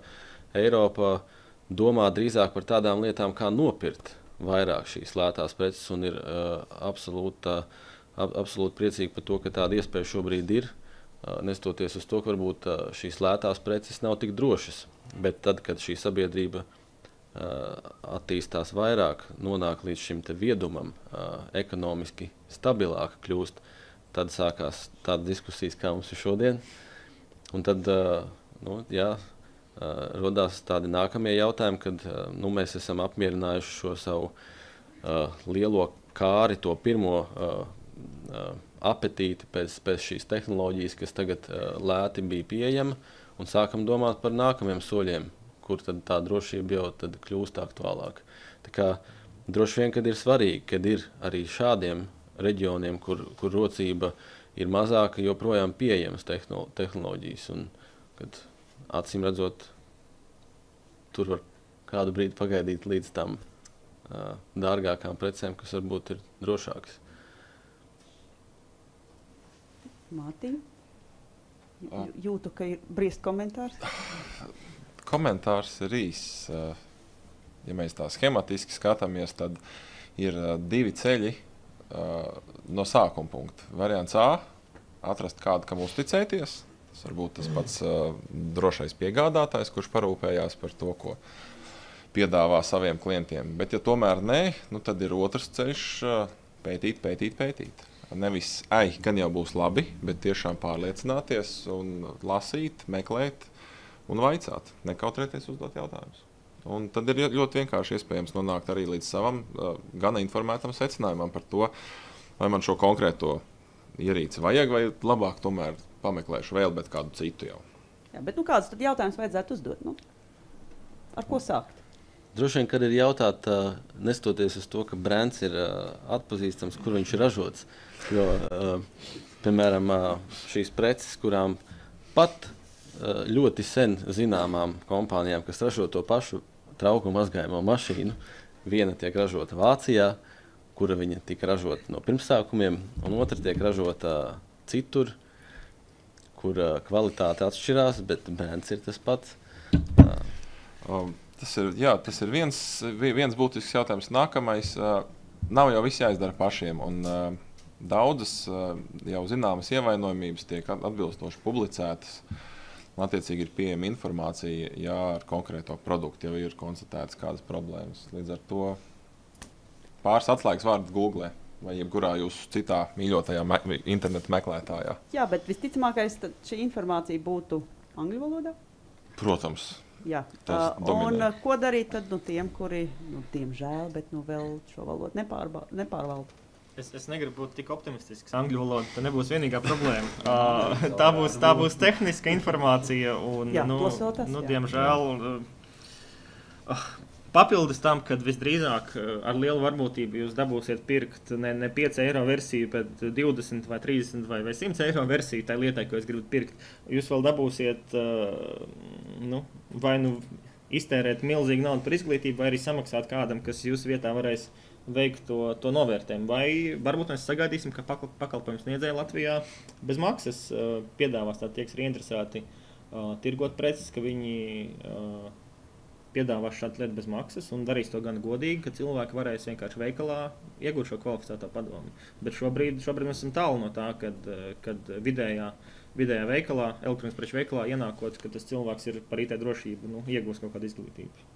Eiropā, domā drīzāk par tādām lietām, kā nopirkt vairāk šīs lētās preces, un ir absolūti priecīgi par to, ka tāda iespēja šobrīd ir, nestoties uz to, ka varbūt šīs lētās preces nav tik drošas. Bet tad, kad šī sabiedrība attīstās vairāk, nonāk līdz šim te viedumam, ekonomiski stabilāk kļūst, tad sākās tāda diskusijas, kā mums ir šodien. Un tad rodās tādi nākamie jautājumi, kad mēs esam apmierinājuši šo savu lielo kāri, to pirmo apetīti pēc šīs tehnoloģijas, kas tagad lēti bija pieejama, un sākam domāt par nākamiem soļiem, kur tad tā drošība jau tad kļūst aktuālāka. Tā kā droši vien, kad ir svarīgi, kad ir arī šādiem reģioniem, kur rocība ir mazāka, joprojām pieejamas tehnoloģijas, un kad acīm redzot, tur var kādu brīdi pagaidīt līdz tam dārgākām precēm, kas varbūt ir drošākas. Mārtiņ, jūtu, ka ir briest komentārs. Komentārs ir īss. Ja mēs tā schematiski skatāmies, tad ir divi ceļi no sākuma punkta. Variants A – atrast kādu, kam uzticēties. Tas varbūt tas pats drošais piegādātājs, kurš parūpējās par to, ko piedāvā saviem klientiem. Bet ja tomēr nē, tad ir otrs ceļš – pētīt. Nevis, gan jau būs labi, bet tiešām pārliecināties un lasīt, meklēt un vaicāt, nekautrēties uzdot jautājumus. Un tad ir ļoti vienkārši iespējams nonākt arī līdz savam gana informētam secinājumam par to, vai man šo konkrēto ierīci vajag, vai labāk tomēr pameklēšu vēl, bet kādu citu jau. Jā, bet kāds tad jautājums vajadzētu uzdot? Ar ko sākt? Droši vien, kad ir jautāt, nestoties uz to, ka brands ir atpazīstams, kur viņš ir ražots. Jo, piemēram, šīs preces, kurām pat ļoti sen zināmām kompānijām, kas ražo to pašu trauku mazgājumu mašīnu, viena tiek ražota Vācijā, kura viņa tika ražota no pirmsākumiem, un otra tiek ražota citur, kur kvalitāte atšķirās, bet brands ir tas pats. Tas ir viens būtisks jautājums. Nākamais nav jau viss jāizdara pašiem, un daudzas jau zināmas ievainojumības tiek atbilstoši publicētas. Attiecīgi ir pieejama informācija, ja ar konkrēto produktu jau ir konstatētas kādas problēmas. Līdz ar to pāris atslēgas vārds Google vai jebkurā jūsu citā mīļotajā interneta meklētājā. Jā, bet visticamākais šī informācija būtu angļu valodā? Protams. Jā. Un ko darīt tad tiem, kuri, diemžēl, bet vēl šo valodu nepārvalda? Es negribu būt tik optimistisks. Angļu valoda tā nebūs vienīgā problēma. Tā būs tehniska informācija. Un, jā, tas, diemžēl, papildus tam, kad visdrīzāk ar lielu varbūtību jūs dabūsiet pirkt ne 5 eiro versiju, bet 20 vai 30 vai 100 eiro versiju tai lietai, ko jūs gribat pirkt. Jūs vēl dabūsiet vai iztērēt milzīgu naudu par izglītību, vai arī samaksāt kādam, kas jūsu vietā varēs veikt to novērtējumu. Vai varbūt mēs sagaidīsim, ka pakalpojums sniedzēji Latvijā bez maksas piedāvās tie, kas ir interesēti tirgot preces, ka viņi piedāvās šādu lietu bez maksas un darīs to gan godīgi, ka cilvēki varēs vienkārši veikalā iegūt šo kvalificēto padomu. Bet šobrīd mēs esam tālu no tā, kad vidējā veikalā, elektroniskā preču veikalā ienākot, ka tas cilvēks ir par IT drošību iegūst kaut kādu izglītību.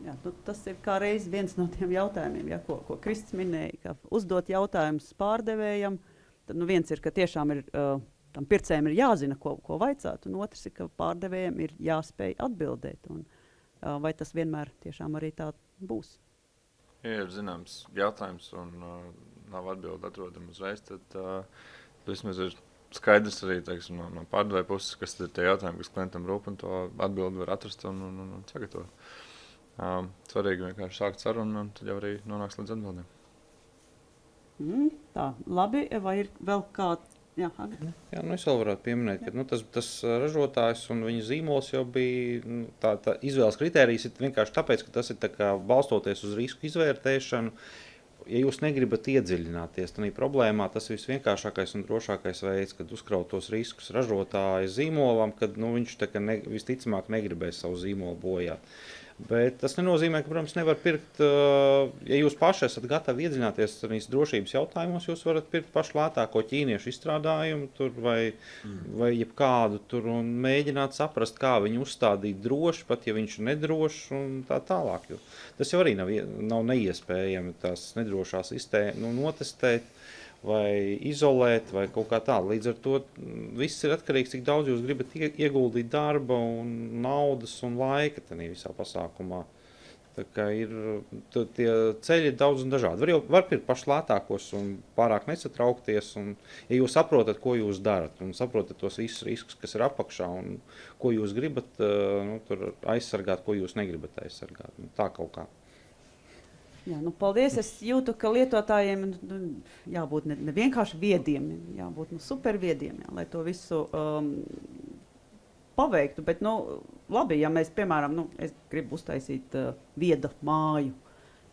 Jā, tas ir kā reiz viens no tiem jautājumiem, ja, ko Kristis minēja, ka uzdot jautājumus pārdevējam. Tad viens ir, ka tiešām ir, tam pircējiem ir jāzina, ko vaicāt, un otrs ir, ka pārdevējiem ir jāspēj atbildēt. Un, vai tas vienmēr tiešām arī tā būs? Ja ir zināms jautājums un nav atbildi atrodama uzreiz, tad vismaz ir skaidrs arī, teiksim, no pārdevēja puses, kas ir tie jautājumi, kas klientam rūp, un to atbildi var atrast un sagatavot. Svarīgi vienkārši sākt sarunu, un tad jau arī nonāks līdz atbildēm. Tā, labi, vai ir vēl kāds? Jā, es vēl varētu pieminēt, ka tas ražotājs un viņa zīmols jau bija, tā izvēles kritērijas ir vienkārši tāpēc, ka tas ir tā kā balstoties uz risku izvērtēšanu. Ja jūs negribat iedziļināties tādā problēmā, tas ir visvienkāršākais un drošākais veids, kad uzkraut tos riskus ražotāja zīmolam, kad viņš visticamāk negribēs savu zīmolu bojāt. Bet tas nenozīmē, ka, protams, nevar pirkt, ja jūs paši esat gatavi iedziļināties drošības jautājumos, jūs varat pirkt pašu lētāko ķīniešu izstrādājumu tur vai jebkādu tur un mēģināt saprast, kā viņu uzstādīt droši, pat ja viņš ir nedrošs un tā tālāk. Jo tas jau arī nav neiespējami tās nedrošās notestēt vai izolēt vai kaut kā tāda. Līdz ar to viss ir atkarīgs, cik daudz jūs gribat ieguldīt darba un naudas un laika tādā visā pasākumā. Tā kā tie ceļi ir daudz un dažādi. Var pirkt paši lētākos un pārāk nesatraukties. Un, ja jūs saprotat, ko jūs darat un saprotat tos visus riskus, kas ir apakšā un ko jūs gribat tur aizsargāt, ko jūs negribat aizsargāt. Tā kaut kā. Jā, paldies. Es jūtu, ka lietotājiem jābūt ne vienkārši viediem, jābūt superviediem, lai to visu paveiktu. Bet, labi, ja mēs, piemēram, es gribu uztaisīt vieda māju,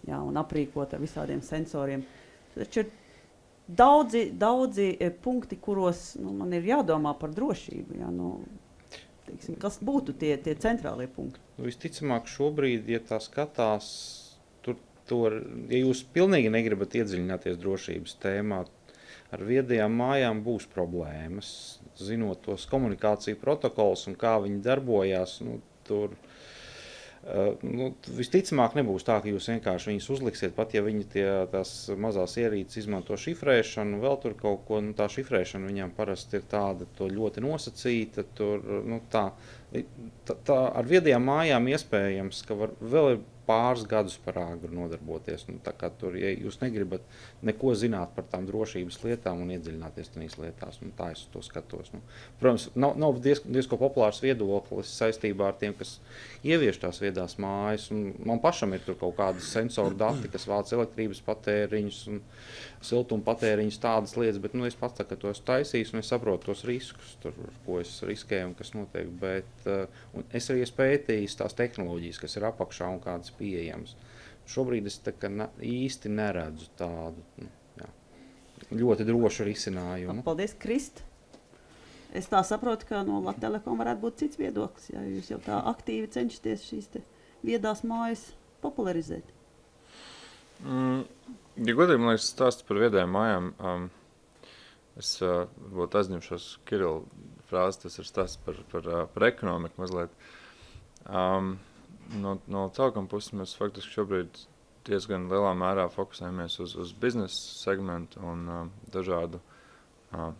un aprīkot ar visādiem sensoriem. Taču ir daudzi punkti, kuros man ir jādomā par drošību. Teiksim, kas būtu tie centrālie punkti? Visticamāk, šobrīd, ja tā skatās, ja jūs pilnīgi negribat iedziļināties drošības tēmā, ar viedajām mājām būs problēmas. Zinot tos komunikāciju protokols un kā viņi darbojās, tur visticamāk nebūs tā, ka jūs vienkārši viņus uzliksiet, pat ja viņi tās mazās ierīces izmanto šifrēšanu, vēl tur kaut ko, tā šifrēšana viņām parasti ir tāda ļoti nosacīta, tā ar viedajām mājām iespējams, ka vēl ir pāris gadus par āgru nodarboties. Tā kā tur, ja jūs negribat neko zināt par tām drošības lietām un iedziļināties tādās lietās, tā es to skatos. Protams, nav diezko populārs viedoklis saistībā ar tiem, kas ievieš tās viedās mājas. Man pašam ir tur kaut kādas sensoru dati, kas vāc elektrības patēriņus un siltuma patēriņus, tādas lietas, bet es pats tā, ka to esmu taisījis un es saprotu tos riskus, ko es riskēju un kas notiek. Bet es arī esmu pētījis tās tehnoloģijas, kas ir apakšā un kādas pieejams. Šobrīd es īsti neredzu tādu ļoti drošu risinājumu. Paldies, Krist. Es tā saprotu, ka no Latvijas Telekom varētu būt cits viedoklis, ja jūs jau tā aktīvi cenšaties šīs viedās mājas popularizēt. Ja godīgi, man liekas, stāsts par viedajām mājām, es būtu aizņemšos Kirila frāzi, tas ir stāsts par ekonomiku mazliet. No Telekom puses mēs faktiski šobrīd diezgan lielā mērā fokusējamies uz biznesa segmentu un dažādu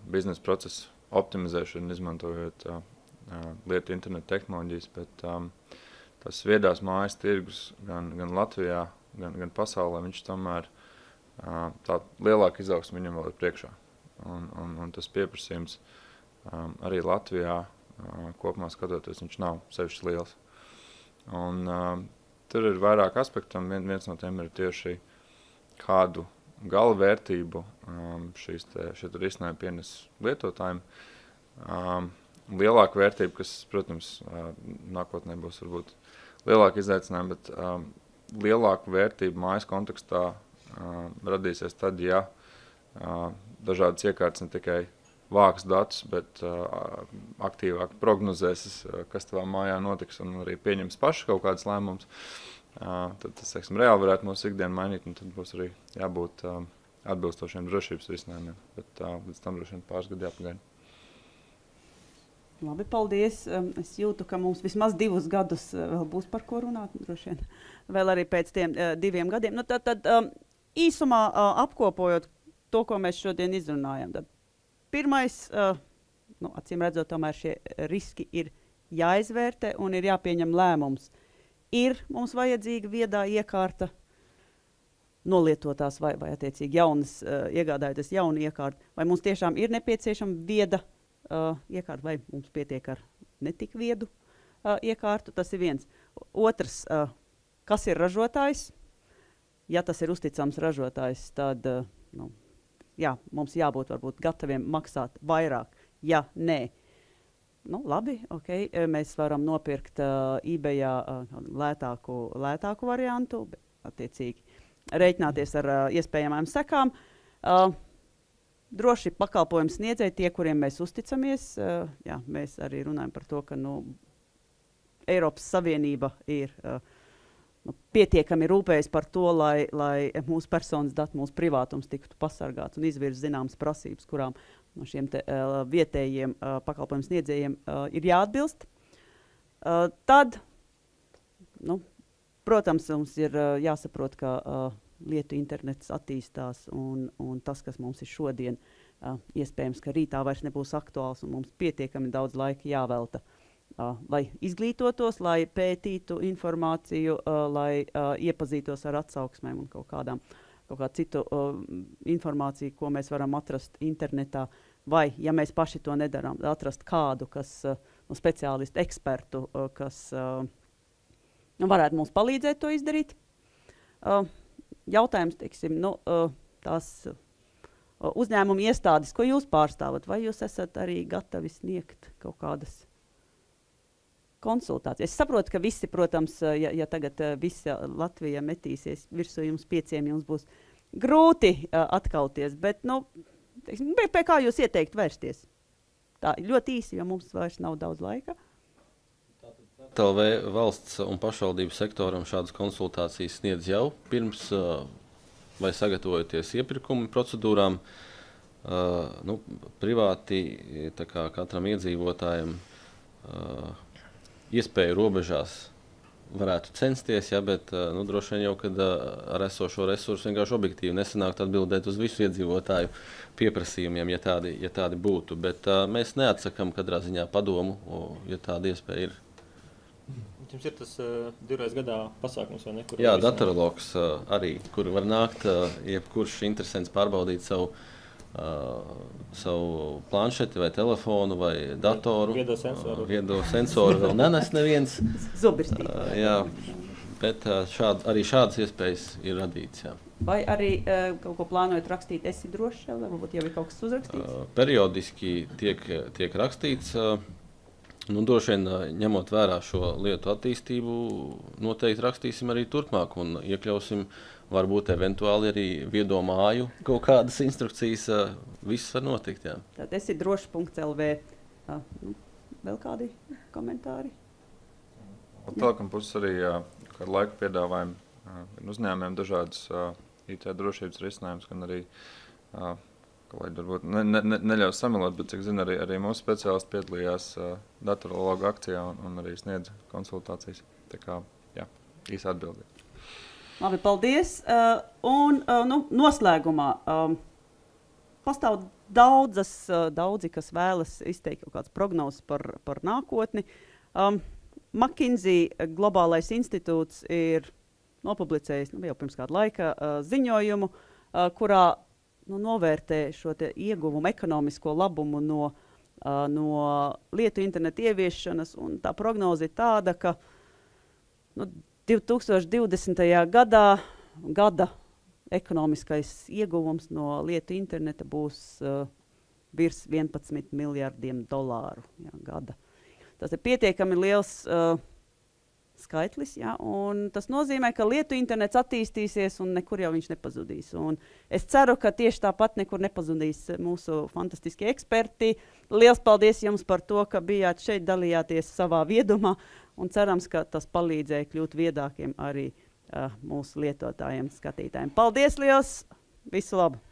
biznesa procesu optimizēšanu, izmantojot lietu internetu tehnoloģijas, bet tas viedās mājas tirgus gan Latvijā, gan pasaulē, viņš tomēr tā lielāka izaugsme viņam vēl ir priekšā. Un tas pieprasījums arī Latvijā kopumā skatoties, viņš nav sevišķi liels. Un tur ir vairāk aspektu, un viens no tiem ir tieši kādu gala vērtību šie risinājumi pienes lietotājiem. Lielāka vērtība, kas, protams, nākotnē būs varbūt lielāka izaicinājuma, bet lielāku vērtību mājas kontekstā radīsies tad, ja dažādas iekārtas ne tikai vāks datus, bet aktīvāk prognozēs, kas tavā mājā notiks un arī pieņems paši kaut kādas lēmumus. Tad tas, teiksim, reāli varētu mūsu ikdienu mainīt, un tad būs arī jābūt atbilstošiem drošības risinājumiem. Bet līdz tam droši vien pāris gadi jāpagaida. Labi, paldies. Es jūtu, ka mums vismaz 2 gadus vēl būs par ko runāt, droši vien. Vēl arī pēc tiem 2 gadiem. Nu, tad īsumā apkopojot to, ko mēs šodien izrunājam. Tad pirmais, acīm redzot, tomēr šie riski ir jāizvērtē un ir jāpieņem lēmums. Ir mums vajadzīga viedā iekārta, nolietotās vai attiecīgi jaunas, iegādājoties jaunu iekārtu, vai mums tiešām ir nepieciešama vieda iekārta, vai mums pietiek ar netik viedu iekārtu, tas ir viens. Otrs, kas ir ražotājs? Ja tas ir uzticams ražotājs, tad mums jābūt varbūt gataviem maksāt vairāk. Ja nē, labi, okay, mēs varam nopirkt eBayā lētāku variantu, bet attiecīgi rēķināties ar iespējamām sekām. Droši pakalpojumu sniedzēji tie, kuriem mēs uzticamies. Mēs arī runājam par to, ka Eiropas Savienība ir pietiekami rūpējas par to, lai mūsu personas dati, mūsu privātums tiktu pasargāts un izvirz zināmas prasības, kurām no šiem vietējiem pakalpojumu sniedzējiem ir jāatbilst. Tad, protams, mums ir jāsaprot, ka lietu internets attīstās un tas, kas mums ir šodien, iespējams, ka rītā vairs nebūs aktuāls un mums pietiekami daudz laika jāvelta, lai izglītotos, lai pētītu informāciju, lai iepazītos ar atsauksmēm un kaut kādu citu informāciju, ko mēs varam atrast internetā, vai, ja mēs paši to nedarām, atrast kādu, speciālistu, ekspertu, kas varētu mums palīdzēt to izdarīt. Jautājums, teiksim, tās uzņēmuma iestādes, ko jūs pārstāvat, vai jūs esat arī gatavi sniegt kaut kādas konsultācijas? Es saprotu, ka visi, protams, ja tagad visa Latvija metīsies virsū jums 5, jums būs grūti atkauties, bet, teiksim, pie kā jūs ieteikt vērsties? Tā ļoti īsi, jo mums vairs nav daudz laika. TLV valsts un pašvaldību sektoram šādas konsultācijas sniedz jau pirms vai sagatavojoties iepirkuma procedūrām. Privāti katram iedzīvotājam iespēju robežās varētu censties, bet droši vien jau, kad ar esošo resursu vienkārši objektīvi nesanākt atbildēt uz visu iedzīvotāju pieprasījumiem, ja tādi būtu. Bet mēs neatsakam katrā ziņā padomu, ja tāda iespēja ir. Jums ir tas 2 gadā pasākums, vai ne? Jā, datorlogs arī, kur var nākt jebkurš interesants pārbaudīt savu planšeti vai telefonu vai datoru. Viedo sensoru vēl nenes neviens. Jā, bet arī šādas iespējas ir radīts. Jā. Vai arī kaut ko plānojat rakstīt, esi drošs, vai varbūt jau ir kaut kas uzrakstīts? Periodiski tiek rakstīts. Droši vien, ņemot vērā šo lietu attīstību, noteikti rakstīsim arī turpmāk un iekļausim varbūt eventuāli arī viedo māju. Kaut kādas instrukcijas, viss var notikt. Jā. Tad esi droši.lv. Vēl kādi komentāri? Telekom puses arī kādu laiku piedāvājam uzņēmējiem dažādas IT drošības risinājumus, gan arī lai varbūt neļaus samelot, bet, cik zinu, arī mūsu speciālisti piedalījās datorlogu akcijā un arī sniedz konsultācijas. Tā kā, īsi atbildi. Labi, paldies. Noslēgumā pastāv daudzi, kas vēlas izteikt kaut kādas prognozes par nākotni. McKinsey globālais institūts ir nopublicējis jau pirms kāda laika ziņojumu, kurā novērtē šo ieguvumu, ekonomisko labumu no lietu interneta ieviešanas, un tā prognoze ir tāda, ka 2020. gada ekonomiskais ieguvums no lietu interneta būs virs $11 miljardiem gada. Tas ir pietiekami liels skaitlis, ja, un tas nozīmē, ka lietu internets attīstīsies un nekur jau viņš nepazudīs. Un es ceru, ka tieši tāpat nekur nepazudīs mūsu fantastiskie eksperti. Liels paldies jums par to, ka bijāt šeit, dalījāties savā viedumā, un cerams, ka tas palīdzēja kļūt viedākiem arī mūsu lietotājiem, skatītājiem. Paldies liels! Visu labu!